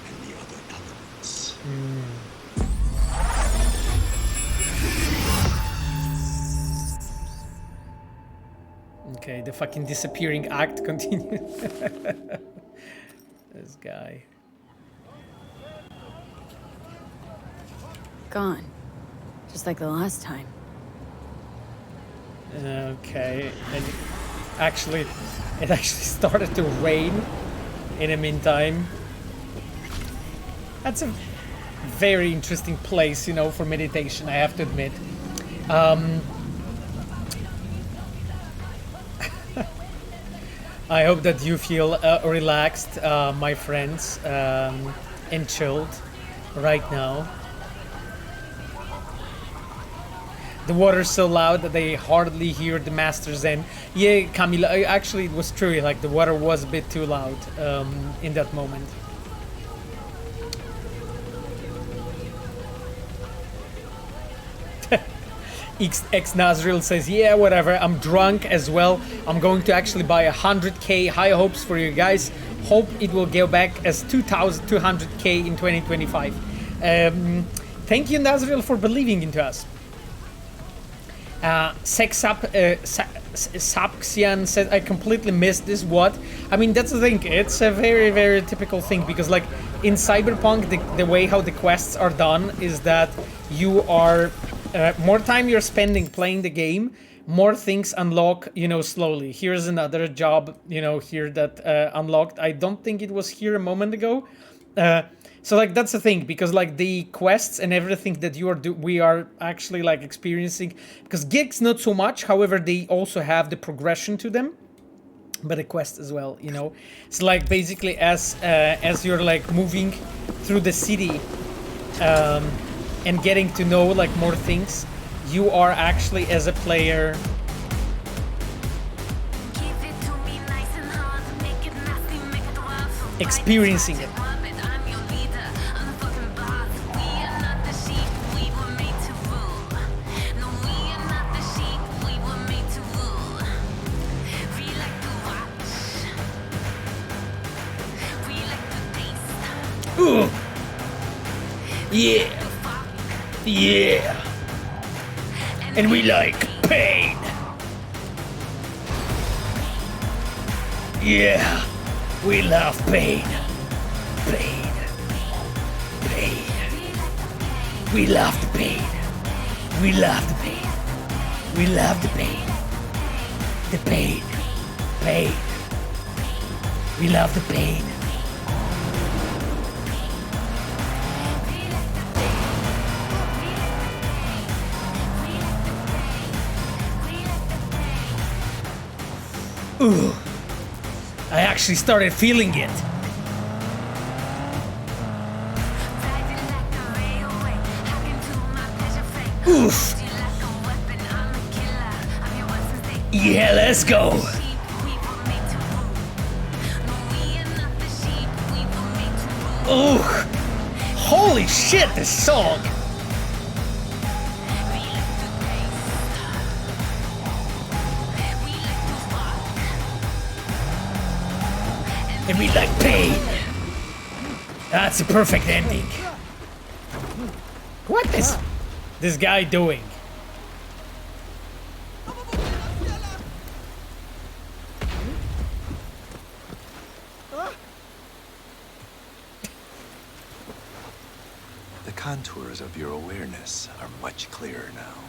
and the other elements. Okay, the fucking disappearing act continues. This guy. Gone. Just like the last time. Okay, and it actually started to rain in the meantime. That's a very interesting place, you know, for meditation, I have to admit. I hope that you feel relaxed, my friends, and chilled right now. The water's so loud that they hardly hear the masters. And yeah, Camila, actually it was true, like the water was a bit too loud in that moment. X Nazril says, yeah, whatever, I'm drunk as well. I'm going to actually buy 100k. High hopes for you guys. Hope it will go back as 2,200k in 2025. Thank you, Nazril, for believing into us. Sapxian said, I completely missed this. What? I mean, that's the thing. It's a very, very typical thing because, like, in Cyberpunk, the way how the quests are done is that you are more time you're spending playing the game, more things unlock, you know, slowly. Here's another job, you know, here that unlocked. I don't think it was here a moment ago. So like that's the thing, because like the quests and everything that we are actually like experiencing, because gigs not so much, however they also have the progression to them, but the quest as well, you know. It's like basically as you're like moving through the city and getting to know like more things, you are actually as a player experiencing it. Ooh. Yeah. Yeah. And we like pain. Yeah. We love pain. Pain. Pain. We love the pain. We love the pain. We love the pain. The pain. Pain. We love the pain. Ooh, I actually started feeling it. Oof. Yeah, let's go. Ooh, holy shit, this song. And we like pain. That's a perfect ending. What is this guy doing? The contours of your awareness are much clearer now.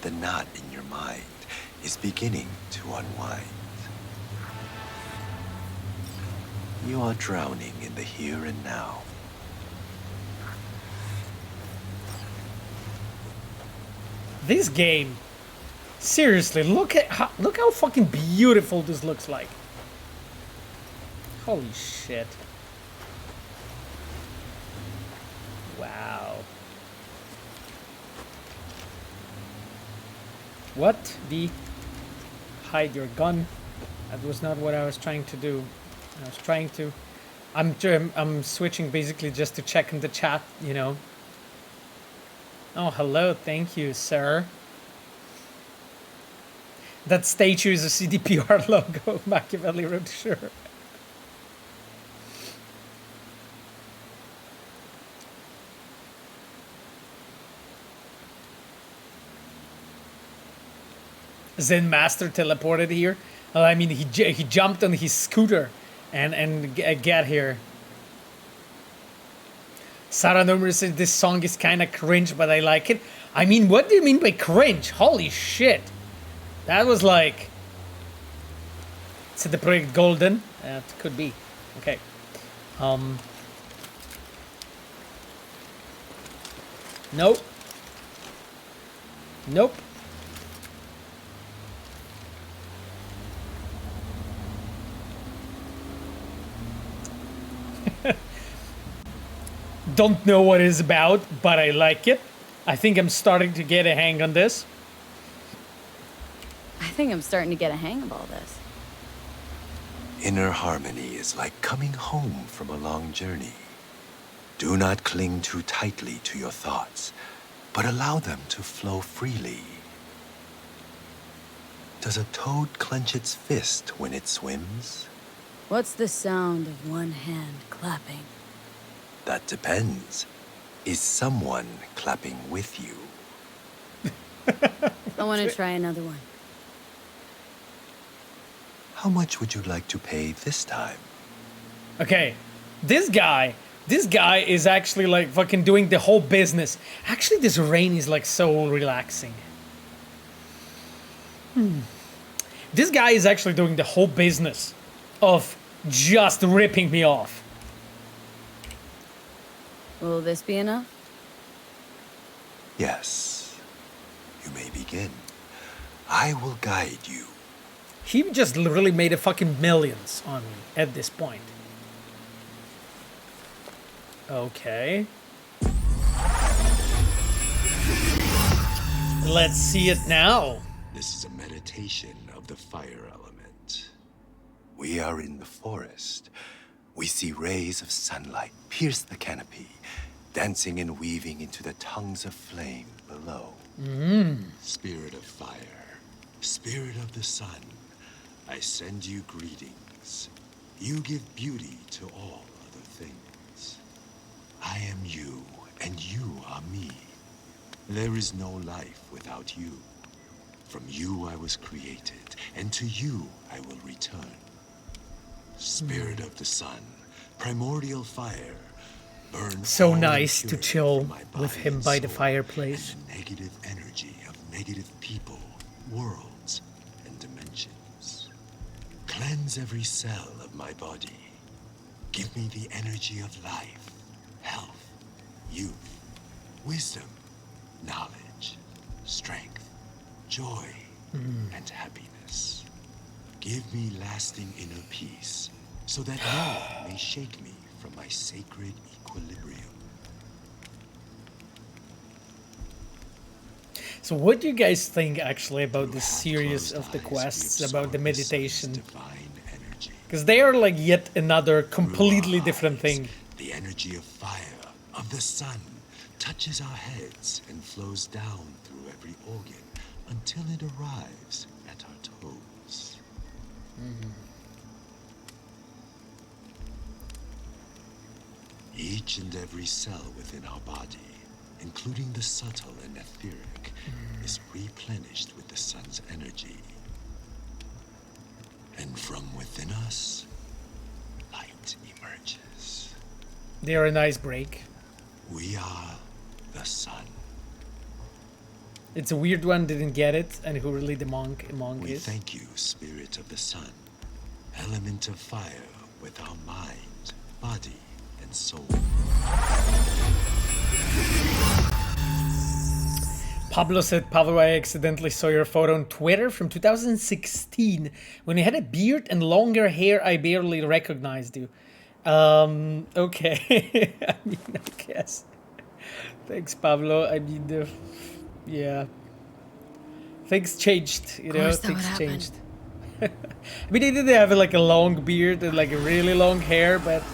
The knot in your mind is beginning to unwind. You are drowning in the here and now. This game, seriously, look how fucking beautiful this looks like. Holy shit. Wow. What the? Hide your gun. That was not what I was trying to do. I was trying to. I'm switching basically just to check in the chat, you know. Oh, hello, thank you, sir. That statue is a CDPR logo. Machiavelli wrote, sure. Zen Master teleported here. I mean, he jumped on his scooter and get here. Sarah Nomer said this song is kind of cringe, but I like it. I mean, what do you mean by cringe? Holy shit. That was like... Is it the Project Golden? It could be. Okay. Nope. Nope. Don't know what it's about, but I like it. I think I'm starting to get a hang on this. I think I'm starting to get a hang of all this. Inner harmony is like coming home from a long journey. Do not cling too tightly to your thoughts, but allow them to flow freely. Does a toad clench its fist when it swims? What's the sound of one hand clapping? That depends. Is someone clapping with you? I want to try another one. How much would you like to pay this time? Okay, this guy is actually like fucking doing the whole business. Actually, this rain is like so relaxing. This guy is actually doing the whole business of just ripping me off. Will this be enough? Yes. You may begin. I will guide you. He just literally made a fucking millions on me at this point. Okay. Let's see it now. This is a meditation of the fire element. We are in the forest. We see rays of sunlight pierce the canopy, dancing and weaving into the tongues of flame below. Spirit of fire, spirit of the sun, I send you greetings. You give beauty to all other things. I am you, and you are me. There is no life without you. From you I was created, and to you I will return. Spirit of the sun, primordial fire, burn So all nice to impurity chill from my with body him and by the soul, fireplace. and the negative energy of negative people, worlds, and dimensions. Cleanse every cell of my body. Give me the energy of life, health, youth, wisdom, knowledge, strength, joy, and happiness. Give me lasting inner peace, so that no one may shake me from my sacred equilibrium. So what do you guys think actually about You this have series closed of the eyes, we quests, absorb about the the sun's meditation? divine energy. Because they are like yet another completely Through our different eyes, thing. The energy of fire, of the sun, touches our heads and flows down through every organ until it arrives at our toes. Each and every cell within our body, including the subtle and etheric, is replenished with the sun's energy. And from within us, light emerges. They are a nice break. We are the sun. It's a weird one, didn't get it, and who really the monk We is. thank you, spirit of the sun, element of fire with our mind, body, and soul. Pablo said, Pablo, I accidentally saw your photo on Twitter from 2016. When you had a beard and longer hair, I barely recognized you. Okay. I mean, I guess. Thanks, Pablo. I mean, yeah. Things changed, you know, things changed. I mean, they did have like a long beard and like a really long hair, but...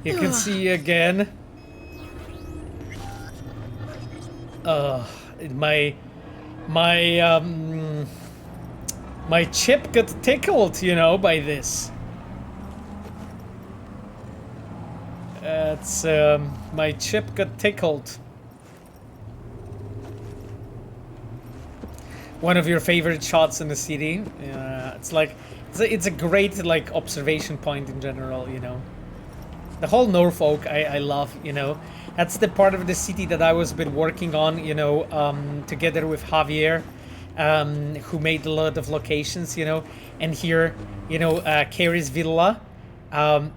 You can see again. My chip got tickled, you know, by this. It's my chip got tickled. One of your favorite shots in the city. It's like it's a great like observation point in general, you know. The whole Norfolk I love, you know. That's the part of the city that I was been working on, you know, together with Javier, who made a lot of locations, you know. And here, you know, Carrie's Villa,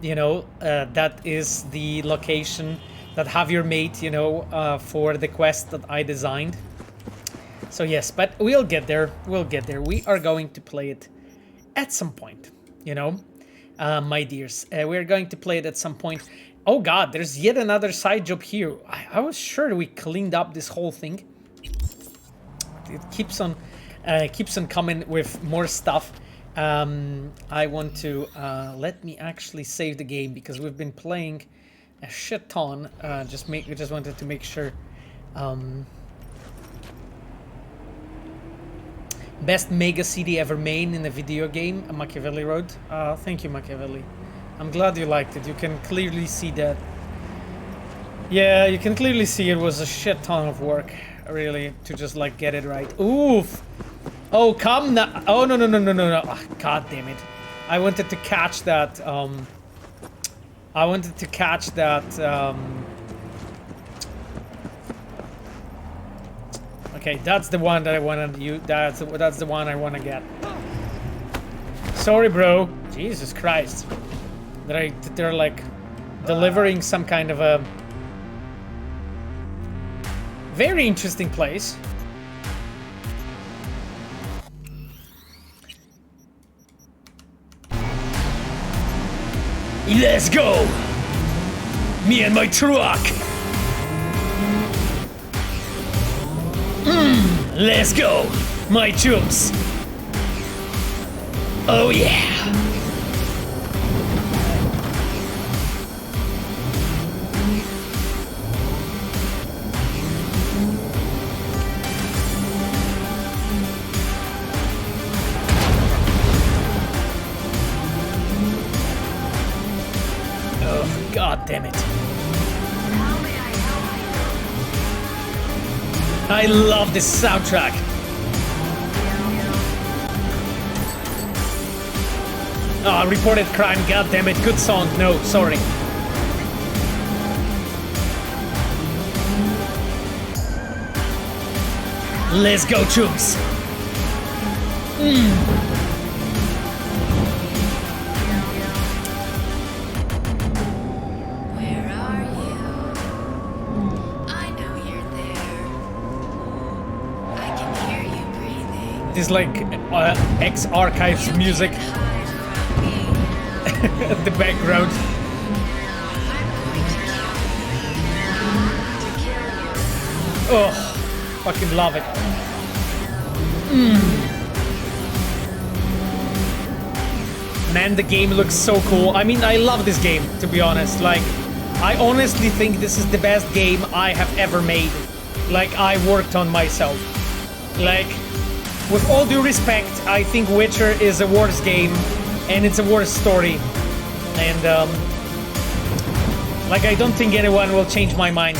you know, that is the location that Javier made, you know, for the quest that I designed. So yes, but we'll get there. We'll get there. We are going to play it at some point, you know, my dears. We're going to play it at some point. Oh God, there's yet another side job here. I was sure we cleaned up this whole thing. It keeps on coming with more stuff. I want to let me actually save the game because we've been playing a shit ton. Just wanted to make sure. Best mega city ever made in a video game, Machiavelli Road. Thank you, Machiavelli. I'm glad you liked it. You can clearly see that. Yeah, you can clearly see it was a shit ton of work, really, to just like get it right. Oof! Oh, come now. Oh, no. Oh, God damn it. I wanted to catch that, Okay, that's the one that I wanted to use. That's the one I want to get. Sorry, bro. Jesus Christ. They're like delivering some kind of a very interesting place. Let's go! Me and my truck! Let's go! My troops! Oh yeah! Oh, God damn it. I love this soundtrack. Oh, reported crime, god damn it, good song. No, sorry. Let's go, troops. Where are you? I know you're there. I can hear you breathing. This is like X-Archives music at the background. Oh, fucking love it. Man, the game looks so cool. I mean, I love this game, to be honest. Like, I honestly think this is the best game I have ever made. Like, I worked on myself. Like, with all due respect, I think Witcher is a worse game, and it's a worse story. And, like, I don't think anyone will change my mind.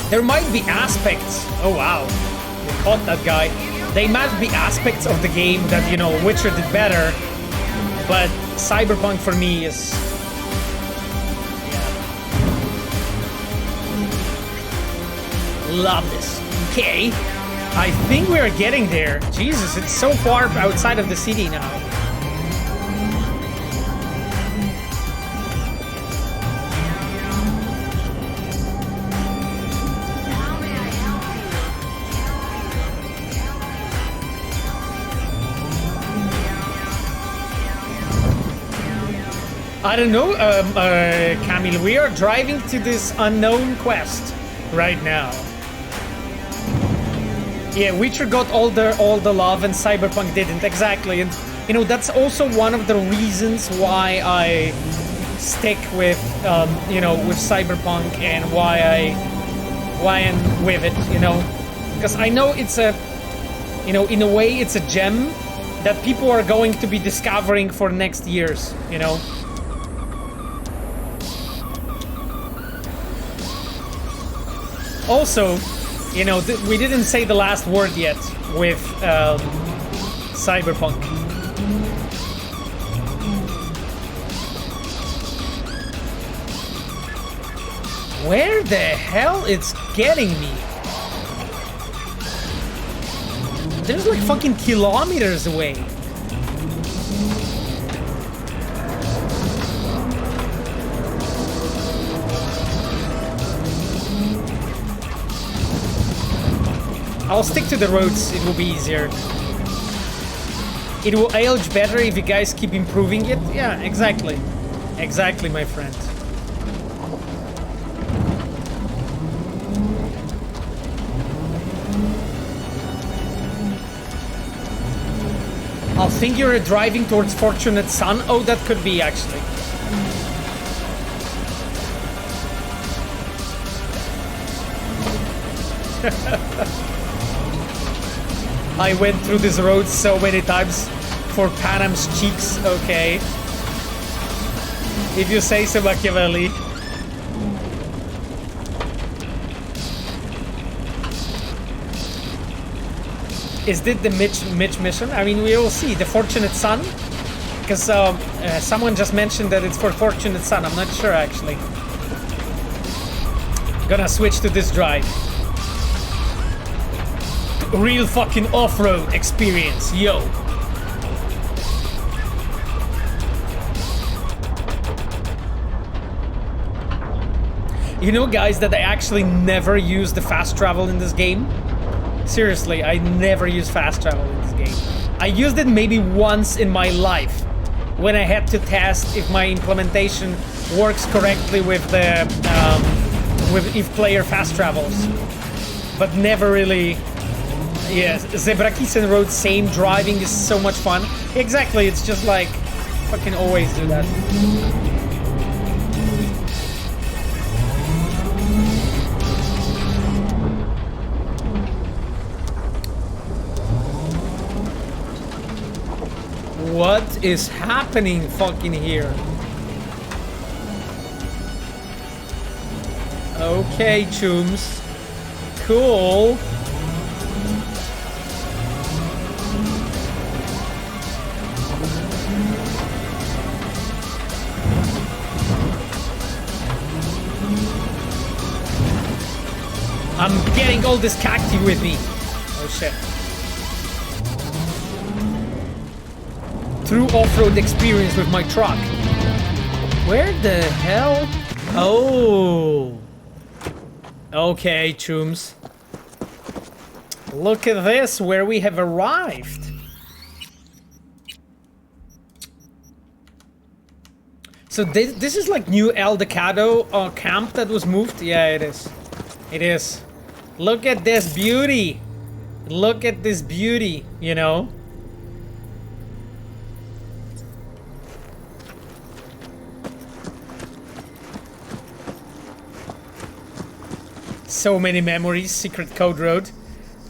There might be aspects. Oh wow, they caught that guy. There might be aspects of the game that, you know, Witcher did better, but Cyberpunk for me is. Yeah. Love this. Okay, I think we are getting there. Jesus, it's so far outside of the city now. I don't know, Camille, we are driving to this unknown quest right now. Yeah, Witcher got all the love and Cyberpunk didn't, exactly. And, you know, that's also one of the reasons why I stick with, you know, with Cyberpunk and why I'm with it, you know. Because I know it's a, you know, in a way it's a gem that people are going to be discovering for next years, you know. Also, you know, we didn't say the last word yet with Cyberpunk. Where the hell it's getting me? There's like fucking kilometers away. I'll stick to the roads, it will be easier. It will age better if you guys keep improving it. Yeah, exactly. Exactly, my friend. I think you're driving towards Fortunate Son. Oh, that could be, actually. I went through this road so many times for Panam's cheeks. Okay. If you say so, Machiavelli. Is this the Mitch mission? I mean, we will see. The Fortunate Son? Because someone just mentioned that it's for Fortunate Son. I'm not sure, actually. Gonna switch to this drive. Real fucking off-road experience, yo. You know, guys, that I actually never use the fast travel in this game? Seriously, I never use fast travel in this game. I used it maybe once in my life when I had to test if my implementation works correctly with the with if player fast travels, but never really. Yes, Zebrakisen Road, same driving is so much fun. Exactly, it's just like fucking always do that. What is happening fucking here? Okay, chooms. Cool. I'm getting all this cacti with me. Oh shit. Through off-road experience with my truck. Where the hell? Oh. Okay, chooms. Look at this, where we have arrived. So this is like new Aldecado camp that was moved? Yeah, it is. It is. Look at this beauty. Look at this beauty, you know? So many memories, Secret Code Road.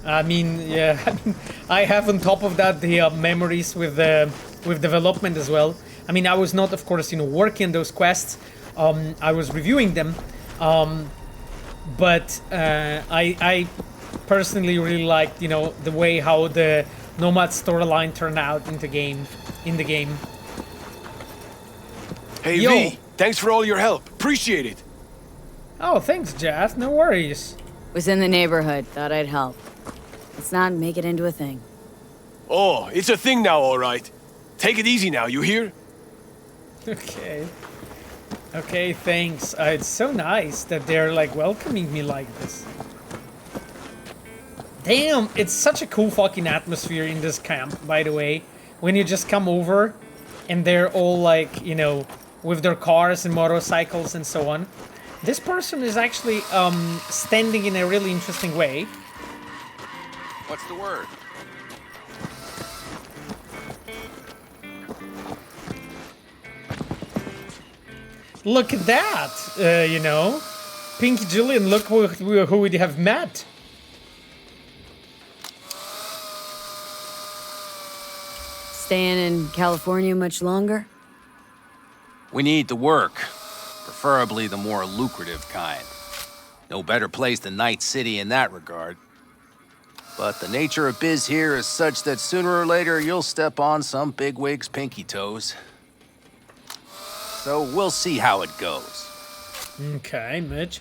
I mean, yeah, I have on top of that the memories with development as well. I mean, I was not, of course, you know, working those quests. I was reviewing them, but I personally really liked, you know, the way how the Nomad storyline turned out in the game. Hey, Yo. V, thanks for all your help. Appreciate it. Oh, thanks, Jazz. No worries. Was in the neighborhood. Thought I'd help. Let's not make it into a thing. Oh, it's a thing now, all right. Take it easy now, you hear? Okay. Okay, thanks. It's so nice that they're like welcoming me like this. Damn, it's such a cool fucking atmosphere in this camp, by the way. When you just come over and they're all like, you know, with their cars and motorcycles and so on. This person is actually standing in a really interesting way. What's the word? Look at that, you know. Pinky Julian, look who we have met. Staying in California much longer? We need to work. Preferably the more lucrative kind. No better place than Night City in that regard. But the nature of biz here is such that sooner or later you'll step on some bigwig's pinky toes. So we'll see how it goes. Okay, Mitch.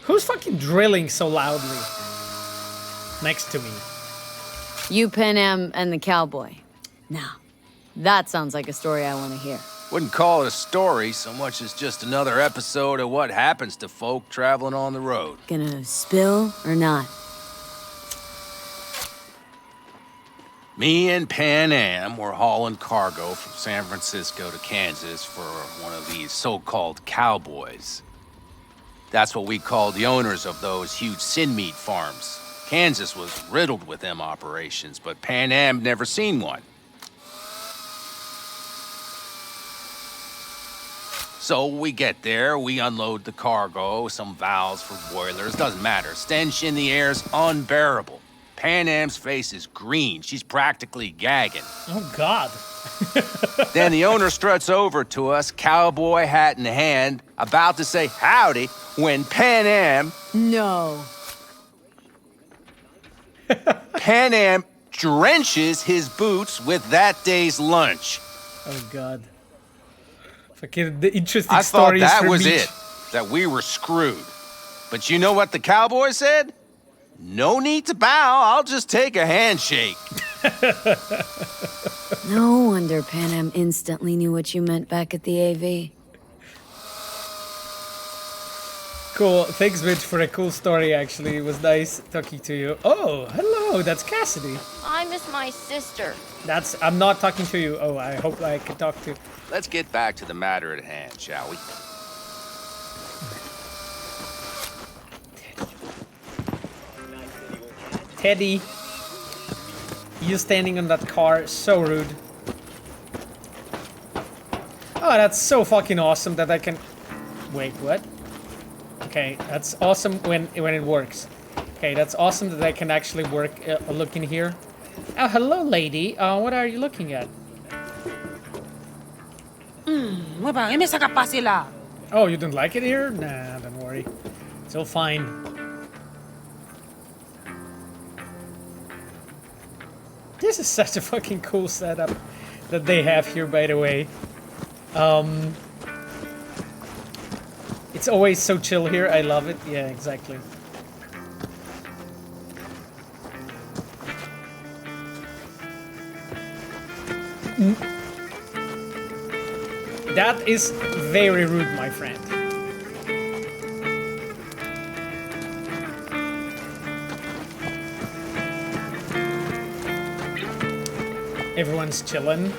Who's fucking drilling so loudly next to me? You, Panam, and the cowboy. Now, that sounds like a story I want to hear. Wouldn't call it a story so much as just another episode of what happens to folk traveling on the road. Gonna spill or not? Me and Panam were hauling cargo from San Francisco to Kansas for one of these so-called cowboys. That's what we called the owners of those huge sin meat farms. Kansas was riddled with them operations, but Panam never seen one. So we get there, we unload the cargo, some valves for boilers, doesn't matter. Stench in the air's unbearable. Panam's face is green. She's practically gagging. Oh, God. Then the owner struts over to us, cowboy hat in hand, about to say howdy, when Panam... No. Panam drenches his boots with that day's lunch. Oh, God. Fucking the interesting I thought stories that for was Mitch. it, that we were screwed. But you know what the cowboy said? No need to bow, I'll just take a handshake. No wonder Panam instantly knew what you meant back at the AV. Cool. Thanks, Mitch, for a cool story, actually. It was nice talking to you. Oh, hello. That's Cassidy. I miss my sister. I'm not talking to you. Oh, I hope I can talk to... Let's get back to the matter at hand, shall we? Teddy. You standing on that car, so rude. Oh, that's so fucking awesome that I can... Wait, what? Okay, that's awesome when it works. Okay, that's awesome that I can actually look in here. Oh, hello, lady. What are you looking at? Oh, you don't like it here? Nah, don't worry. It's all fine. This is such a fucking cool setup that they have here, by the way. It's always so chill here. I love it. Yeah, exactly. That is very rude, my friend. Everyone's chilling.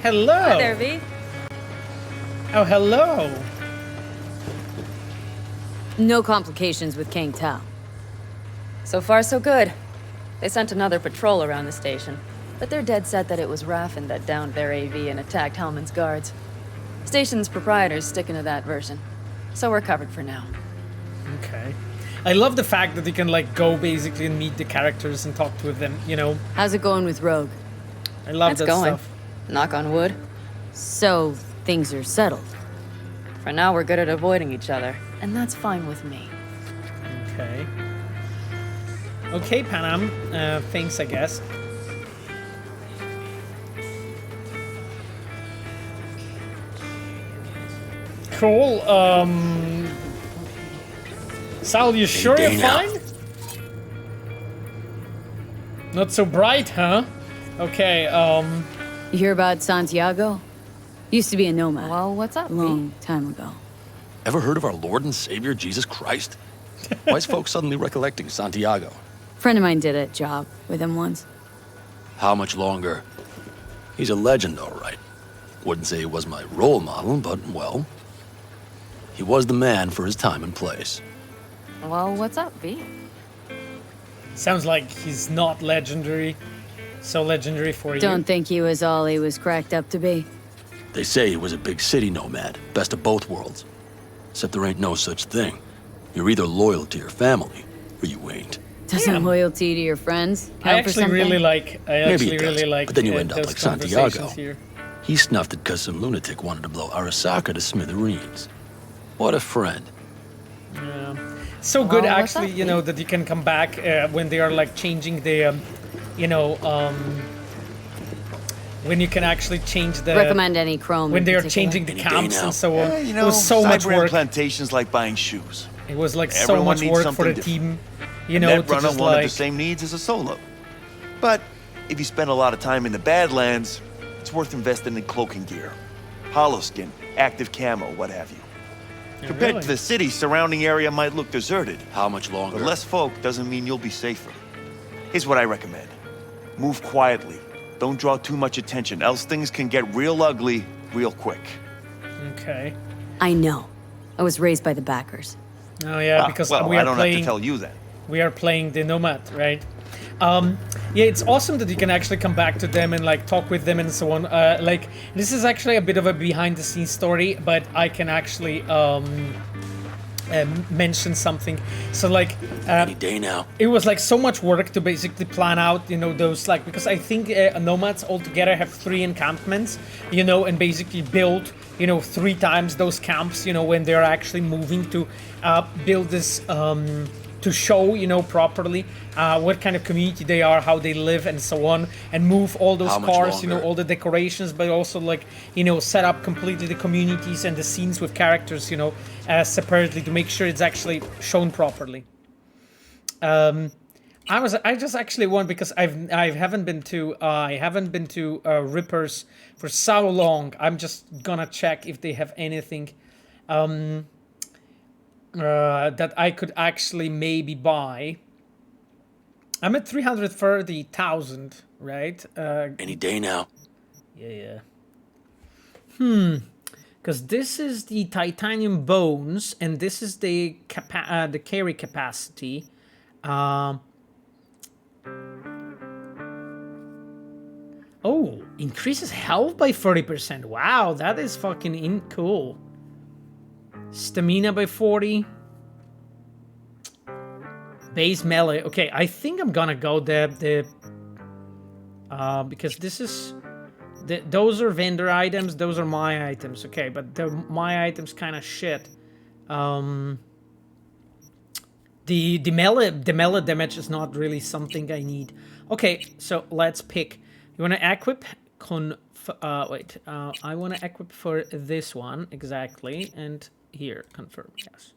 Hello. Hi there, V. Oh, hello. No complications with Kang Tao. So far, so good. They sent another patrol around the station, but they're dead set that it was Raffen that downed their AV and attacked Hjalmar's guards. Station's proprietor's sticking to that version, so we're covered for now. Okay. I love the fact that you can, like, go basically and meet the characters and talk with them, you know? How's it going with Rogue? I love It's that going. stuff. Knock on wood. So, things are settled. For now, we're good at avoiding each other, and that's fine with me. Okay. Okay, Panam. Thanks, I guess. Cool. Saul, you sure you're fine? Not so bright, huh? Okay, You hear about Santiago? Used to be a nomad. Well, what's up, Long time ago. Ever heard of our Lord and Savior, Jesus Christ? Why is folks suddenly recollecting Santiago? Friend of mine did a job with him once. How much longer? He's a legend, all right. Wouldn't say he was my role model, but, well, he was the man for his time and place. Well, what's up, V? sounds like he's not legendary. So legendary for you. Don't think he was all he was cracked up to be. They say he was a big city nomad, best of both worlds. Except there ain't no such thing. You're either loyal to your family, or you ain't. Doesn't loyalty to your friends count I for actually something? really like. Maybe it does, but then you end up those like Santiago. conversations here. He snuffed it because some lunatic wanted to blow Arasaka to smithereens. What a friend. Yeah. So good, Oh, what's actually, up, you know, that you can come back when they are like changing the, you know, when you can actually change the. Recommend any Chrome. When in they are particular. changing the camps and so on. Yeah, you know, it was so much cyber work. implantation's like buying shoes. It was like so Everyone much needs work for something the different. team, you know, to Netrunner just wanted like. the same needs as a solo. But if you spend a lot of time in the Badlands, it's worth investing in cloaking gear. Holoskin, active camo, what have you. Compared to the city, surrounding area might look deserted. How much longer? But less folk doesn't mean you'll be safer. Here's what I recommend. Move quietly. Don't draw too much attention, else things can get real ugly real quick. Okay. I know. I was raised by the backers. Oh yeah, because well, we are I don't playing. have to tell you that. We are playing the Nomad, right? Yeah, it's awesome that you can actually come back to them and like talk with them and so on. Like this is actually a bit of a behind-the-scenes story, but I can actually mention something. So like Any day now. it was like so much work to basically plan out, you know, those like, because I think nomads altogether have 3 encampments, you know, and basically build, you know, 3 times those camps, you know, when they're actually moving to build this to show, you know, properly what kind of community they are, how they live, and so on, and move all those cars, you know, all the decorations, but also like, you know, set up completely the communities and the scenes with characters, you know, separately to make sure it's actually shown properly. I just actually want, because I haven't been to Rippers for so long. I'm just gonna check if they have anything that I could actually maybe buy. I'm at 330,000, right? Any day now. Yeah. Because this is the titanium bones, and this is the carry capacity. Oh, increases health by 40%. Wow, that is fucking cool. Stamina by 40. Base melee. Okay, I think I'm gonna go because this is those are vendor items, those are my items. Okay, but my items kind of shit. The melee damage is not really something I need. Okay, so let's pick. You want to equip I want to equip for this one exactly, and here confirm. Yes.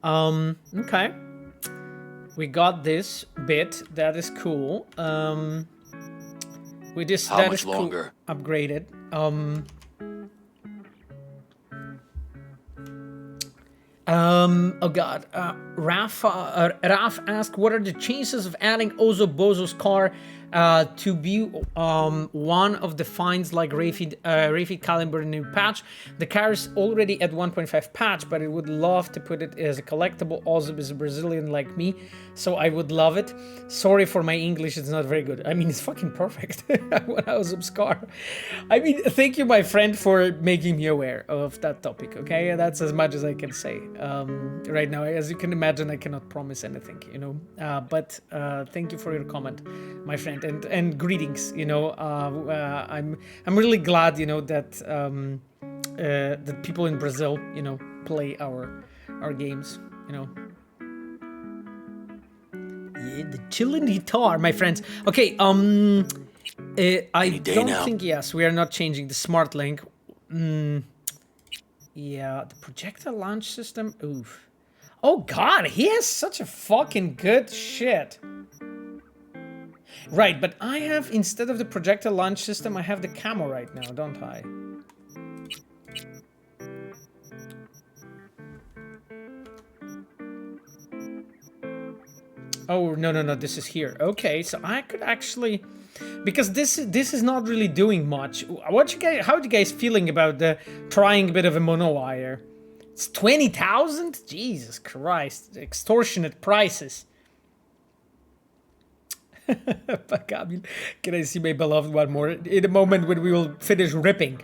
Okay. We got this bit. That is cool. We just How much longer? Cool. Upgraded. Oh god. Raf asked, what are the chances of adding Ozo Bozo's car to be one of the finds like Rafid Caliber in a new patch? The car is already at 1.5 patch, but I would love to put it as a collectible. Ozo is a Brazilian like me, so I would love it. Sorry for my English, it's not very good. I mean, it's fucking perfect. When I was Car. I mean, thank you, my friend, for making me aware of that topic, okay? That's as much as I can say. Right now, as you can imagine, I cannot promise anything, you know, but thank you for your comment, my friend, and greetings, you know. I'm really glad, you know, that that people in Brazil, you know, play our games, you know. Yeah, the chilling guitar, my friends. Okay, I don't think, yes, we are not changing the smart link. Yeah, the projectile launch system. Oof. Oh god, he has such a fucking good shit. Right, but I have, instead of the projectile launch system, I have the camo right now, don't I? Oh, no, this is here. Okay, so I could actually, because this is not really doing much. How are you guys feeling about trying a bit of a monowire? It's 20,000? Jesus Christ, extortionate prices. Can I see my beloved one more? In a moment when we will finish ripping.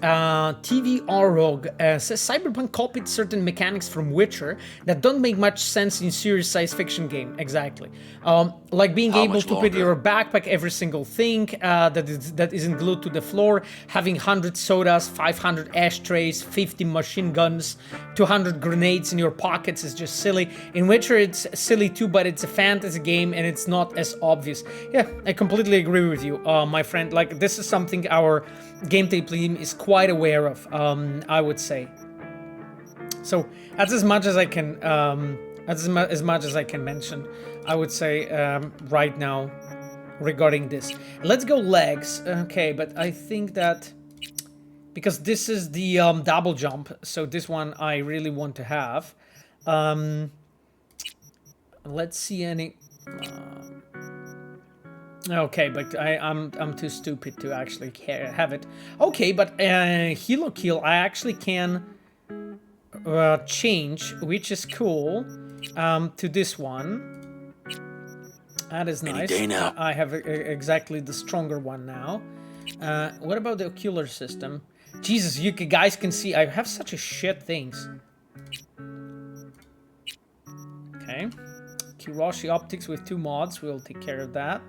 TVR Rogue says Cyberpunk copied certain mechanics from Witcher that don't make much sense in serious science fiction game. Exactly. Like being able to put your backpack every single thing that isn't glued to the floor, having 100 sodas, 500 ashtrays, 50 machine guns, 200 grenades in your pockets is just silly. In Witcher it's silly too, but it's a fantasy game and it's not as obvious. Yeah, I completely agree with you, my friend. Like, this is something our gameplay team is quite aware of, I would say. So that's as much as I can, as much as I can mention, I would say, right now regarding this. Let's go legs. Okay, but I think that because this is the double jump, so this one I really want to have. Let's see any. Okay, but I'm too stupid to actually have it. Okay, but Hilo Kill I actually can change, which is cool, to this one. That is nice. Any day now. I have exactly the stronger one now. What about the ocular system? Jesus, you guys can see I have such a shit things. Okay. Kirashi optics with 2 mods. We'll take care of that.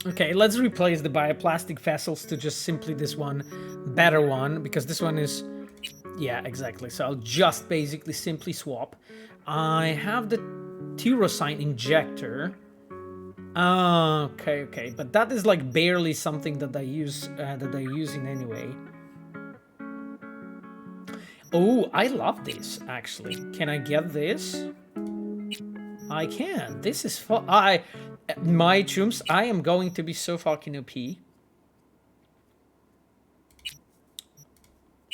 Okay, let's replace the bioplastic vessels to just simply this one better one, because this one is... Yeah, exactly. So I'll just basically simply swap. I have the tyrosine injector. Okay. But that is like barely something that I use in anyway. Oh, I love this, actually. Can I get this? I can. This is fun. My chooms, I am going to be so fucking OP.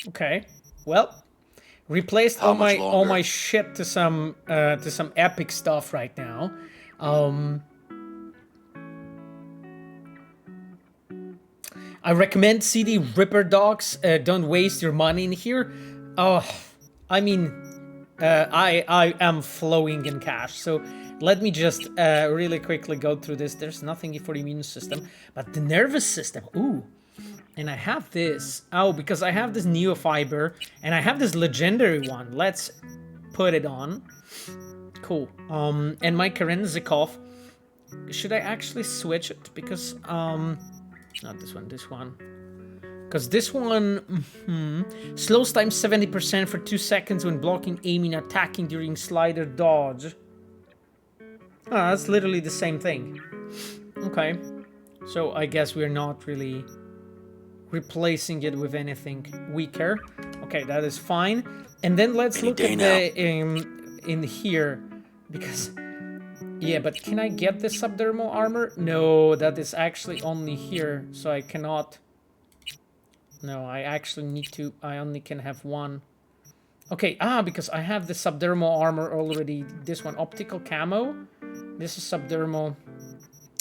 Okay. Well, replaced all my shit to some epic stuff right now. I recommend CD Ripper Dogs. Don't waste your money in here. Oh, I mean, I am flowing in cash. So let me just really quickly go through this. There's nothing for the immune system, but the nervous system. Ooh. And I have this. Oh, because I have this Neofiber and I have this legendary one. Let's put it on. Cool. And my Kerenzikov. Should I actually switch it? Because, not this one, this one. Because this one slows time 70% for 2 seconds when blocking, aiming, attacking during slider dodge. Oh, that's literally the same thing. Okay. So I guess we're not really replacing it with anything weaker. Okay, that is fine. And then let's look at the in here, because yeah, but can I get the subdermal armor? No, that is actually only here, so I cannot. No, I actually need to. I only can have one. Okay, because I have the subdermal armor already. This one, optical camo. This is subdermal.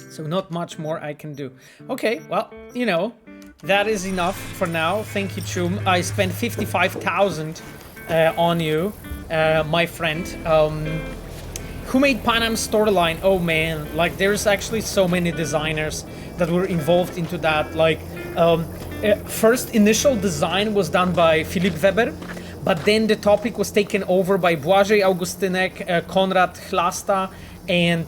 So not much more I can do. Okay, well, you know, that is enough for now. Thank you, Chum. I spent 55,000 on you, my friend. Who made Panam's storyline? Oh man, like there's actually so many designers that were involved into that. Like, first initial design was done by Philipp Weber, but then the topic was taken over by Błażej Augustynek, Konrad Chlasta, and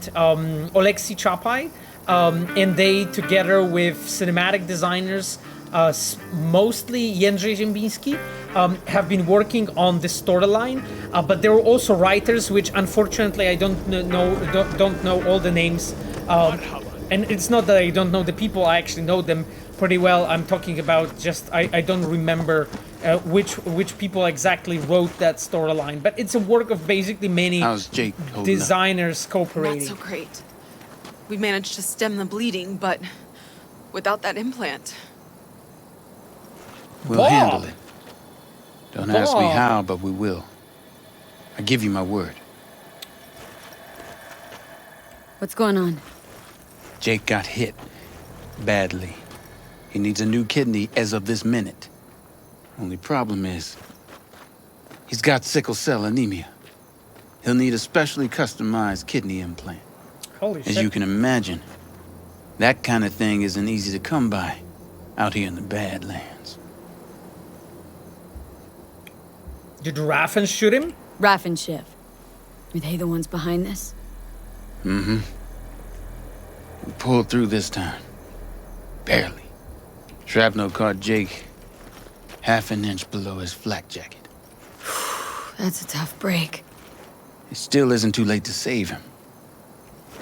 Oleksiy Chapai. And they, together with cinematic designers, mostly Jędrzej Ziembiński, have been working on the storyline. But there were also writers, which unfortunately I don't know all the names. And it's not that I don't know the people; I actually know them pretty well. I'm talking about just I don't remember which people exactly wrote that storyline. But it's a work of basically many designers cooperating. Not so great. We managed to stem the bleeding, but without that implant. We'll handle it. Don't ask me how, but we will. I give you my word. What's going on? Jake got hit. Badly. He needs a new kidney as of this minute. Only problem is, he's got sickle cell anemia. He'll need a specially customized kidney implant. Holy shit. As you can imagine, that kind of thing isn't easy to come by out here in the Badlands. Did Raffen shoot him? Raff and Shiv. Are they the ones behind this? Mm-hmm. We pulled through this time. Barely. Shrapnel caught Jake half an inch below his flak jacket. That's a tough break. It still isn't too late to save him.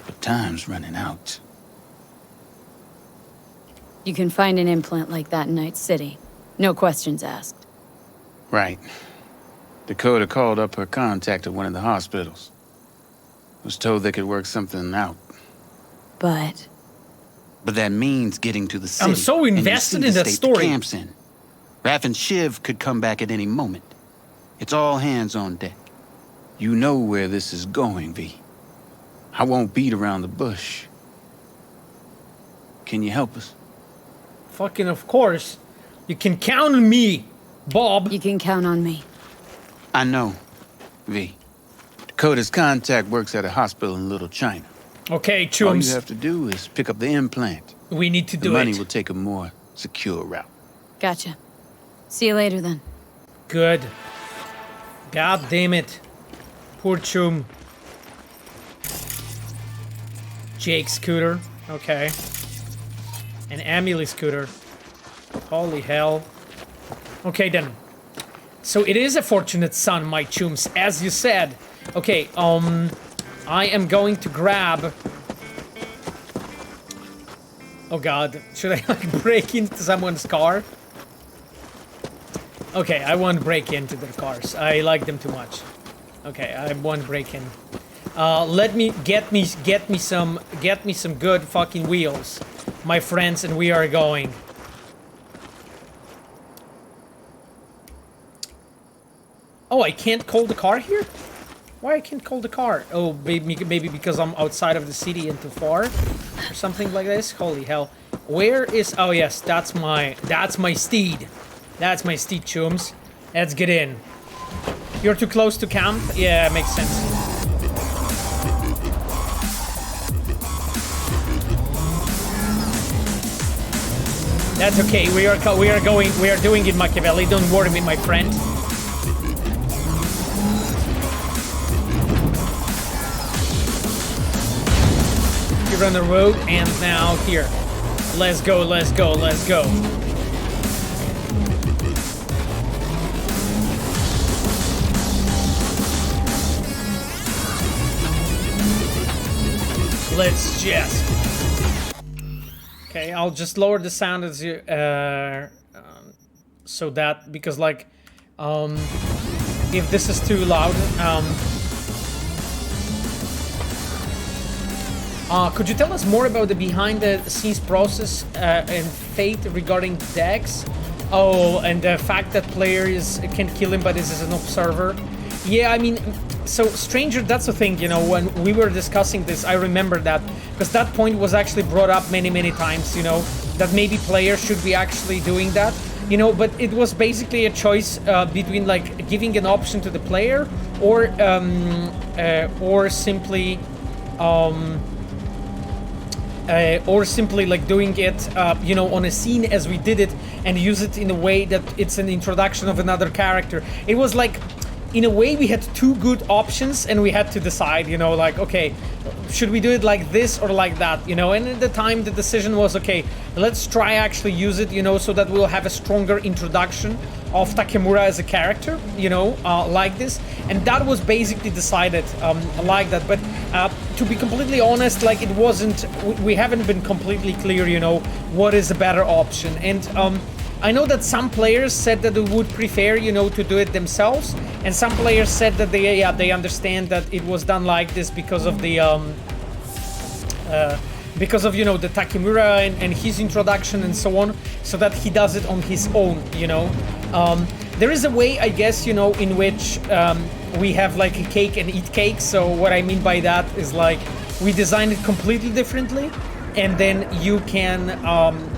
But time's running out. You can find an implant like that in Night City. No questions asked. Right. Dakota called up her contact at one of the hospitals. Was told they could work something out. But that means getting to the city. I'm so invested in that story. Camps in. Raff and Shiv could come back at any moment. It's all hands on deck. You know where this is going, V. I won't beat around the bush. Can you help us? Fucking of course. You can count on me, Bob. You can count on me. I know, V. Dakota's contact works at a hospital in Little China. Okay, All chums. you have to do is pick up the implant. We need to do the money it. will take a more secure route. Gotcha. See you later then. Good. God damn it. Poor chum. Jake scooter. Okay. An Amelie scooter. Holy hell. Okay then. So it is a fortunate son, my chums, as you said. Okay, I am going to grab... Oh god, should I like break into someone's car? Okay, I won't break into their cars. I like them too much. Okay, I won't break in. Let me get me some good fucking wheels, my friends, and we are going. Oh, I can't call the car here? Why I can't call the car? Oh, maybe because I'm outside of the city and too far, or something like this. Holy hell! Where is? Oh yes, that's my steed. That's my steed, chums. Let's get in. You're too close to camp. Yeah, makes sense. That's okay. We are doing it, Machiavelli. Don't worry me, my friend. You're on the road, and now here. Let's go, let's go, let's go. Let's just... Okay, I'll just lower the sound as you, so that, because like, if this is too loud, could you tell us more about the behind-the-scenes process and fate regarding Dex? Oh, and the fact that players can kill him, but this is an observer. Yeah, I mean, so Stranger, that's the thing, you know, when we were discussing this, I remember that, because that point was actually brought up many times, you know, that maybe players should be actually doing that, you know, but it was basically a choice between, like, giving an option to the player, or simply like doing it, you know, on a scene as we did it, and use it in a way that it's an introduction of another character. It was like, in a way, we had two good options, and we had to decide, you know, like, okay, should we do it like this or like that, you know? And at the time, the decision was, okay, let's try actually use it, you know, so that we'll have a stronger introduction of Takemura as a character, you know, like this. And that was basically decided like that. But to be completely honest, like, it wasn't, we haven't been completely clear, you know, what is a better option. And I know that some players said that they would prefer, you know, to do it themselves, and some players said that they understand that it was done like this because of the you know, the Takemura and his introduction and so on, so that he does it on his own, you know. There is a way, I guess, you know, in which we have like a cake and eat cake. So what I mean by that is, like, we design it completely differently, and then you can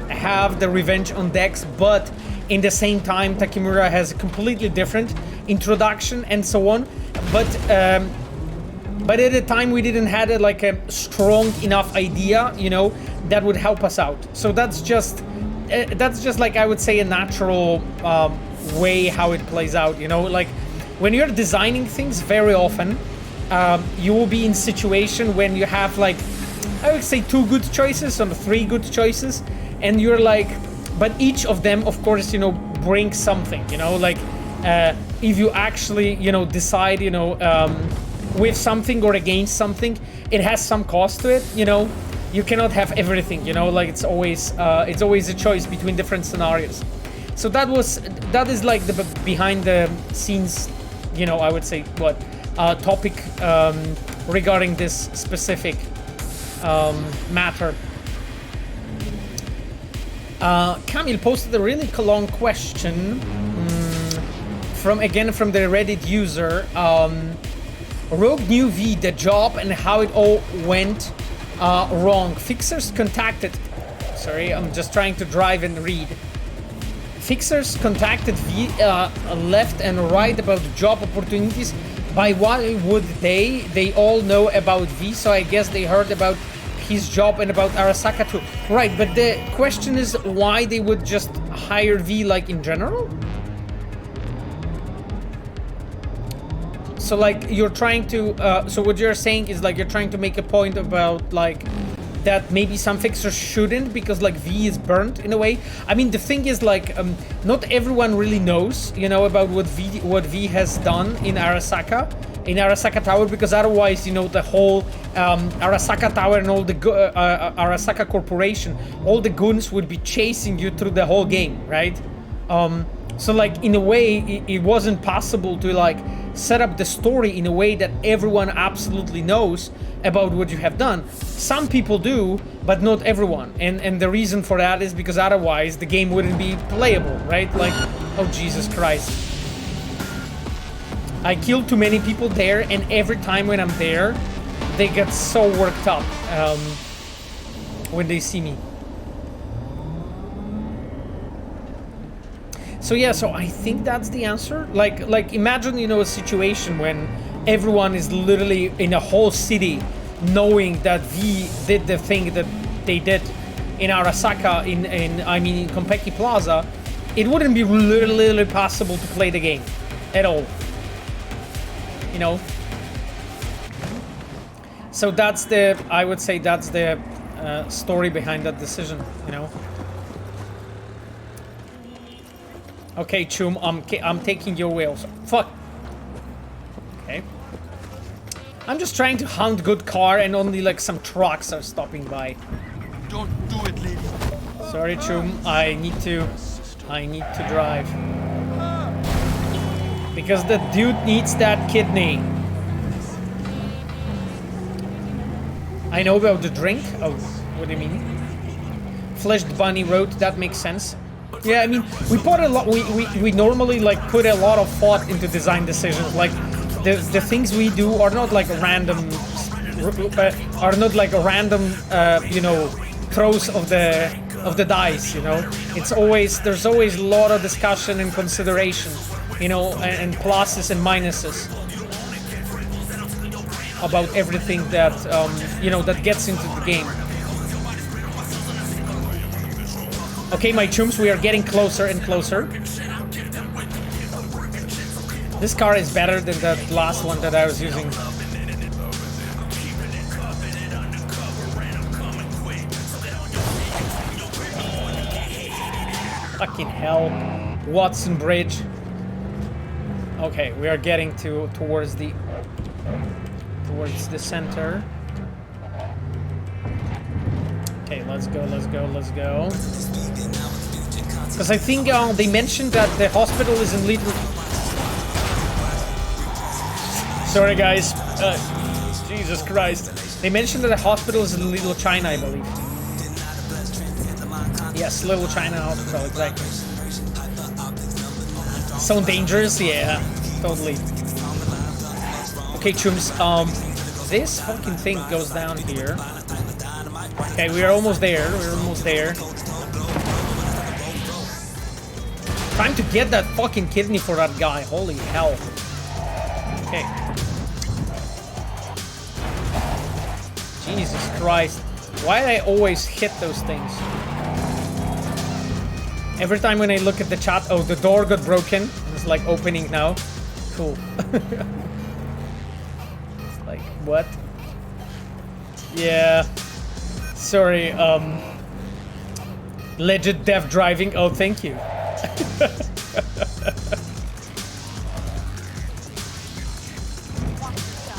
have the revenge on Dex, but in the same time Takemura has a completely different introduction and so on. But at the time we didn't have like a strong enough idea, you know, that would help us out. So that's just like, I would say, a natural way how it plays out, you know. Like, when you're designing things, very often you will be in situation when you have, like, I would say 2 good choices or 3 good choices, and you're like, but each of them, of course, you know, brings something, you know, like, if you actually, you know, decide, you know, with something or against something, it has some cost to it, you know. You cannot have everything, you know, like, it's always a choice between different scenarios. So that is like the behind the scenes, you know, I would say, topic regarding this specific matter. Camille posted a really long question from the Reddit user. Rogue New V, the job and how it all went wrong. Fixers contacted... Sorry, I'm just trying to drive and read. Fixers contacted V left and right about job opportunities, By why would they? They all know about V, so I guess they heard about his job and about Arasaka too. Right, but the question is why they would just hire V, like, in general? So, like, you're trying to, so what you're saying is, like, you're trying to make a point about, like, that maybe some fixers shouldn't because, like, V is burnt in a way. I mean, the thing is, like, not everyone really knows, you know, about what V has done in Arasaka Tower, because otherwise, you know, the whole Arasaka Tower and all the Arasaka Corporation, all the goons would be chasing you through the whole game, right? So, like, in a way, it wasn't possible to, like, set up the story in a way that everyone absolutely knows about what you have done. Some people do, but not everyone. And the reason for that is because otherwise the game wouldn't be playable, right? Like, oh, Jesus Christ. I killed too many people there, and every time when I'm there, they get so worked up when they see me. So yeah, so I think that's the answer. Like imagine, you know, a situation when everyone is literally in a whole city knowing that V did the thing that they did in Arasaka, in Konpeki Plaza. It wouldn't be literally possible to play the game at all. You know? So that's the, I would say that's the story behind that decision, you know? Okay, Chum, I'm taking your wheels. Fuck. Okay. I'm just trying to hunt good car and only like some trucks are stopping by. Don't do it, lady. Sorry, Chum, I need to drive. Because the dude needs that kidney. I know about the drink. Oh, what do you mean? Fleshed Bunny Road, that makes sense. Yeah, I mean, we put a lot. We normally like put a lot of thought into design decisions. Like the things we do are not like random, you know, throws of the dice. You know, there's always a lot of discussion and consideration. You know, and pluses and minuses about everything that you know, that gets into the game. Okay, my chums, we are getting closer and closer. This car is better than that last one that I was using. Fucking hell. Watson Bridge. Okay, we are getting towards the center. Okay, let's go. Because I think they mentioned that the hospital is in Little... Sorry, guys. Jesus Christ. They mentioned that the hospital is in Little China, I believe. Yes, Little China Hospital, exactly. So dangerous? Yeah, totally. Okay, chums, this fucking thing goes down here. Okay, we are almost there. Trying to get that fucking kidney for that guy. Holy hell. Okay. Jesus Christ. Why do I always hit those things? Every time when I look at the chat, oh, the door got broken. It's like opening now. Cool. It's like, what? Yeah. Sorry, legit deaf driving. Oh, thank you.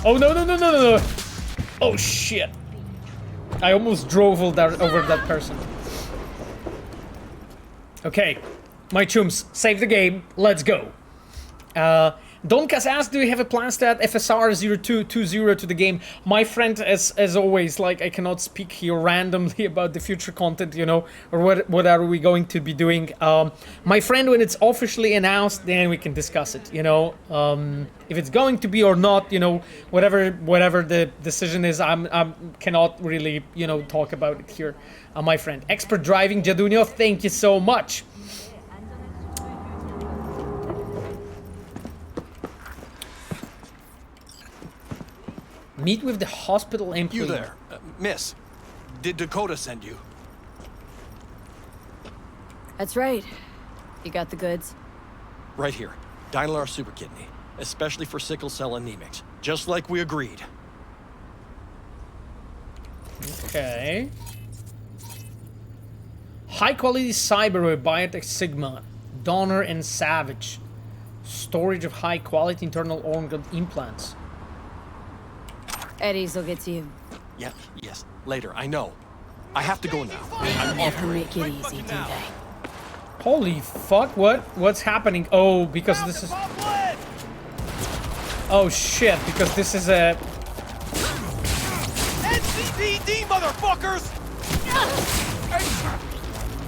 Oh, no. Oh, shit. I almost drove over that person. Okay, my chums, save the game. Let's go. Donkas asked, do you have a plans to add FSR 0220 to the game? My friend, as always, like, I cannot speak here randomly about the future content, you know, or what are we going to be doing. My friend, when it's officially announced, then we can discuss it, you know. If it's going to be or not, you know, whatever the decision is, I cannot really, you know, talk about it here. My friend. Expert driving, Jadunio, thank you so much. Meet with the hospital employee. You there, miss. Did Dakota send you? That's right. You got the goods? Right here. Dynalar Super Kidney. Especially for sickle cell anemics. Just like we agreed. Okay. High quality Cyberway Biotech Sigma. Donor and Savage. Storage of high quality internal organ implants. Eddie's will get to you. Yeah, yes. Later, I know. I have to go now. I'm Never make it easy, do they? Holy fuck, what's happening? Oh, because this is... Oh shit, because this is a... NCPD, motherfuckers!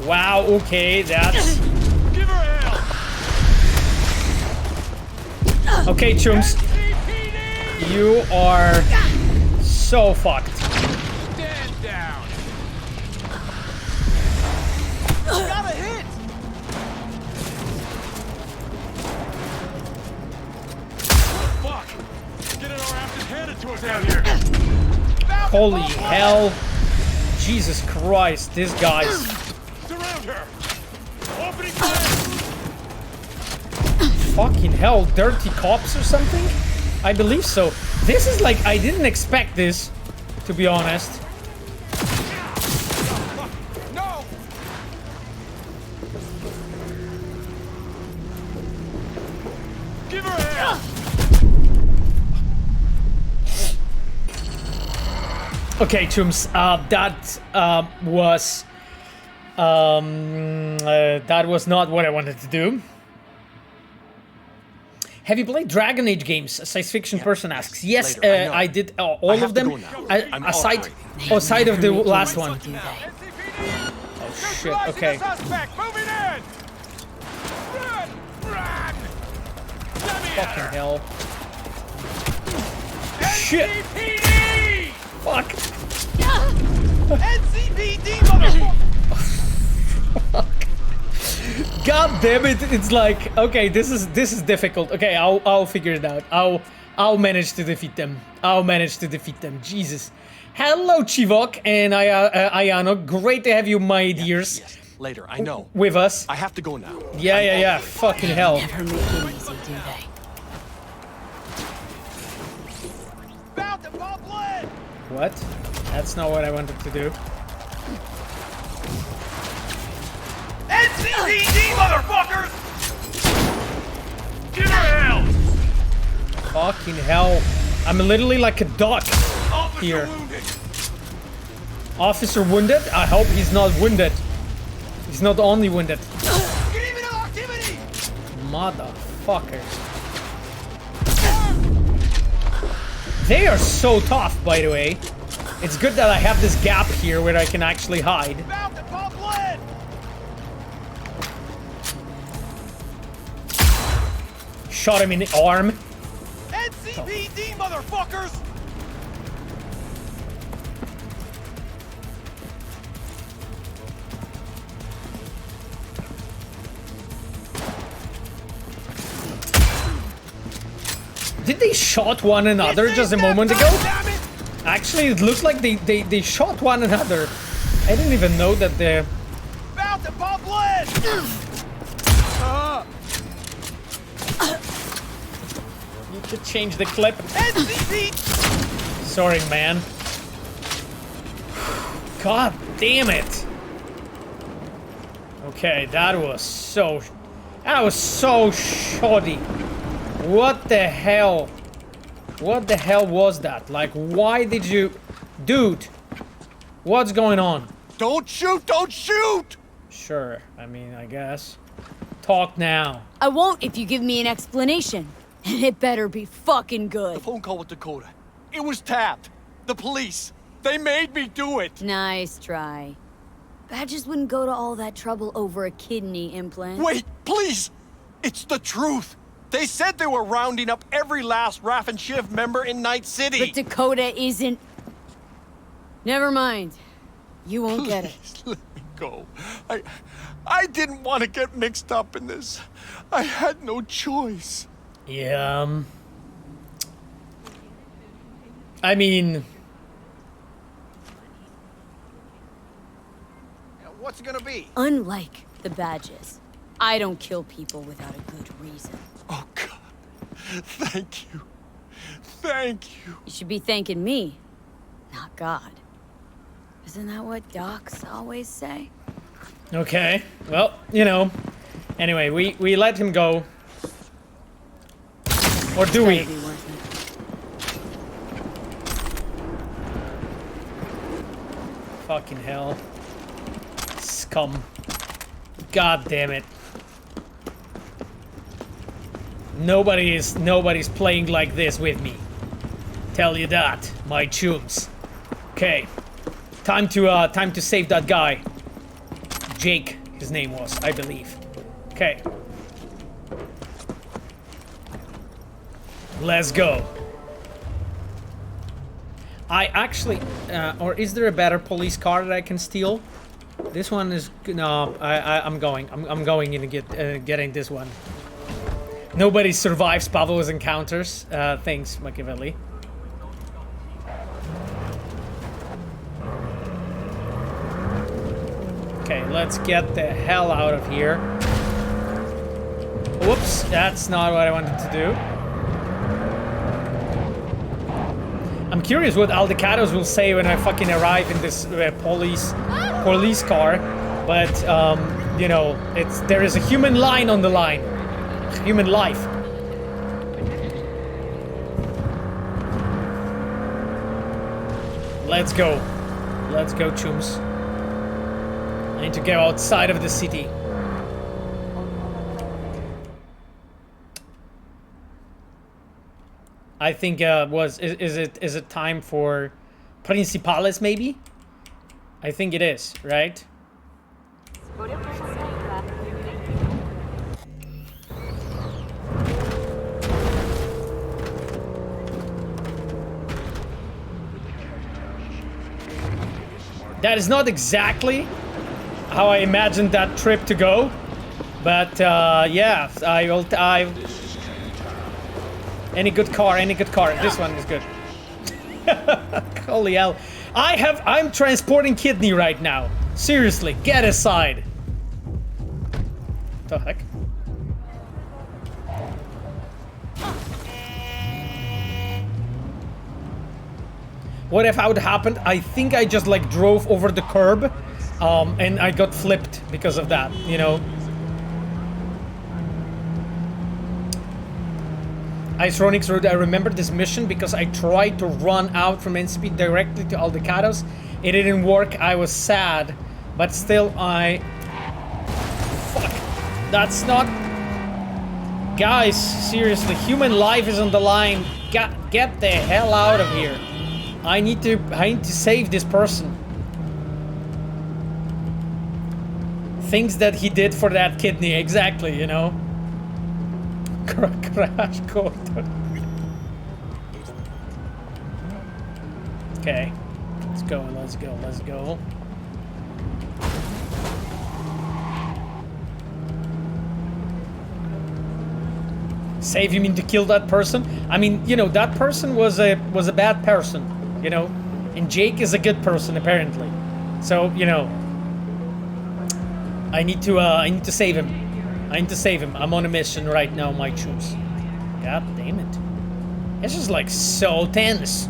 Wow, okay, that's... Give her hell! Okay, chums. You are so fucked. Stand down! Got a hit! Fuck! Getting our asses handed to us out here. Holy hell. Jesus Christ, this guy's... Surround her! Opening fire! Fucking hell, dirty cops or something? I believe so. This is like, I didn't expect this, to be honest. No! Give her hell! Okay, chums, that was not what I wanted to do. Have you played Dragon Age games? A science fiction person asks. Yes, I did all of them, aside of the last one. Oh shit, okay. Fucking hell. Shit! Fuck! NCPD, motherfucker! God damn it! It's like, okay, this is difficult. Okay, I'll figure it out. I'll manage to defeat them. Jesus. Hello, Chivok and Ayano. Great to have you, my dears. Yes. Later, I know. With us. I have to go now. Yeah. Fucking hell. Never make it easy, do they? About to pump lead! What? That's not what I wanted to do. NCPD, motherfuckers! Give her hell! Fucking hell. I'm literally like a duck here. Officer wounded? I hope he's not wounded. He's not only wounded. Motherfuckers. They are so tough, by the way. It's good that I have this gap here where I can actually hide. About to pump lead! Shot him in the arm. NCPD, motherfuckers! Did they shot one another just a moment ago? Actually, it looked like they shot one another. I didn't even know that they're... About to pump lead! Need to change the clip. NCPD! Sorry, man. God damn it. Okay, that was so shoddy. What the hell? What the hell was that? Like, why did you... Dude, what's going on? Don't shoot! Don't shoot! Sure, I mean, I guess. Talk now. I won't if you give me an explanation. And it better be fucking good. The phone call with Dakota. It was tapped. The police. They made me do it. Nice try. Badges wouldn't go to all that trouble over a kidney implant. Wait, please! It's the truth. They said they were rounding up every last Raff and Shiv member in Night City. But Dakota isn't... Never mind. You won't get it. Let me go. I didn't want to get mixed up in this. I had no choice. Yeah, I mean... What's it gonna be? Unlike the badges, I don't kill people without a good reason. Oh, God. Thank you. Thank you. You should be thanking me, not God. Isn't that what docs always say? Okay, well, you know. Anyway, we let him go. Or do we? Fucking hell. Scum. God damn it. Nobody's playing like this with me. Tell you that, my chums. Okay. Time to save that guy. Jake, his name was, I believe. Okay. Let's go. I actually, or is there a better police car that I can steal? This one is no. I'm going in and getting this one. Nobody survives Pavlo's encounters. Thanks, Machiavelli. Okay, let's get the hell out of here. Whoops, that's not what I wanted to do. I'm curious what Aldecados will say when I fucking arrive in this police car, but you know, there is a human line on the line, human life. Let's go, chums. I need to go outside of the city. I think is it time for Principales maybe? I think it is, right? That is not exactly how I imagined that trip to go, but yeah, any good car. This one is good. Holy hell. I'm transporting kidney right now. Seriously, get aside. The heck? What if would happened? I think I just like drove over the curb, and I got flipped because of that, you know? Iceronix Road, I remember this mission because I tried to run out from NCPD directly to Aldecados. It didn't work, I was sad. But still, fuck. That's not... Guys, seriously, human life is on the line. Get the hell out of here. I need to save this person. Things that he did for that kidney, exactly, you know? Crash code. Okay, let's go. Save you mean to kill that person? I mean, you know, that person was a bad person, you know, and Jake is a good person apparently. So, you know, I need to save him. I'm on a mission right now, my chums. God damn it. This is like so tense.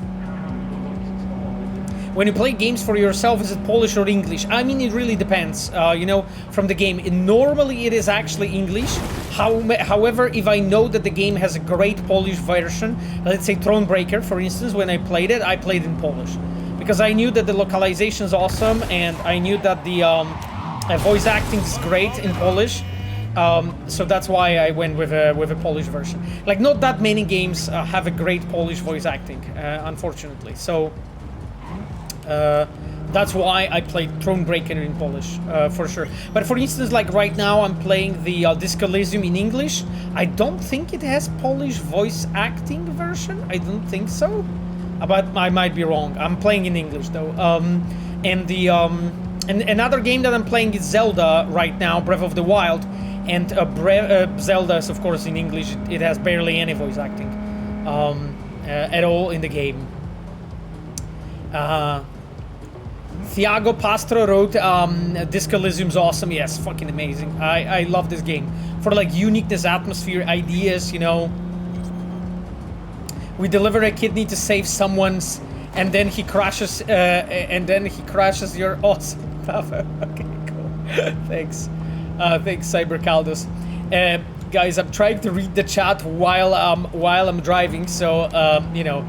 When you play games for yourself, is it Polish or English? I mean, it really depends, you know, from the game. Normally it is actually English. However, if I know that the game has a great Polish version, let's say Thronebreaker, for instance, when I played it in Polish. Because I knew that the localization is awesome, and I knew that the voice acting is great in Polish. So that's why I went with a Polish version. Like, not that many games have a great Polish voice acting, unfortunately. So that's why I played Thronebreaker in Polish, for sure. But for instance, like right now, I'm playing the Disco Elysium in English. I don't think it has Polish voice acting version. I don't think so, but I might be wrong. I'm playing in English though. And the and another game that I'm playing is Zelda right now, Breath of the Wild. And Zelda is, of course, in English. It has barely any voice acting at all in the game. Thiago Pastro wrote, Disco Elysium's awesome. Yes, fucking amazing. I love this game. For like uniqueness, atmosphere, ideas, you know. We deliver a kidney to save someone's, and then he crashes, your awesome Papa. Okay, cool. Thanks. Thanks, Cybercaldos. Guys, I'm trying to read the chat while I'm driving, so, you know.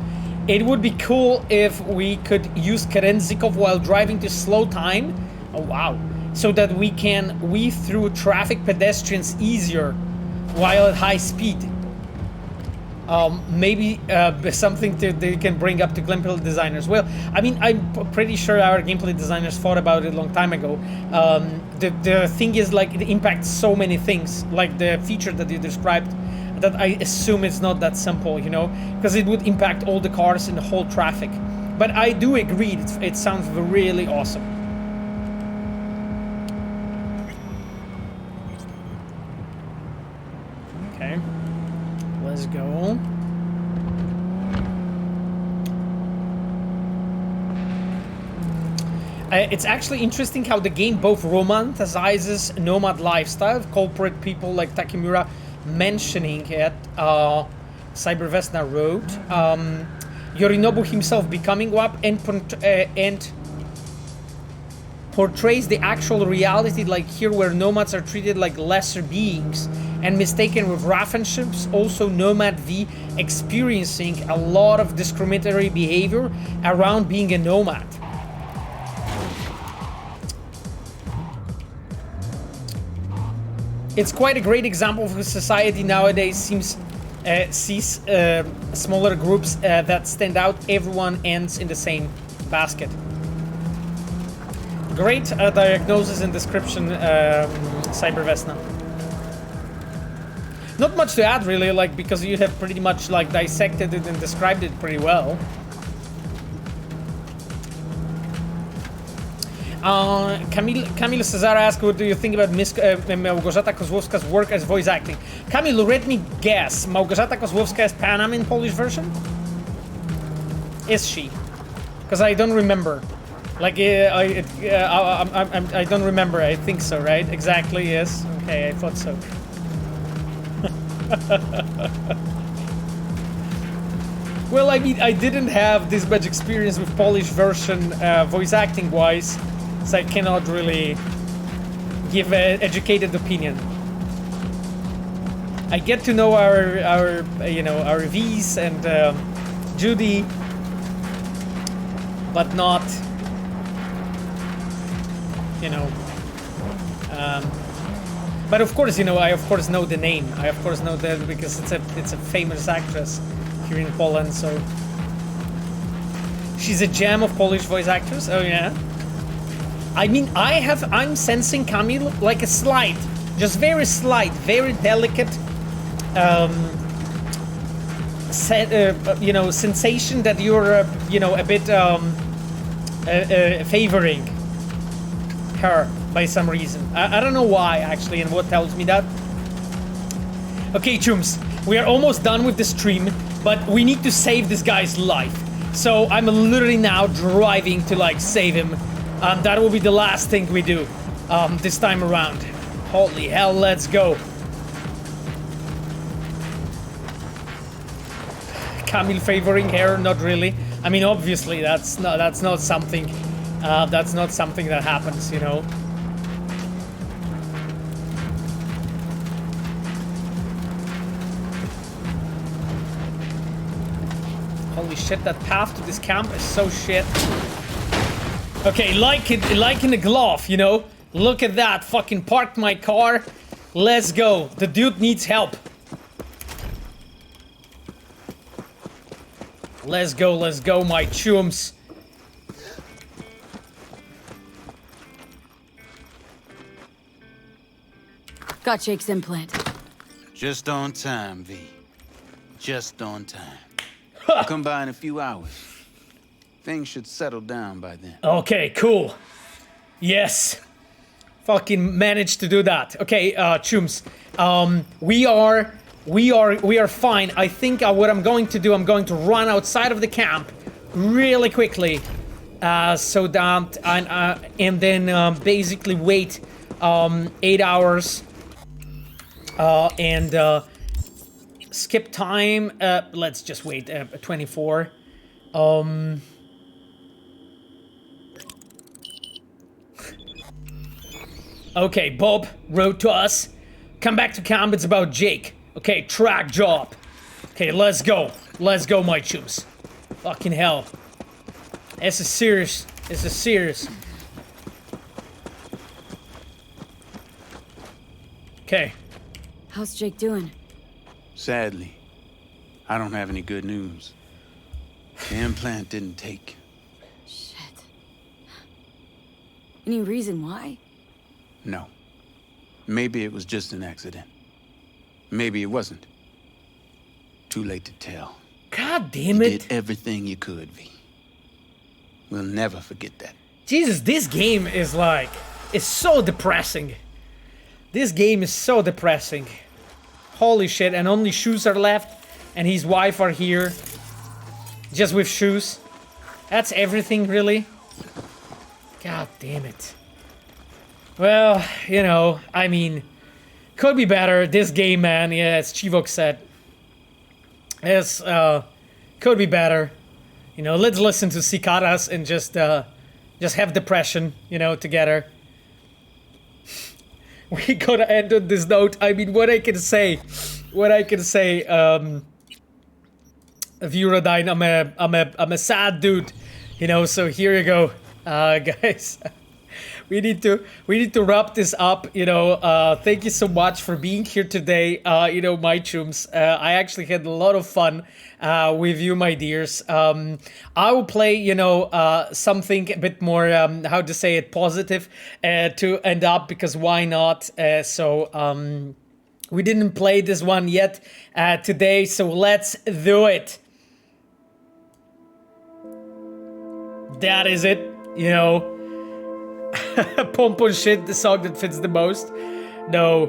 It would be cool if we could use Kerenzikov while driving to slow time. Oh, wow. So that we can weave through traffic pedestrians easier while at high speed. Maybe something they can bring up to gameplay designers. Well, I mean, I'm pretty sure our gameplay designers thought about it a long time ago. The thing is, like, it impacts so many things, like the feature that you described, that I assume it's not that simple, you know, because it would impact all the cars in the whole traffic. But I do agree, it sounds really awesome. Okay, let's go. It's actually interesting how the game both romanticizes nomad lifestyle, corporate people like Takemura mentioning it. Cybervesna wrote, Yorinobu himself becoming WAP and portrays the actual reality, like here where nomads are treated like lesser beings and mistaken with Raffen ships. Also Nomad V experiencing a lot of discriminatory behavior around being a nomad. It's quite a great example of how society nowadays sees smaller groups that stand out. Everyone ends in the same basket. Great diagnosis and description, Cybervesna. Not much to add, really, like, because you have pretty much like dissected it and described it pretty well. Kamil Cesar asked, what do you think about Małgorzata Kozłowska's work as voice acting? Kamil, let me guess. Małgorzata Kozłowska is Panam in Polish version? Is she? Because I don't remember. Like, I don't remember. I think so, right? Exactly, yes. Okay, I thought so. Well, I mean, I didn't have this much experience with Polish version voice acting wise, so I cannot really give an educated opinion. I get to know our you know, our V's and Judy, but not, you know. But of course, you know, I of course know the name. I of course know that because it's a famous actress here in Poland. So she's a gem of Polish voice actors. Oh yeah. I mean, I'm sensing, Kamil, like a slight, just very slight, very delicate, you know, sensation that you're, you know, a bit favoring her by some reason. I don't know why, actually, and what tells me that. Okay, chums, we are almost done with the stream, but we need to save this guy's life. So I'm literally now driving to, like, save him. That will be the last thing we do this time around. Holy hell, let's go. Camille favoring her? Not really. I mean, obviously, that's not something that happens, you know. Holy shit, that path to this camp is so shit. Okay, like in a glove, you know? Look at that, fucking parked my car. Let's go, the dude needs help. Let's go, my chums. Got Jake's implant. Just on time, V. Just on time. I'll come by in a few hours. Things should settle down by then. Okay, cool. Yes. Fucking managed to do that. Okay, chums. We are fine. I think what I'm going to do, I'm going to run outside of the camp really quickly so that and then basically wait 8 hours and skip time. Let's just wait 24. Okay, Bob wrote to us. Come back to camp, it's about Jake. Okay, track job. Okay, let's go. Let's go, my chums. Fucking hell. This is serious. This is serious. Okay. How's Jake doing? Sadly, I don't have any good news. The implant didn't take. Shit. Any reason why? No. Maybe it was just an accident. Maybe it wasn't. Too late to tell. God damn it. You did everything you could, V. We'll never forget that. Jesus, this game is like... It's so depressing. This game is so depressing. Holy shit, and only shoes are left. And his wife are here. Just with shoes. That's everything, really? God damn it. Well, you know, I mean, could be better. This game, man, yeah, as Chivok said, is could be better. You know, let's listen to cicadas and just have depression, you know, together. We gotta end on this note. I mean, what I can say, Vuradine, I'm a sad dude, you know. So here you go, guys. We need to wrap this up, you know. Thank you so much for being here today, you know, my chums. I actually had a lot of fun with you, my dears. I will play, you know, something a bit more, how to say it, positive to end up, because why not? We didn't play this one yet today, so let's do it. That is it, you know. Pompon shit, the song that fits the most. No,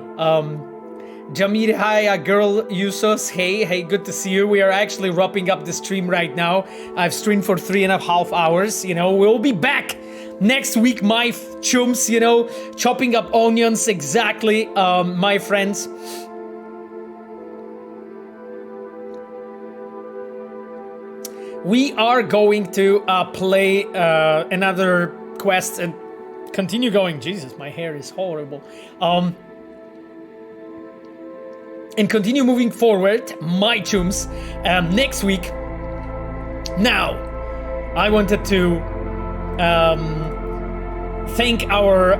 Jamir, hi, girl Yusos, hey, good to see you. We are actually wrapping up the stream right now. I've streamed for 3.5 hours, you know. We'll be back next week, my chums, you know, chopping up onions, exactly, my friends. We are going to play another quest and continue going. Jesus, my hair is horrible. And continue moving forward, my chums, next week. Now, I wanted to thank our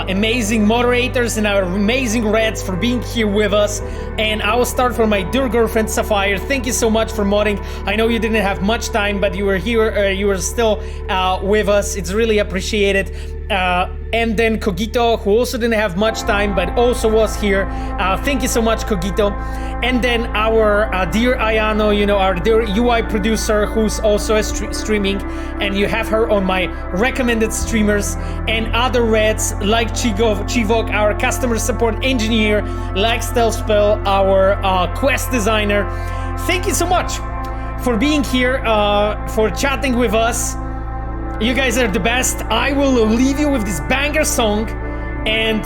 amazing moderators and our amazing Reds for being here with us. And I will start for my dear girlfriend Sapphire. Thank you so much for modding. I know you didn't have much time, but you were here. You were still with us. It's really appreciated. And then Cogito, who also didn't have much time, but also was here. Thank you so much, Cogito. And then our dear Ayano, you know, our dear UI producer, who's also streaming. And you have her on my recommended streamers. And other Reds, like Chivok, our customer support engineer, like Stealthspell, our quest designer. Thank you so much for being here, for chatting with us. You guys are the best. I will leave you with this banger song, and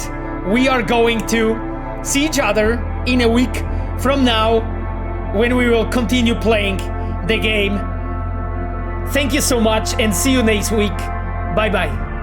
we are going to see each other in a week from now when we will continue playing the game. Thank you so much, and see you next week. Bye-bye.